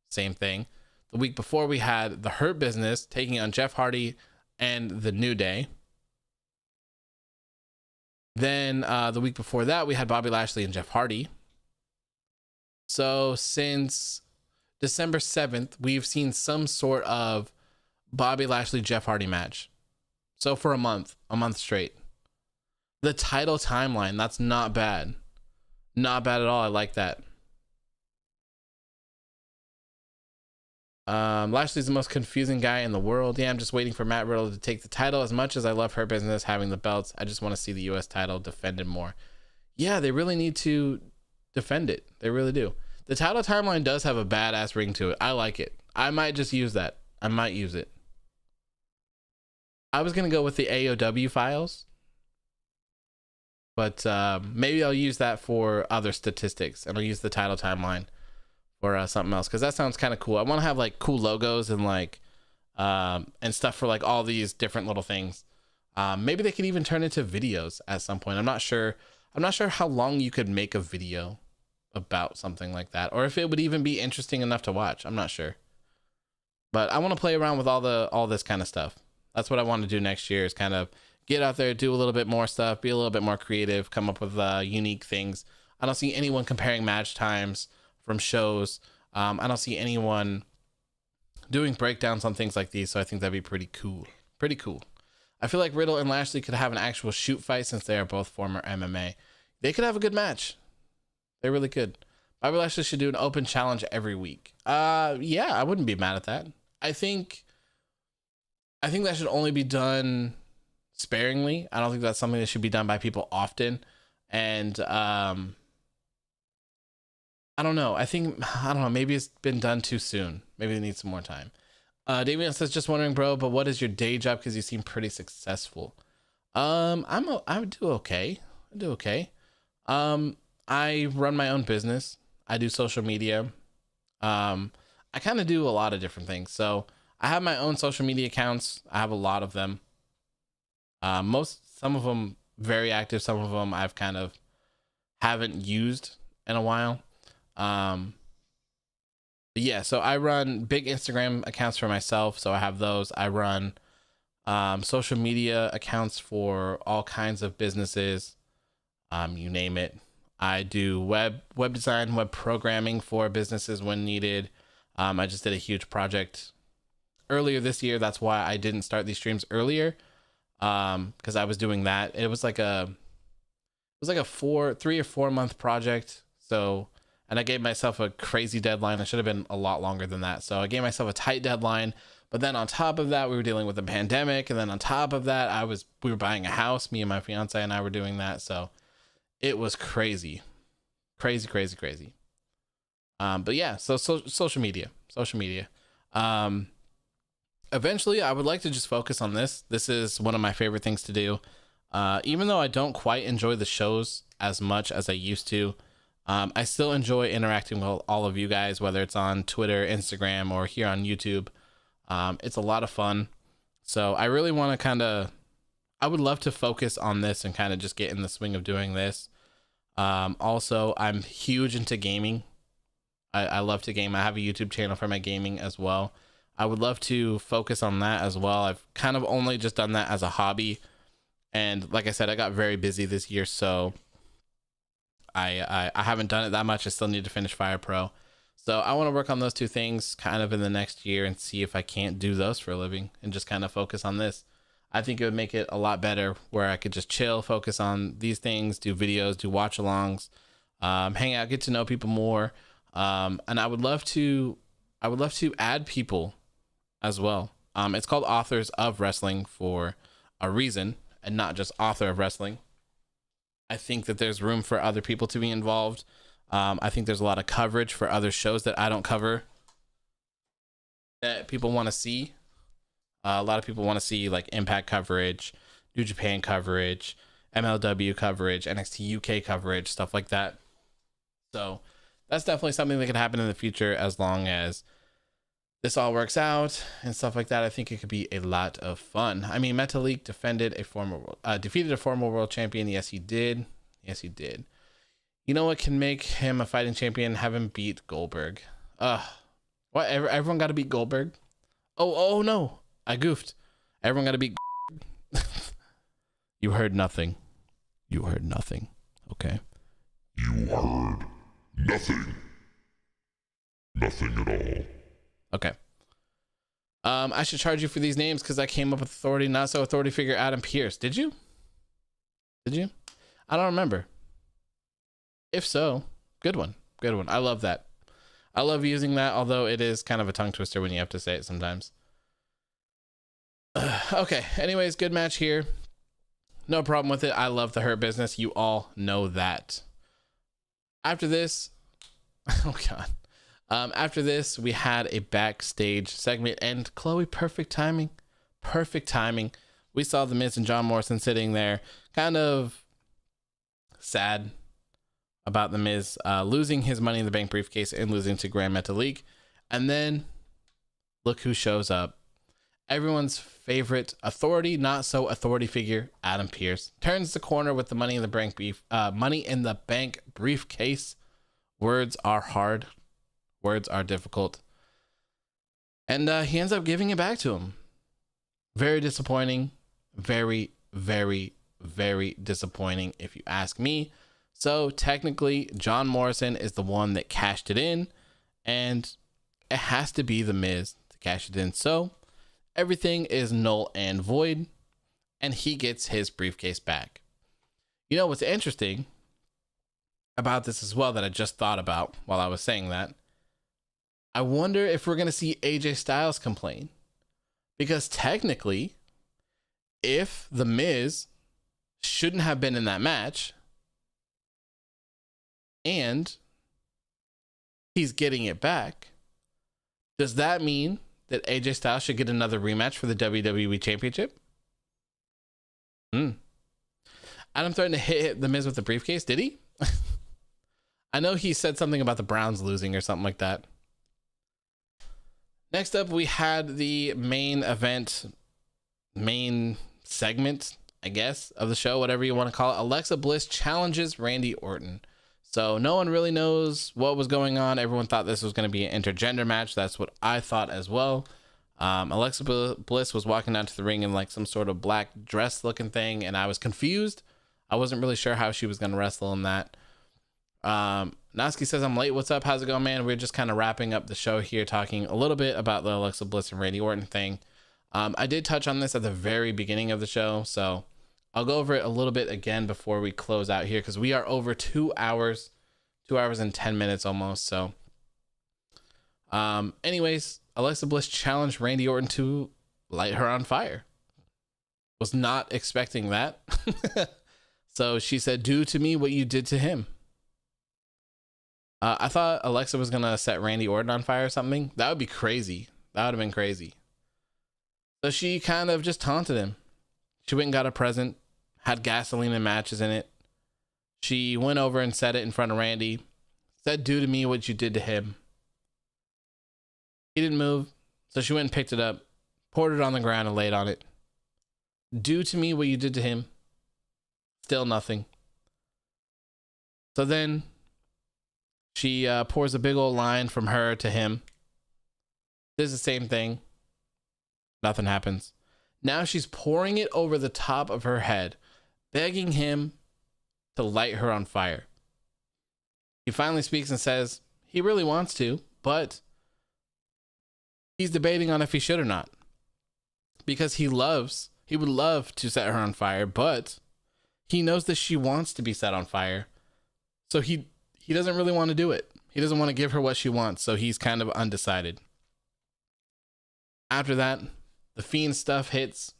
Same thing. The week before, we had the Hurt Business taking on Jeff Hardy and the New Day. Then the week before that, we had Bobby Lashley and Jeff Hardy. So since December 7th, we've seen some sort of Bobby Lashley, Jeff Hardy match. So for a month straight. The title timeline, that's not bad. Not bad at all. I like that. Lashley's the most confusing guy in the world. Yeah, I'm just waiting for Matt Riddle to take the title. As much as I love Her Business having the belts, I just want to see the US title defended more. Yeah, they really need to defend it. They really do. The title timeline does have a badass ring to it. I like it. I might just use that. I might use it. I was going to go with the AOW files. But maybe I'll use that for other statistics, and I'll use the title timeline for something else, because that sounds kind of cool. I want to have like cool logos and like and stuff for like all these different little things. Maybe they could even turn into videos at some point. I'm not sure how long you could make a video about something like that, or if it would even be interesting enough to watch. I'm not sure, but I want to play around with all this kind of stuff. That's what I want to do next year, is kind of get out there, do a little bit more stuff, be a little bit more creative, come up with unique things. I don't see anyone comparing match times from shows. I don't see anyone doing breakdowns on things like these, so I think that'd be pretty cool. Pretty cool. I feel like Riddle and Lashley could have an actual shoot fight, since they are both former MMA. They could have a good match. They really could. Bobby Lashley should do an open challenge every week. Yeah, I wouldn't be mad at that. I think that should only be done sparingly. I don't think that's something that should be done by people often. And I don't know. Maybe it's been done too soon. Maybe they need some more time. Davian says, just wondering, bro, but what is your day job? Because you seem pretty successful. I would do okay. I do okay. I run my own business. I do social media. I kind of do a lot of different things. So I have my own social media accounts. I have a lot of them. Some of them very active. Some of them I've kind of haven't used in a while. But yeah, so I run big Instagram accounts for myself. So I have those. I run social media accounts for all kinds of businesses. You name it. I do web design, web programming for businesses when needed. I just did a huge project earlier this year. That's why I didn't start these streams earlier. Because I was doing that. It was like a 3 or 4 month project. So, and I gave myself a crazy deadline. I should have been a lot longer than that. So I gave myself a tight deadline. But then on top of that, we were dealing with the pandemic. And then on top of that, we were buying a house. Me and my fiance and I were doing that. So it was crazy. Crazy. But yeah, so social media. Eventually I would like to just focus on this. This is one of my favorite things to do. Even though I don't quite enjoy the shows as much as I used to, I still enjoy interacting with all of you guys, whether it's on Twitter, Instagram, or here on YouTube. It's a lot of fun. So I really want to I would love to focus on this and kind of just get in the swing of doing this. Also, I'm huge into gaming. I love to game. I have a YouTube channel for my gaming as well. I would love to focus on that as well. I've kind of only just done that as a hobby. And like I said, I got very busy this year, so I haven't done it that much. I still need to finish Fire Pro. So I want to work on those two things kind of in the next year and see if I can't do those for a living and just kind of focus on this. I think it would make it a lot better where I could just chill, focus on these things, do videos, do watch alongs, hang out, get to know people more. And I would love to add people as well. It's called Authors of Wrestling for a reason and not just author of wrestling. I think that there's room for other people to be involved. I think there's a lot of coverage for other shows that I don't cover that people want to see. A lot of people want to see like Impact coverage, New Japan coverage, MLW coverage, NXT UK coverage, stuff like that. So that's definitely something that could happen in the future as long as this all works out and stuff like that. I think it could be a lot of fun. I mean, Metalik defeated a former world champion. Yes, he did. You know what can make him a fighting champion? Have him beat Goldberg. What? Everyone got to beat Goldberg? Oh no, I goofed. Everyone got to beat. You heard nothing. Okay. You heard nothing. Nothing at all. Okay. I should charge you for these names because I came up with authority, not so authority figure Adam Pearce. Did you? I don't remember. If so, good one. I love that. I love using that, although it is kind of a tongue twister when you have to say it sometimes. Okay. Anyways, good match here. No problem with it. I love the Hurt Business. You all know that. After this, oh God. After this, we had a backstage segment, and Chloe, perfect timing. We saw The Miz and John Morrison sitting there, kind of sad about The Miz losing his Money in the Bank briefcase and losing to Gran Metalik. And then look who shows up. Everyone's favorite authority, not so authority figure, Adam Pearce, turns the corner with the Money in the Bank briefcase. Words are hard. Words are difficult. And he ends up giving it back to him. Very disappointing. Very, very, very disappointing if you ask me. So technically, John Morrison is the one that cashed it in. And it has to be The Miz to cash it in. So everything is null and void. And he gets his briefcase back. You know what's interesting about this as well that I just thought about while I was saying that? I wonder if we're going to see AJ Styles complain. Because technically, if The Miz shouldn't have been in that match, and he's getting it back, does that mean that AJ Styles should get another rematch for the WWE Championship? Adam threatened to hit the Miz with the briefcase. Did he? I know he said something about the Browns losing or something like that. Next up, we had the main event, main segment, I guess, of the show, whatever you want to call it. Alexa Bliss challenges Randy Orton. So no one really knows what was going on. Everyone thought this was going to be an intergender match. That's what I thought as well. Alexa Bliss was walking out to the ring in like some sort of black dress looking thing, and I was confused. I wasn't really sure how she was going to wrestle in that. Noski says, I'm late. What's up? How's it going, man? We're just kind of wrapping up the show here, talking a little bit about the Alexa Bliss and Randy Orton thing. I did touch on this at the very beginning of the show, so I'll go over it a little bit again before we close out here, because we are over 2 hours and 10 minutes almost. So anyways, Alexa Bliss challenged Randy Orton to light her on fire. Was not expecting that. So she said, do to me what you did to him. I thought Alexa was going to set Randy Orton on fire or something. That would be crazy. That would have been crazy. So she kind of just taunted him. She went and got a present, had gasoline and matches in it. She went over and said it in front of Randy. Said, do to me what you did to him. He didn't move. So she went and picked it up, poured it on the ground and laid on it. Do to me what you did to him. Still nothing. So then she pours a big old line from her to him. Does the same thing. Nothing happens. Now she's pouring it over the top of her head, begging him to light her on fire. He finally speaks and says he really wants to, but he's debating on if he should or not. Because he would love to set her on fire, but he knows that she wants to be set on fire. So he doesn't really want to do it. He doesn't want to give her what she wants, so he's kind of undecided. After that, the Fiend stuff hits.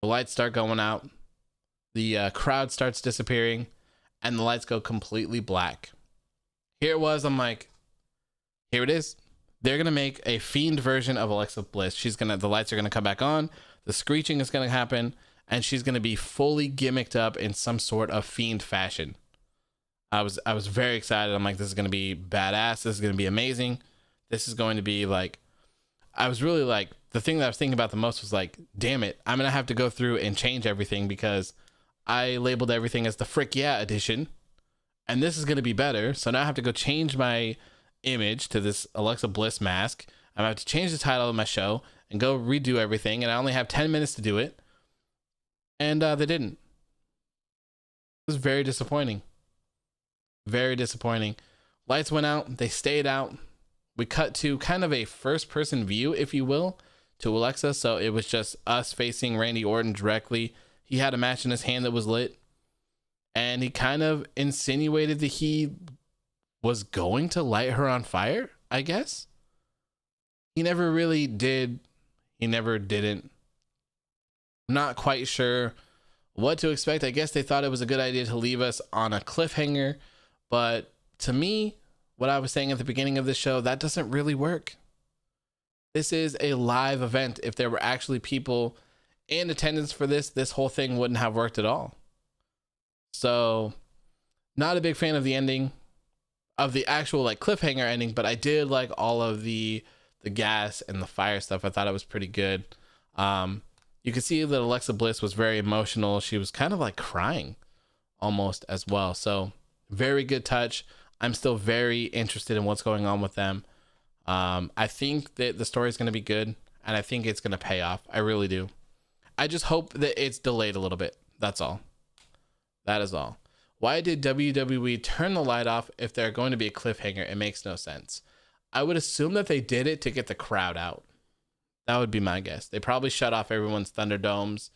The lights start going out. The crowd starts disappearing, and the lights go completely black. Here it was. I'm like, here it is. They're gonna make a Fiend version of Alexa Bliss. The lights are gonna come back on. The screeching is gonna happen, and she's gonna be fully gimmicked up in some sort of Fiend fashion. I was very excited. I'm like, this is gonna be badass. This is gonna be amazing. This is going to be like, I was really like, the thing that I was thinking about the most was like, damn it, I'm gonna have to go through and change everything because I labeled everything as the Frick Yeah edition, and this is gonna be better. So now I have to go change my image to this Alexa Bliss mask. I'm gonna have to change the title of my show and go redo everything, and I only have 10 minutes to do it. And they didn't. It was very disappointing. Very disappointing. Lights went out. They stayed out. We cut to kind of a first-person view, if you will, to Alexa. So it was just us facing Randy Orton directly. He had a match in his hand that was lit. And he kind of insinuated that he was going to light her on fire, I guess. He never really did. He never didn't. I'm not quite sure what to expect. I guess they thought it was a good idea to leave us on a cliffhanger. But to me, what I was saying at the beginning of the show, that doesn't really work. This is a live event. If there were actually people in attendance for this whole thing wouldn't have worked at all. So, not a big fan of the ending, of the actual like cliffhanger ending, but I did like all of the gas and the fire stuff. I thought it was pretty good. You could see that Alexa Bliss was very emotional. She was kind of like crying almost as well. So, very good touch. I'm still very interested in what's going on with them. I think that the story is going to be good, and I think it's going to pay off. I really do. I just hope that it's delayed a little bit. That's all. That is all. Why did WWE turn the light off if they're going to be a cliffhanger? It makes no sense. I would assume that they did it to get the crowd out. That would be my guess. They probably shut off everyone's Thunderdomes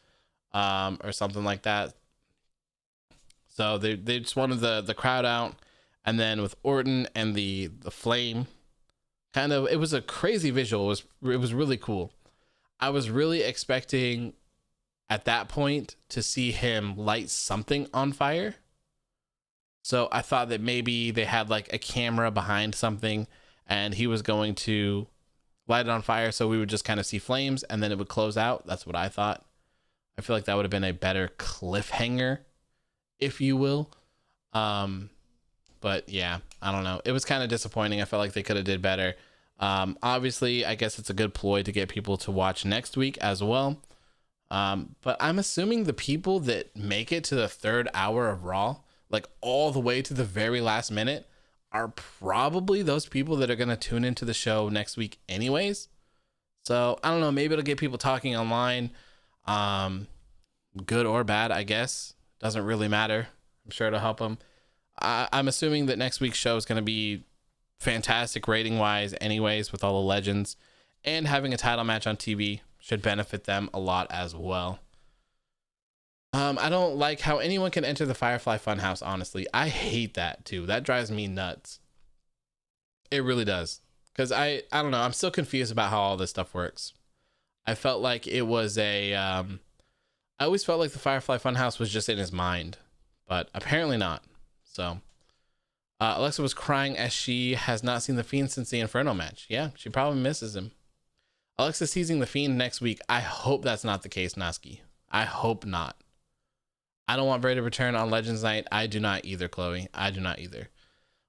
or something like that. So they just wanted the crowd out. And then with Orton and the flame, kind of, it was a crazy visual. It was really cool. I was really expecting at that point to see him light something on fire. So I thought that maybe they had like a camera behind something and he was going to light it on fire. So we would just kind of see flames and then it would close out. That's what I thought. I feel like that would have been a better cliffhanger, if you will. But yeah, I don't know. It was kind of disappointing. I felt like they could have did better. Obviously, I guess it's a good ploy to get people to watch next week as well. But I'm assuming the people that make it to the 3rd hour of Raw, like all the way to the very last minute, are probably those people that are going to tune into the show next week anyways. So I don't know, maybe it'll get people talking online. Good or bad, I guess. Doesn't really matter. I'm sure it'll help them. I'm assuming that next week's show is going to be fantastic rating wise anyways, with all the legends, and having a title match on TV should benefit them a lot as well. I don't like how anyone can enter the Firefly Funhouse, honestly. I hate that too. That drives me nuts. It really does. Because I don't know, I'm still confused about how all this stuff works. I felt like it was I always felt like the Firefly Funhouse was just in his mind, but apparently not. So Alexa was crying as she has not seen The Fiend since the Inferno match. Yeah, she probably misses him. Alexa's teasing The Fiend next week. I hope that's not the case, Noski. I hope not. I don't want Bray to return on Legends Night. I do not either, Chloe. I do not either.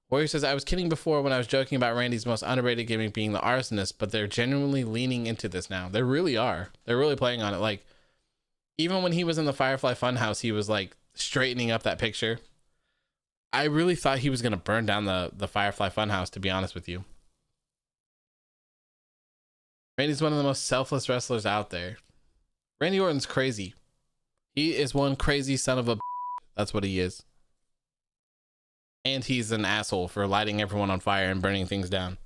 Warrior says, I was kidding before when I was joking about Randy's most underrated gimmick being the arsonist, but they're genuinely leaning into this now. They really are. They're really playing on it. Like, even when he was in the Firefly Funhouse, he was like straightening up that picture. I really thought he was going to burn down the Firefly Funhouse, to be honest with you. Randy's one of the most selfless wrestlers out there. Randy Orton's crazy. He is one crazy son of a That's what he is. And he's an asshole for lighting everyone on fire and burning things down.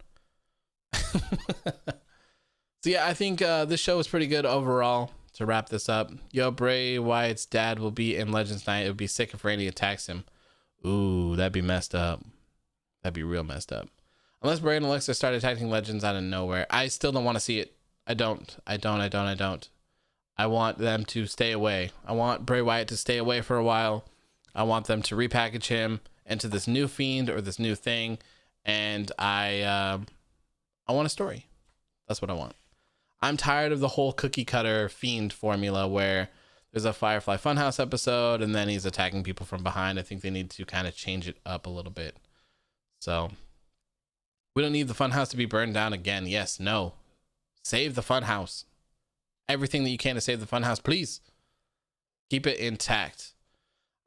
So yeah, I think this show was pretty good overall. To wrap this up, yo, Bray Wyatt's dad will be in Legends Night. It would be sick if Randy attacks him. Ooh, that'd be messed up. That'd be real messed up. Unless Bray and Alexa start attacking Legends out of nowhere. I still don't want to see it. I don't. I want them to stay away. I want Bray Wyatt to stay away for a while. I want them to repackage him into this new Fiend or this new thing. And I want a story. That's what I want. I'm tired of the whole cookie cutter Fiend formula where there's a Firefly Funhouse episode and then he's attacking people from behind. I think they need to kind of change it up a little bit. So we don't need the Funhouse to be burned down again. Yes, no. Save the Funhouse. Everything that you can to save the Funhouse, please. Keep it intact.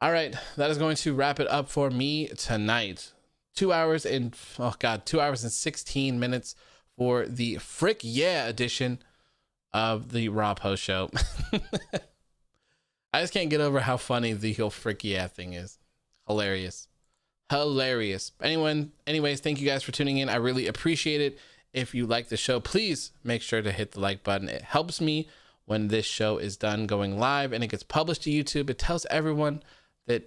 All right, that is going to wrap it up for me tonight. 2 hours and 16 minutes for the Frick Yeah edition of the Raw post show. I just can't get over how funny the whole Frick Yeah thing is. Hilarious. Anyways, thank you guys for tuning in. I really appreciate it. If you like the show, please make sure to hit the like button. It helps me when this show is done going live and it gets published to YouTube. It tells everyone on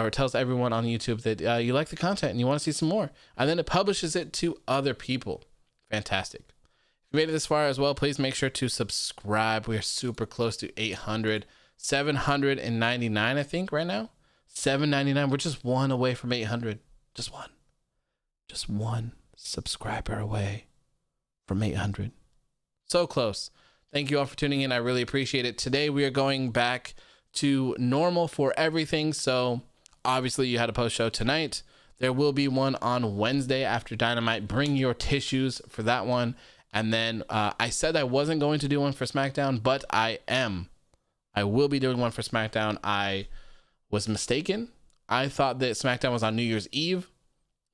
YouTube that you like the content and you want to see some more. And then it publishes it to other people. Fantastic. If you made it this far as well, please make sure to subscribe. We are super close to 800, 799, I think right now. 799. We're just one away from 800. Just one subscriber away from 800. So close. Thank you all for tuning in. I really appreciate it. Today we are going back to normal for everything. So obviously you had a post show tonight. There will be one on Wednesday after Dynamite. Bring your tissues for that one. And then I said I wasn't going to do one for SmackDown, but I am. I will be doing one for SmackDown. I was mistaken. I thought that SmackDown was on New Year's Eve.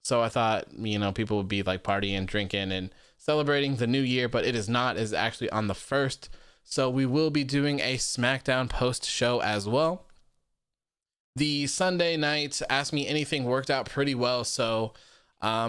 So I thought, people would be like partying, drinking, and celebrating the new year, but it is not. It is actually on the 1st. So we will be doing a SmackDown post show as well. The Sunday night Ask Me Anything worked out pretty well. So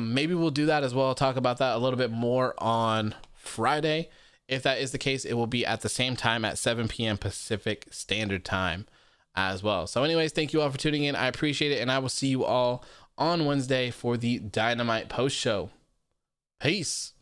maybe we'll do that as well. I'll talk about that a little bit more on Friday. If that is the case, it will be at the same time at 7 p.m. Pacific Standard Time as well. So anyways, thank you all for tuning in. I appreciate it. And I will see you all on Wednesday for the Dynamite post show. Peace.